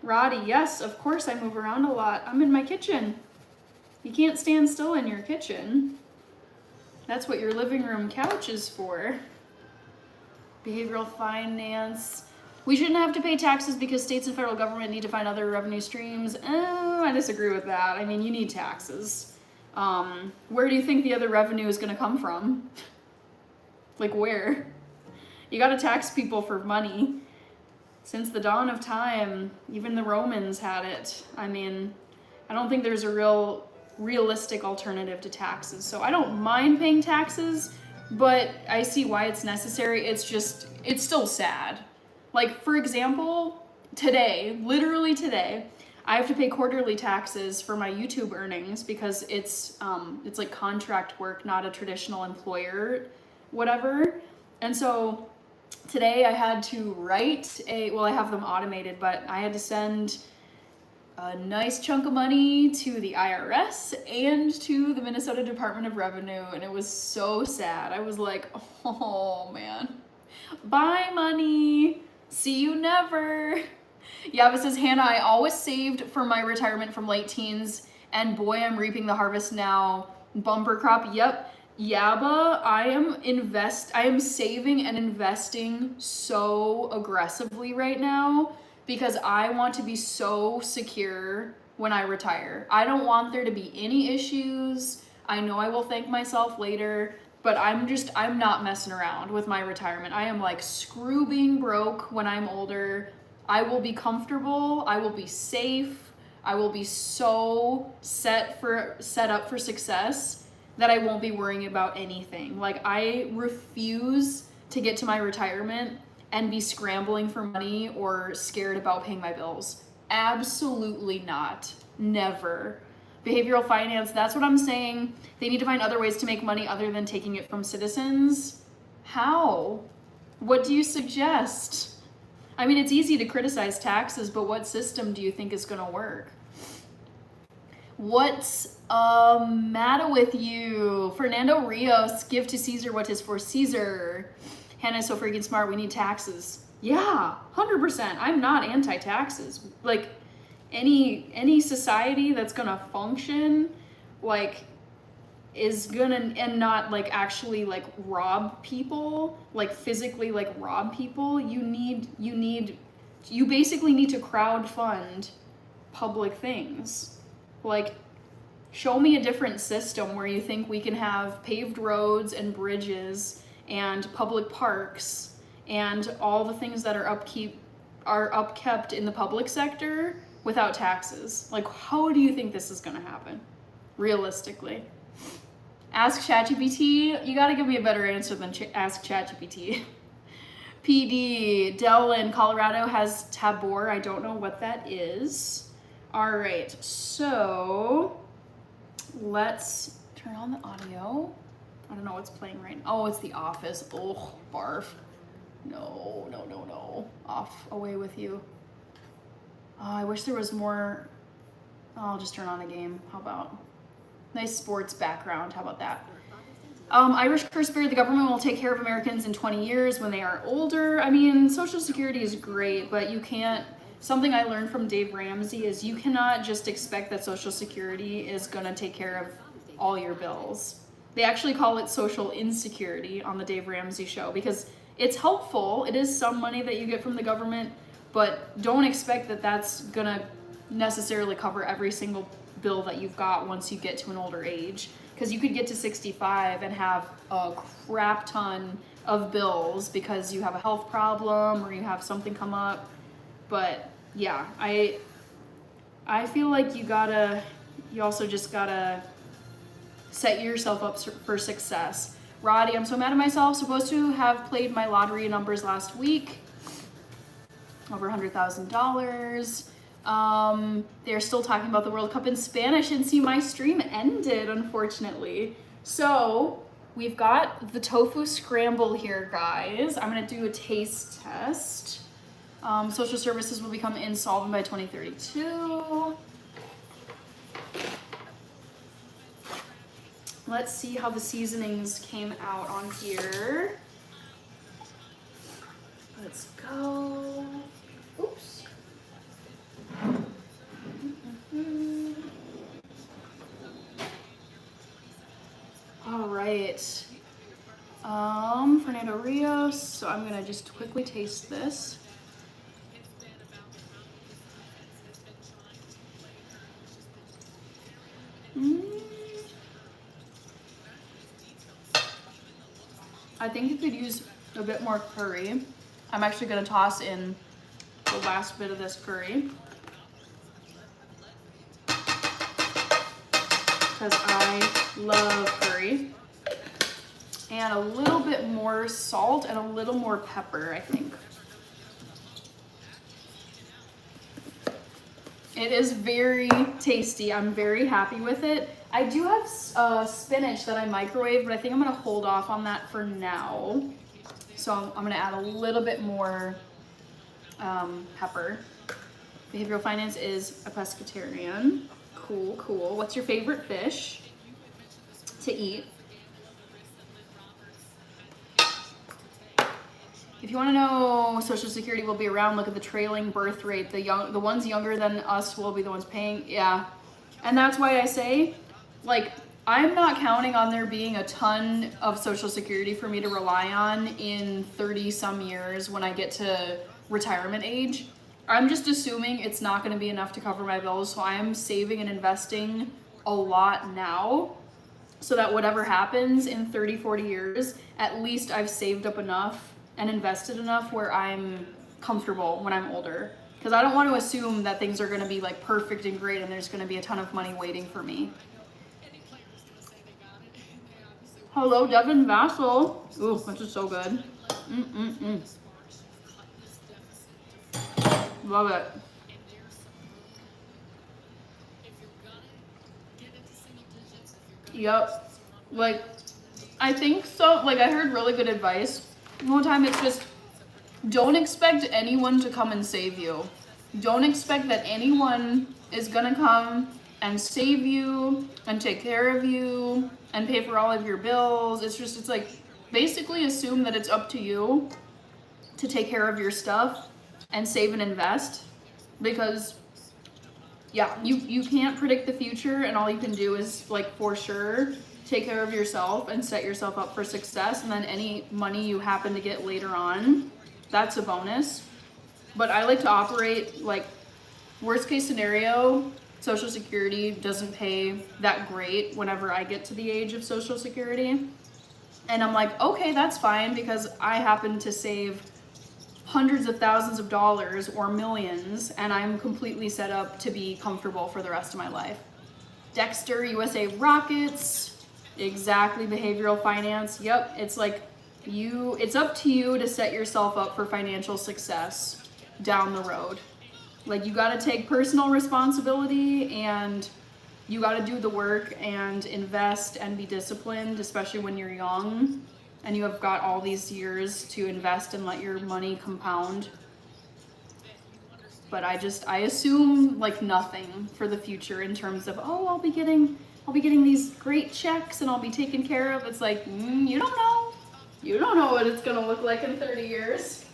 A: Roddy, yes, of course I move around a lot. I'm in my kitchen. You can't stand still in your kitchen. That's what your living room couch is for. Behavioral finance. We shouldn't have to pay taxes because states and federal government need to find other revenue streams. I disagree with that. I mean, you need taxes. Where do you think the other revenue is going to come from? Like where? You got to tax people for money. Since the dawn of time, even the Romans had it. I mean, I don't think there's a realistic alternative to taxes. So I don't mind paying taxes, but I see why it's necessary. It's still sad. Like, for example, today, literally today, I have to pay quarterly taxes for my YouTube earnings because it's like contract work, not a traditional employer, whatever. And so today I had to write I have them automated, but I had to send a nice chunk of money to the IRS and to the Minnesota Department of Revenue, and it was so sad. I was like, oh man, bye money, see you never. Yaba says, Hannah, I always saved for my retirement from late teens, and boy, I'm reaping the harvest now. Bumper crop, yep. Yaba, I am saving and investing so aggressively right now because I want to be so secure when I retire. I don't want there to be any issues. I know I will thank myself later, but I'm not messing around with my retirement. I am like, screw being broke when I'm older. I will be comfortable, I will be safe, I will be so set up for success that I won't be worrying about anything. Like, I refuse to get to my retirement and be scrambling for money or scared about paying my bills. Absolutely not. Never. Behavioral finance, that's what I'm saying. They need to find other ways to make money other than taking it from citizens. How? What do you suggest? I mean, it's easy to criticize taxes, but what system do you think is gonna work? What's matter with you? Fernando Rios, give to Caesar what is for Caesar. Hannah's so freaking smart, we need taxes. Yeah, 100%. I'm not anti-taxes. Like, any society that's gonna function, like, is gonna, and not like actually like rob people, like physically like rob people, you basically need to crowdfund public things. Like, show me a different system where you think we can have paved roads and bridges and public parks and all the things that are upkept in the public sector without taxes. Like, how do you think this is gonna happen, realistically? Ask ChatGPT. You gotta give me a better answer than ask ChatGPT. PD, Dell in Colorado has Tabor. I don't know what that is. All right, so let's turn on the audio. I don't know what's playing right now. Oh, it's The Office. Oh, barf. No, no, no, no. Off, away with you. Oh, I wish there was more. Oh, I'll just turn on a game. How about? Nice sports background. How about that? Irish curse spirit, the government will take care of Americans in 20 years when they are older. I mean, Social Security is great, but you can't, something I learned from Dave Ramsey is you cannot just expect that Social Security is gonna take care of all your bills. They actually call it social insecurity on the Dave Ramsey show because it's helpful. It is some money that you get from the government, but don't expect that that's gonna necessarily cover every single bill that you've got once you get to an older age. Because you could get to 65 and have a crap ton of bills because you have a health problem or you have something come up. But yeah, I feel like you also just gotta set yourself up for success. Roddy, I'm so mad at myself. Supposed to have played my lottery numbers last week. Over $100,000. They're still talking about the World Cup in Spanish, and see, my stream ended, unfortunately. So we've got the tofu scramble here, guys. I'm gonna do a taste test. Social services will become insolvent by 2032. Let's see how the seasonings came out on here. Let's go. Oops. All right. Fernando Rios. So I'm gonna just quickly taste this. I think you could use a bit more curry. I'm actually gonna toss in the last bit of this curry because I love curry. And a little bit more salt and a little more pepper, I think. It is very tasty. I'm very happy with it. I do have spinach that I microwaved, but I think I'm gonna hold off on that for now. So I'm gonna add a little bit more pepper. Behavioral finance is a pescatarian. Cool, cool. What's your favorite fish to eat? If you want to know Social Security will be around, look at the trailing birth rate. The ones younger than us will be the ones paying. Yeah. And that's why I say, like, I'm not counting on there being a ton of Social Security for me to rely on in 30 some years when I get to retirement age. I'm just assuming it's not going to be enough to cover my bills, so I am saving and investing a lot now so that whatever happens in 30, 40 years, at least I've saved up enough and invested enough where I'm comfortable when I'm older. Because I don't want to assume that things are going to be like perfect and great and there's going to be a ton of money waiting for me. Hello, Devin Vassell. Ooh, this is so good. Love it. Yep. Like, I think so. Like, I heard really good advice one time. It's just, don't expect anyone to come and save you. Don't expect that anyone is gonna come and save you and take care of you and pay for all of your bills. It's like, basically assume that it's up to you to take care of your stuff and save and invest, because yeah, you can't predict the future, and all you can do is, like, for sure take care of yourself and set yourself up for success, and then any money you happen to get later on, that's a bonus. But I like to operate like, worst case scenario, Social Security doesn't pay that great whenever I get to the age of Social Security. And I'm like, okay, that's fine, because I happen to save hundreds of thousands of dollars or millions, and I'm completely set up to be comfortable for the rest of my life. Dexter USA Rockets, exactly, behavioral finance. Yep, it's like it's up to you to set yourself up for financial success down the road. Like, you got to take personal responsibility, and you got to do the work and invest and be disciplined, especially when you're young and you have got all these years to invest and let your money compound. But I assume like nothing for the future in terms of, oh, I'll be getting these great checks and I'll be taken care of. It's like, you don't know. You don't know what it's gonna look like in 30 years.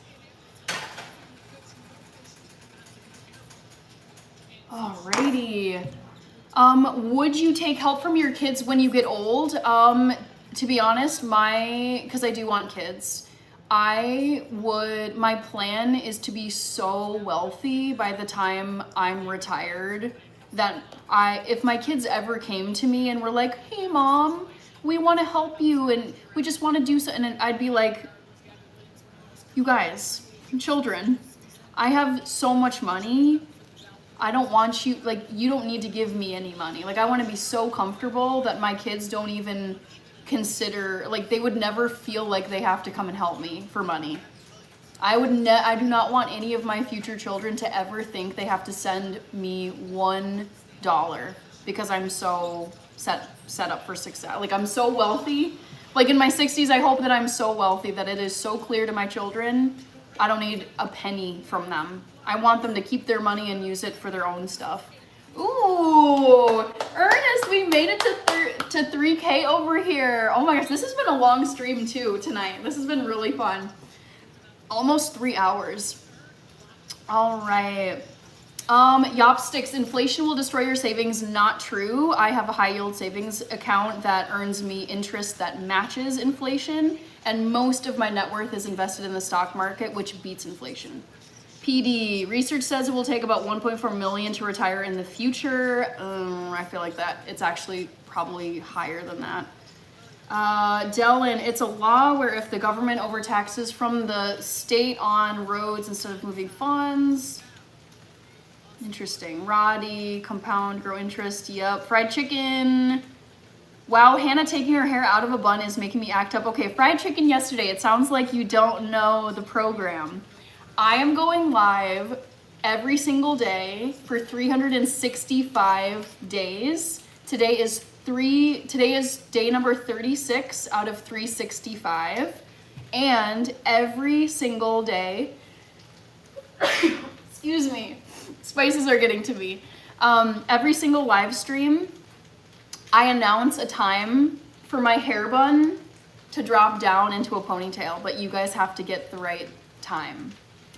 A: Alrighty. Would you take help from your kids when you get old? To be honest, because I do want kids, my plan is to be so wealthy by the time I'm retired that if my kids ever came to me and were like, hey mom, we want to help you and we just want to do something, and I'd be like, you guys, children, I have so much money. I don't want you, like, you don't need to give me any money. Like, I want to be so comfortable that my kids don't even consider, like, they would never feel like they have to come and help me for money. I do not want any of my future children to ever think they have to send me $1 because I'm so set up for success. Like, I'm so wealthy. Like, in my 60s, I hope that I'm so wealthy that it is so clear to my children, I don't need a penny from them. I want them to keep their money and use it for their own stuff. Ooh, Ernest, we made it to 3K over here. Oh my gosh, this has been a long stream too tonight. This has been really fun. Almost 3 hours. All right. Yopsticks, inflation will destroy your savings. Not true. I have a high yield savings account that earns me interest that matches inflation, and most of my net worth is invested in the stock market, which beats inflation. PD, research says it will take about 1.4 million to retire in the future. I feel like that it's actually probably higher than that. Dylan, it's a law where if the government overtaxes from the state on roads instead of moving funds. Interesting. Roddy, compound, grow interest. Yep. Fried chicken. Wow, Hannah taking her hair out of a bun is making me act up. Okay, fried chicken yesterday. It sounds like you don't know the program. I am going live every single day for 365 days. Today is day number 36 out of 365. And every single day, excuse me, spices are getting to me. Every single live stream, I announce a time for my hair bun to drop down into a ponytail, but you guys have to get the right time.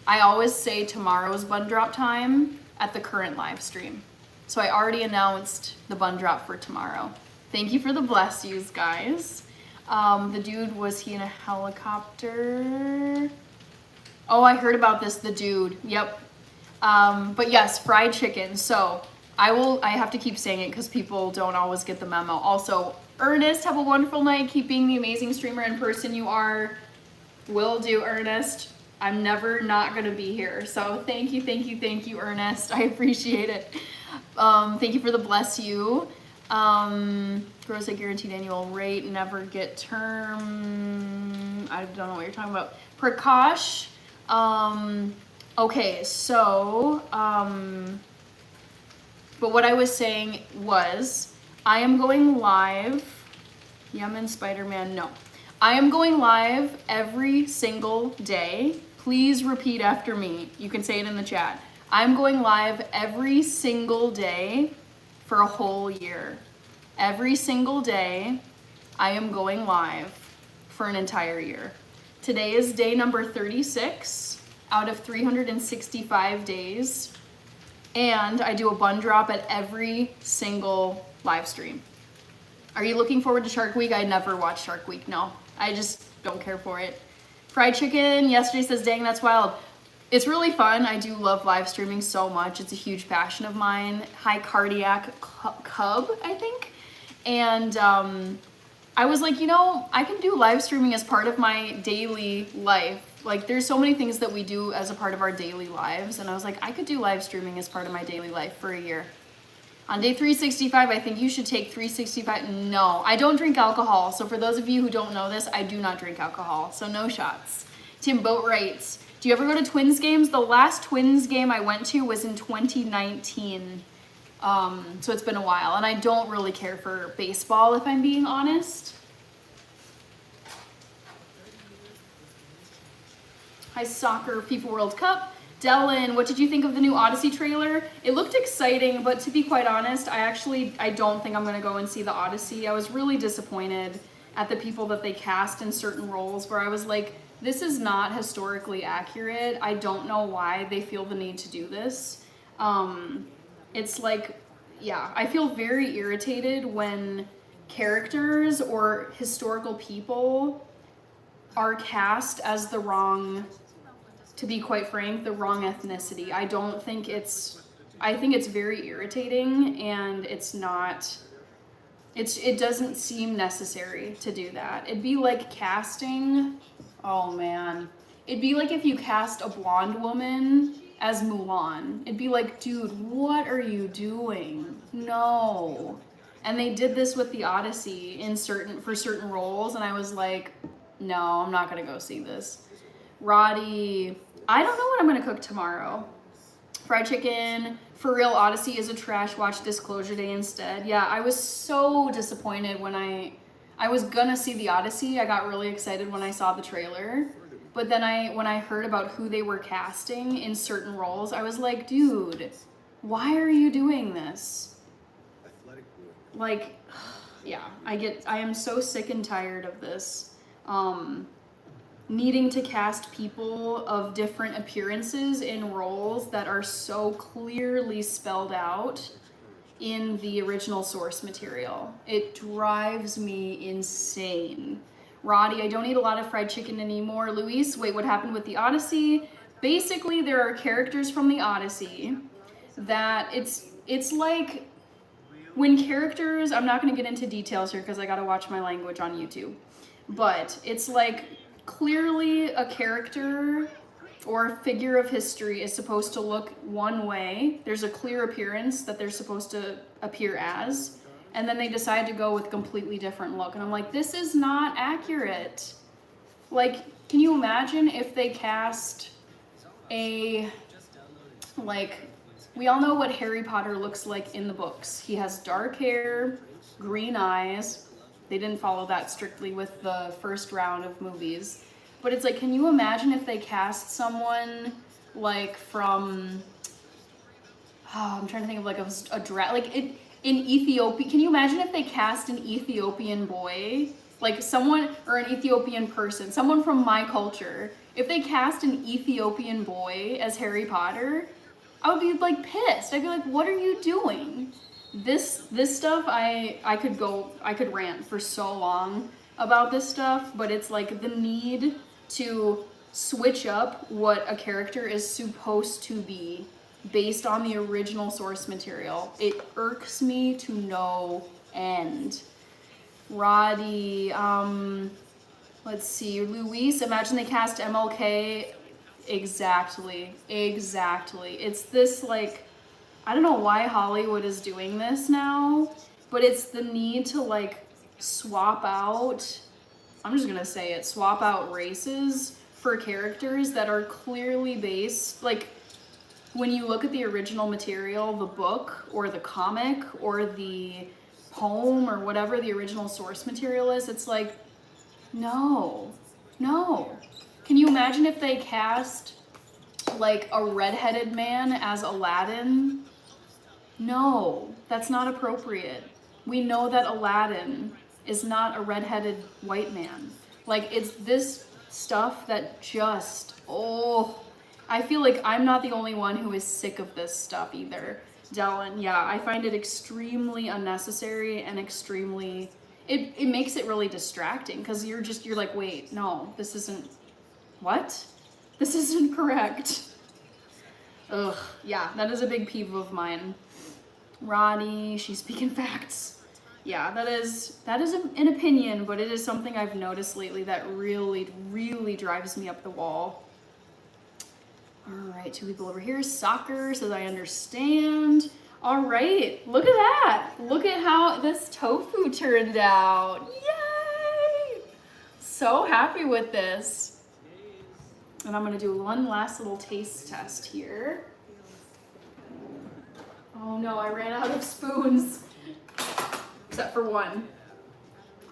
A: I always say tomorrow's bun drop time at the current live stream. So I already announced the bun drop for tomorrow. Thank you for the bless yous, guys. The dude, was he in a helicopter? Oh, I heard about this, the dude, yep. But yes, fried chicken. So I have to keep saying it because people don't always get the memo. Also, Ernest, have a wonderful night. Keep being the amazing streamer in person you are. Will do, Ernest. I'm never not gonna be here. So thank you, Ernest. I appreciate it. Thank you for the bless you. Gross a guaranteed annual rate, never get term. I don't know what you're talking about. Prakash. Okay, so, but what I was saying was, I am going live, Yemen Spider-Man, no. I am going live every single day. Please repeat after me. You can say it in the chat. I'm going live every single day for a whole year. Every single day, I am going live for an entire year. Today is day number 36 out of 365 days. And I do a bun drop at every single live stream. Are you looking forward to Shark Week? I never watch Shark Week, no. I just don't care for it. Fried chicken, yesterday says, dang, that's wild. It's really fun. I do love live streaming so much. It's a huge passion of mine. High cardiac cub, I think. And I was like, you know, I can do live streaming as part of my daily life. Like, there's so many things that we do as a part of our daily lives. And I was like, I could do live streaming as part of my daily life for a year. On day 365, I think you should take 365. No, I don't drink alcohol. So for those of you who don't know this, I do not drink alcohol. So no shots. Tim Boat writes, do you ever go to Twins games? The last Twins game I went to was in 2019. So it's been a while, and I don't really care for baseball, if I'm being honest. Hi, soccer, FIFA World Cup. Dylan, what did you think of the new Odyssey trailer? It looked exciting, but to be quite honest, I don't think I'm gonna go and see the Odyssey. I was really disappointed at the people that they cast in certain roles, where I was like, this is not historically accurate. I don't know why they feel the need to do this. It's like, yeah, I feel very irritated when characters or historical people are cast as the wrong, to be quite frank, the wrong ethnicity. I think it's very irritating, and it doesn't seem necessary to do that. It'd be like casting, oh man. It'd be like if you cast a blonde woman as Mulan. It'd be like, dude, what are you doing? No. And they did this with the Odyssey for certain roles, and I was like, no, I'm not gonna go see this. Roddy, I don't know what I'm gonna cook tomorrow. Fried chicken, for real, Odyssey is a trash, watch Disclosure Day instead. Yeah, I was so disappointed when I was gonna see the Odyssey. I got really excited when I saw the trailer. But then when I heard about who they were casting in certain roles, I was like, dude, why are you doing this? Like, yeah, I am so sick and tired of this. Needing to cast people of different appearances in roles that are so clearly spelled out in the original source material. It drives me insane. Roddy, I don't eat a lot of fried chicken anymore. Luis, wait, what happened with the Odyssey? Basically, there are characters from the Odyssey that it's like when characters, I'm not gonna get into details here because I gotta watch my language on YouTube, but it's like clearly a character or a figure of history is supposed to look one way. There's a clear appearance that they're supposed to appear as, and then they decide to go with a completely different look. And I'm like, this is not accurate. Like, can you imagine if they cast we all know what Harry Potter looks like in the books. He has dark hair, green eyes. They didn't follow that strictly with the first round of movies. But it's like, can you imagine if they cast someone like from, I'm trying to think of like in Ethiopia. Can you imagine if they cast an Ethiopian boy, like someone, or an Ethiopian person, someone from my culture? If they cast an Ethiopian boy as Harry Potter, I would be like pissed. I'd be like, what are you doing? This stuff, I could rant for so long about this stuff, but it's like the need to switch up what a character is supposed to be based on the original source material. It irks me to no end. Roddy, let's see, Luis, imagine they cast MLK. Exactly. It's this like, I don't know why Hollywood is doing this now, but it's the need to like swap out, I'm just gonna say it, swap out races for characters that are clearly based, like when you look at the original material, the book or the comic or the poem or whatever the original source material is, it's like, no. Can you imagine if they cast like a redheaded man as Aladdin? No, that's not appropriate. We know that Aladdin is not a redheaded white man. Like, it's this stuff that just, I feel like I'm not the only one who is sick of this stuff either. Dylan, yeah, I find it extremely unnecessary and extremely, it makes it really distracting because you're like, wait, no, this isn't, what? This isn't correct. Ugh, yeah, that is a big peeve of mine. Roddy, she's speaking facts. Yeah, that is an opinion, but it is something I've noticed lately that really, really drives me up the wall. All right, 2 people over here. Soccer says I understand. All right, look at that. Look at how this tofu turned out. Yay! So happy with this. And I'm gonna do one last little taste test here. Oh no, I ran out of spoons. Except for one.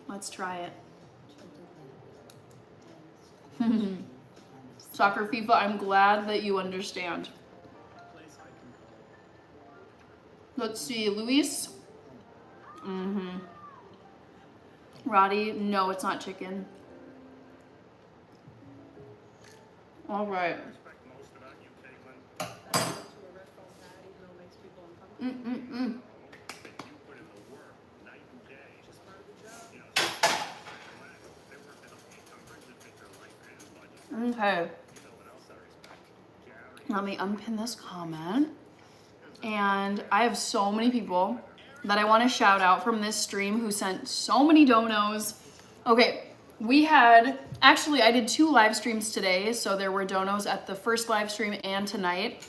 A: Let's try it. Soccer FIFA, I'm glad that you understand. Let's see, Luis. Roddy, no, it's not chicken. All right. Okay. Let me unpin this comment. And I have so many people that I want to shout out from this stream who sent so many donos. Okay, we had, actually I did 2 live streams today, so there were donos at the first live stream and tonight.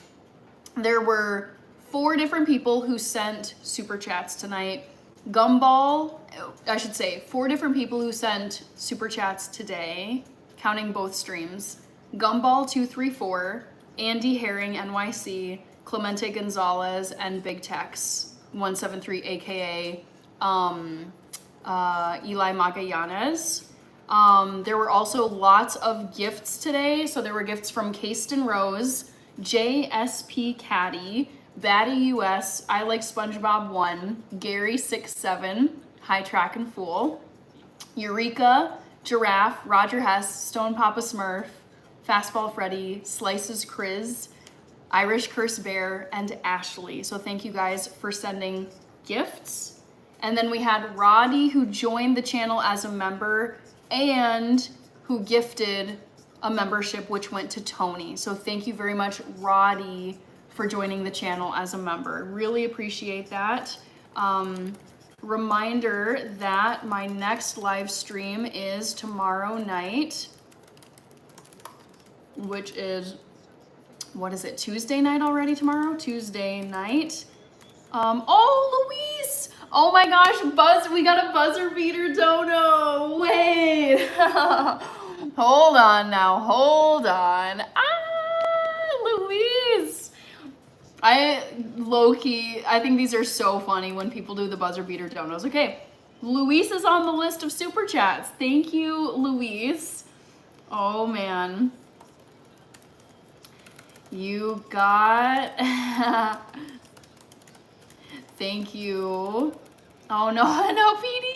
A: There were 4 different people who sent super chats tonight. Gumball, I should say 4 different people who sent super chats today, counting both streams. Gumball234, Andy Herring NYC, Clemente Gonzalez, and Big Tex 173, aka Eli Magallanes. There were also lots of gifts today. So there were gifts from Kasten Rose, JSP Caddy, Batty US, I Like SpongeBob 1, Gary67, High Track and Fool, Eureka, Giraffe, Roger Hess, Stone Papa Smurf, Fastball Freddy, Slices Chris, Irish Curse Bear, and Ashley. So thank you guys for sending gifts. And then we had Roddy, who joined the channel as a member and who gifted a membership, which went to Tony. So thank you very much, Roddy, for joining the channel as a member. Really appreciate that. Reminder that my next live stream is tomorrow night, which is, what is it, Tuesday night already tomorrow? Tuesday night. Oh, Luis! Oh my gosh, we got a buzzer beater dono. Wait. Hold on now, hold on. Luis! Low-key, I think these are so funny when people do the buzzer beater donos. Okay, Luis is on the list of super chats. Thank you, Luis. Oh man. You got, thank you. Oh no, no PD.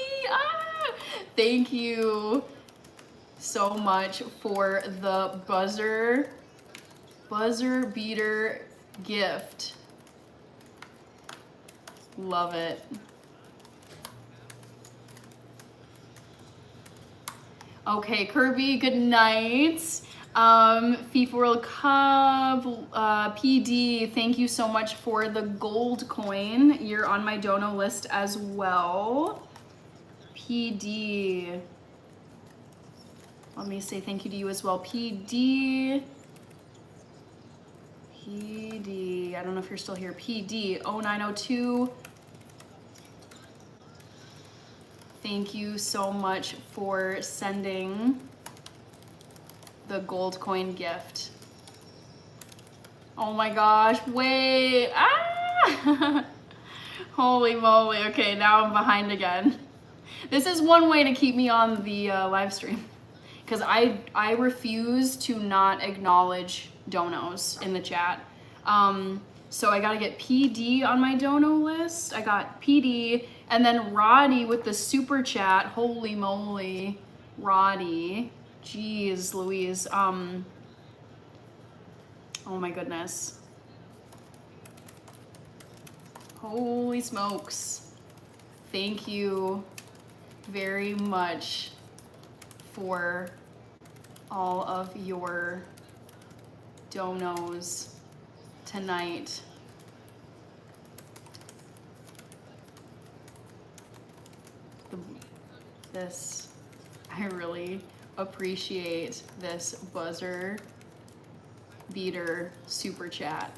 A: Thank you so much for the buzzer beater gift. Love it. Okay, Kirby, good night. FIFA World Cup, PD, thank you so much for the gold coin. You're on my dono list as well. PD. Let me say thank you to you as well. PD. I don't know if you're still here. PD 0902. Thank you so much for sending the gold coin gift. Oh my gosh, wait. Holy moly. Okay, now I'm behind again. This is one way to keep me on the live stream, because I refuse to not acknowledge donos in the chat. So I gotta get PD on my dono list. I got PD, and then Roddy with the super chat. Holy moly, Roddy. Jeez Louise. Oh my goodness. Holy smokes. Thank you very much for all of your donos tonight. this. I really appreciate this buzzer beater super chat.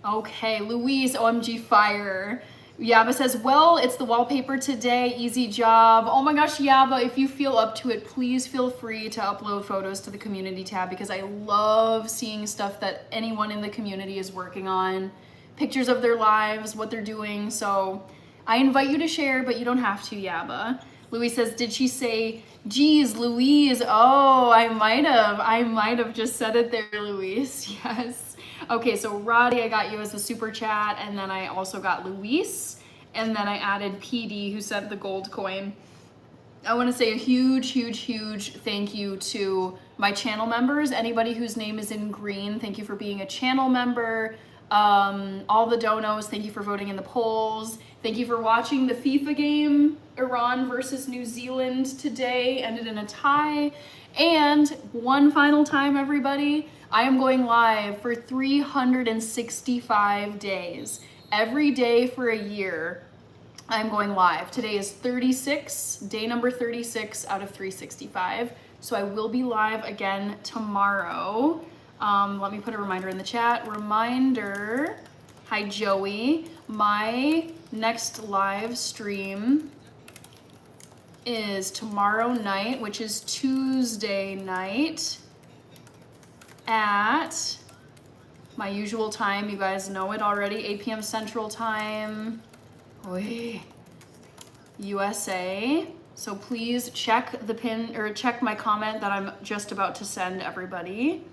A: Okay, Louise, OMG fire. Yaba says, well, it's the wallpaper today, easy job. Oh my gosh, Yaba, if you feel up to it, please feel free to upload photos to the community tab because I love seeing stuff that anyone in the community is working on, pictures of their lives, what they're doing. So I invite you to share, but you don't have to, Yaba. Louise says, did she say, geez, Louise? Oh, I might have just said it there, Louise. Yes. Okay, so Roddy, I got you as a super chat, and then I also got Luis, and then I added PD who sent the gold coin. I want to say a huge, huge, huge thank you to my channel members. Anybody whose name is in green, thank you for being a channel member. All the donos, thank you for voting in the polls. Thank you for watching the FIFA game. Iran versus New Zealand today ended in a tie. And one final time, everybody, I am going live for 365 days. Every day for a year, I'm going live. Today is 36, day number 36 out of 365. So I will be live again tomorrow. Let me put a reminder in the chat. Reminder, hi Joey, my next live stream is tomorrow night, which is Tuesday night at my usual time. You guys know it already, 8 p.m. Central Time, USA. So please check the pin or check my comment that I'm just about to send everybody.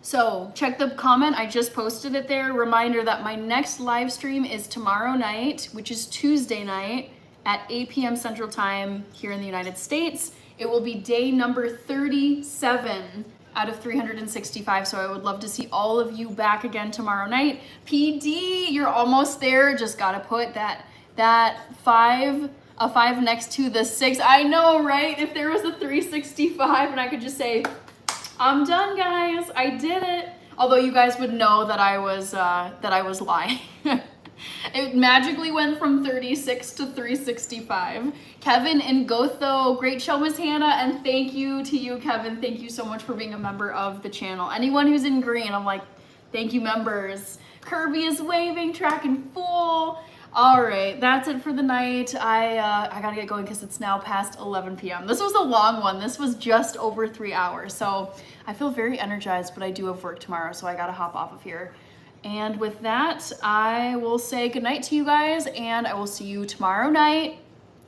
A: So check the comment, I just posted it there. Reminder that my next live stream is tomorrow night, which is Tuesday night at 8 p.m. Central Time here in the United States. It will be day number 37 out of 365. So I would love to see all of you back again tomorrow night. PD, you're almost there. Just gotta put that a 5 next to the 6. I know, right? If there was a 365 and I could just say, I'm done, guys. I did it. Although you guys would know that I was lying. It magically went from 36 to 365. Kevin and Gotho, great show, Miss Hannah, and thank you to you, Kevin. Thank you so much for being a member of the channel. Anyone who's in green, I'm like, thank you, members. Kirby is waving, track and full. All right, that's it for the night. I gotta get going because it's now past 11 p.m. This was a long one. This was just over 3 hours. So I feel very energized, but I do have work tomorrow, so I gotta hop off of here. And with that, I will say goodnight to you guys, and I will see you tomorrow night,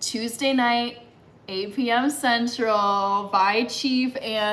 A: Tuesday night, 8 p.m. Central. Bye, Chief, and